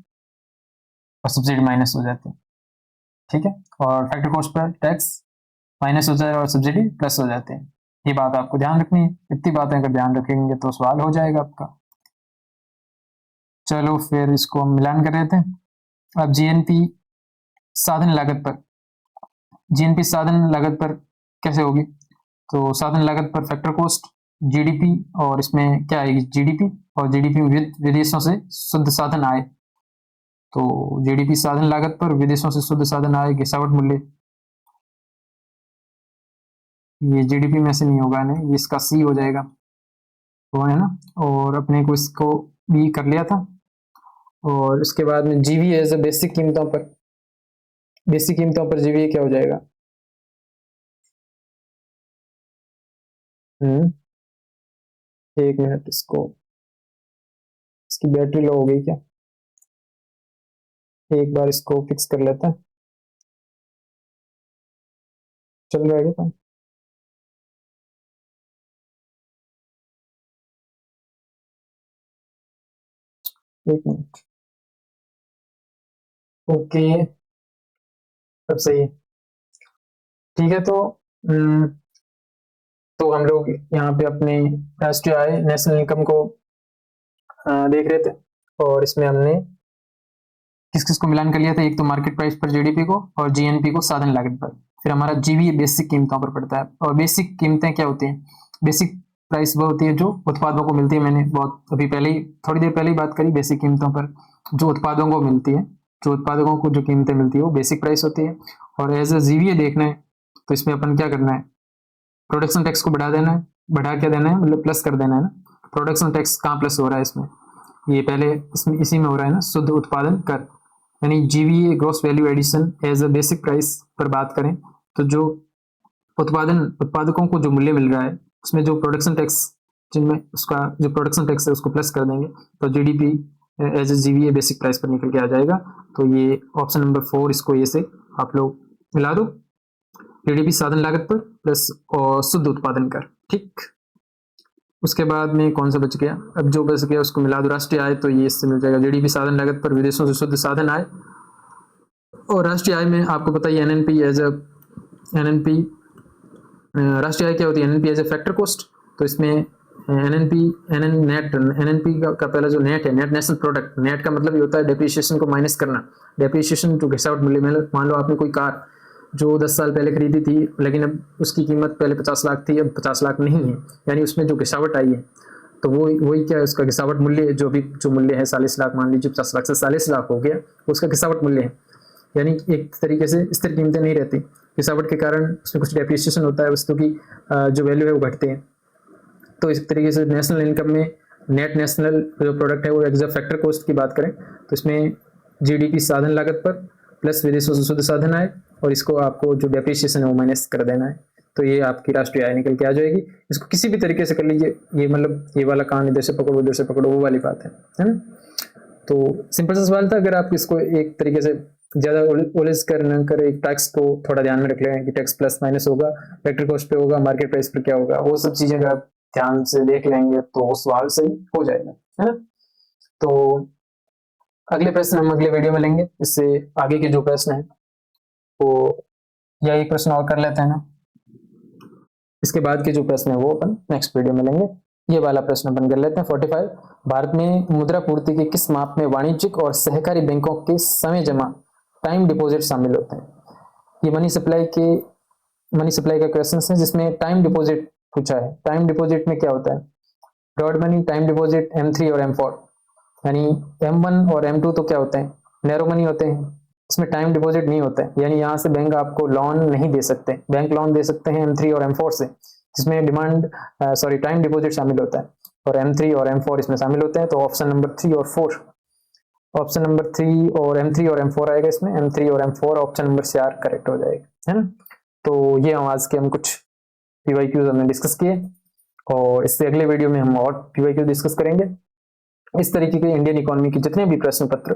और सब्सिडी माइनस हो जाती है, ठीक है। और factor cost per tax minus हो जाए और सब्सिडी प्लस हो जाते हैं। ये बात आपको ध्यान रखनी है। इतनी बातें अगर ध्यान रखेंगे तो सवाल हो जाएगा आपका। चलो फिर इसको हम मिलान कर रहे थे। अब जीएनपी साधन लागत पर, जीएनपी साधन लागत पर कैसे होगी? तो साधन लागत पर फैक्टर कॉस्ट, जीडीपी, और इसमें क्या आएगी? जीडीपी, और जीडीपी विदेशों से शुद्ध साधन आय। तो जीडीपी साधन लागत पर विदेशों से शुद्ध साधन आय गिरावट मूल्य, ये जीडीपी में से नहीं होगा ना, ये इसका सी हो जाएगा, तो है ना। और अपने को इसको भी कर लिया था। और इसके बाद में जीवी एज ए बेसिक कीमतों पर जीवी क्या हो जाएगा? एक मिनट, इसकी बैटरी लो हो गई क्या? एक बार इसको फिक्स कर लेते हैं। चल रहा है क्या? एक मिनट। ओके, अब सही है, ठीक है। तो हम लोग यहाँ पे अपने राष्ट्रीय आय, नेशनल इनकम को देख रहे थे, और इसमें हमने किस किस को मिलान कर लिया था? एक तो मार्केट प्राइस पर जीडीपी को, और जीएनपी को साधन लागत पर। फिर हमारा जीवी बेसिक कीमतों पर पड़ता है। और बेसिक कीमतें क्या होती हैं? बेसिक प्राइस वो होती है जो उत्पादों को मिलती है। मैंने बहुत अभी पहले ही, थोड़ी देर पहले ही बात करी बेसिक कीमतों पर। जो उत्पादों को मिलती है, जो उत्पादकों को जो कीमतें मिलती है वो बेसिक प्राइस होती है। और एज ए जीवीए देखना है तो इसमें अपन क्या करना है? प्रोडक्शन टैक्स को बढ़ा देना है। बढ़ा क्या देना है? मतलब प्लस कर देना है ना। प्रोडक्शन टैक्स कहाँ प्लस हो रहा है इसमें? ये पहले इसमें इसी में हो रहा है ना, शुद्ध उत्पादन कर, यानी GVA gross value addition as a basic price पर बात करें तो जो उत्पादकों को जो मूल्य मिल रहा है उसमें जो प्रोडक्शन टैक्स, जिनमें उसका जो प्रोडक्शन टैक्स है उसको प्लस कर देंगे तो GDP as a GVA basic price पर निकल के आ जाएगा। तो ये ऑप्शन नंबर 4, इसको ये से आप लोग मिला दो, जीडीपी साधन लागत पर प्लस और शुद्ध उत्पादन कर, ठीक। उसके बाद में कौन सा बच गया? अब जो बच गया उसको मिला दो, राष्ट्रीय आय, तो ये इससे मिल जाएगा जीडीपी साधन लागत पर विदेशों से शुद्ध साधन आय। और राष्ट्रीय आय में आपको पता ही एनएनपी एज अ एनएनपी राष्ट्रीय आय क्या होती है? NNP as a factor cost. तो इसमें एनएनपी का पहला जो नेट है, नेट नेशनल प्रोडक्ट। नेट का मतलब ये होता है डेप्रिसिएशन को माइनस करना। डेप्रिसिएशन जो घिसावट मूल्य में, मान लो आपने कोई कार जो 10 साल पहले खरीदी थी, लेकिन अब उसकी कीमत पहले 50 लाख थी, अब 50 लाख नहीं है, यानी उसमें जो घिसावट आई है, तो वो वही क्या है? उसका घिसावट मूल्य, जो मूल्य है 40 लाख, मान लीजिए 50 लाख से 40 लाख हो गया, उसका घिसावट मूल्य है। यानी एक तरीके से स्थिर कीमतें नहीं रहती, घिसावट के कारण उसमें कुछ डेप्रिसिएशन होता है, वस्तु की जो वैल्यू है वो घटती है। तो इस तरीके से नेशनल इनकम में नेट नेशनल जो प्रोडक्ट है वो एज अ फैक्टर कॉस्ट की बात करें तो इसमें जीडीपी साधन लागत पर प्लस विदेशों से शुद्ध साधन आए, और इसको आपको जो डेप्रिसिएशन है वो माइनस कर देना है। तो ये आपकी राष्ट्रीय आय निकल के आ जाएगी। इसको किसी भी तरीके से कर लीजिए, ये मतलब ये वाला कान इधर से पकड़ो उधर से पकड़ो, वो वाली बात है ना। तो सिंपल सा सवाल था। अगर आप इसको एक तरीके से ज्यादा उलझ कर न कर एक टैक्स को थोड़ा ध्यान में रख लें कि टैक्स प्लस माइनस होगा, फैक्टर कॉस्ट पे होगा, मार्केट प्राइस पर क्या होगा, वो सब चीजें अगर आप ध्यान से देख लेंगे तो वो सवाल सही हो जाएगा, है ना। तो अगले प्रश्न हम अगले वीडियो में लेंगे। इससे आगे के जो प्रश्न है वो, या एक प्रश्न और कर लेते हैं ना, इसके बाद के जो प्रश्न है वो अपन नेक्स्ट वीडियो में लेंगे। ये वाला प्रश्न अपन कर लेते हैं 45। भारत में मुद्रा पूर्ति के किस माप में वाणिज्यिक और सहकारी बैंकों के समय जमा टाइम डिपॉजिट शामिल होते हैं? ये मनी सप्लाई का क्वेश्चन है जिसमें टाइम डिपॉजिट पूछा है। टाइम डिपॉजिट में क्या होता है? Broad money, time deposit, M3 और M4, यानी M1 और M2 तो क्या होते हैं? नैरो मनी होते हैं, इसमें टाइम डिपॉजिट नहीं होता है, यानी यहाँ से बैंक आपको लोन नहीं दे सकते। बैंक लोन दे सकते हैं M3 और M4 से, जिसमें टाइम डिपॉजिट शामिल होता है, और M3 और M4 इसमें शामिल होते हैं। तो ऑप्शन नंबर 3 और 4, ऑप्शन नंबर 3 और M3 और M4 आएगा इसमें, M3 और M4 ऑप्शन नंबर 4 करेक्ट हो जाएगा, है ना। तो ये आज के हम कुछ पीवाईक्यूज हमने डिस्कस किए, और इससे अगले वीडियो में हम और पीवाईक्यू डिस्कस करेंगे। इस तरीके के इंडियन इकोनॉमी के जितने भी प्रश्न पत्र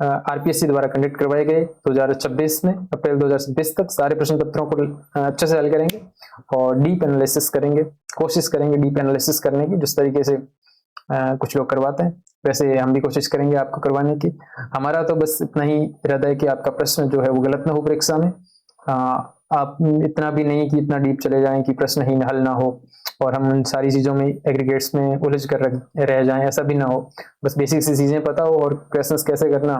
आरपीएससी द्वारा कंडक्ट करवाए गए 2026 में, अप्रैल 2026 तक सारे प्रश्न पत्रों को अच्छे से हल करेंगे और डीप एनालिसिस करेंगे, कोशिश करेंगे डीप एनालिसिस करने की, जिस तरीके से कुछ लोग करवाते हैं वैसे हम भी कोशिश करेंगे आपको करवाने की। हमारा तो बस इतना ही इरादा है कि आपका प्रश्न जो है वो गलत ना हो परीक्षा में। आप इतना भी नहीं कि इतना डीप चले जाएं कि प्रश्न ही हल ना हो और हम उन सारी चीज़ों में एग्रीगेट्स में उलझ कर रह जाएं, ऐसा भी ना हो। बस बेसिक सी चीज़ें पता हो और क्वेश्चंस कैसे करना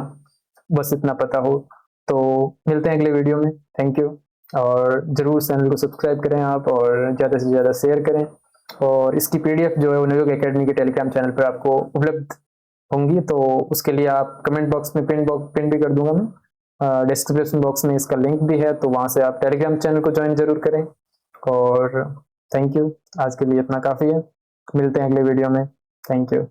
बस इतना पता हो। तो मिलते हैं अगले वीडियो में, थैंक यू। और ज़रूर चैनल को सब्सक्राइब करें आप, और ज़्यादा से ज़्यादा शेयर करें। और इसकी PDF जो है वो नवयोग एकेडमी के टेलीग्राम चैनल पर आपको उपलब्ध होंगी, तो उसके लिए आप कमेंट बॉक्स में पिन भी कर दूंगा मैं, डिस्क्रिप्शन बॉक्स में इसका लिंक भी है, तो वहां से आप टेलीग्राम चैनल को ज्वाइन जरूर करें। और थैंक यू, आज के लिए इतना काफ़ी है, मिलते हैं अगले वीडियो में, थैंक यू।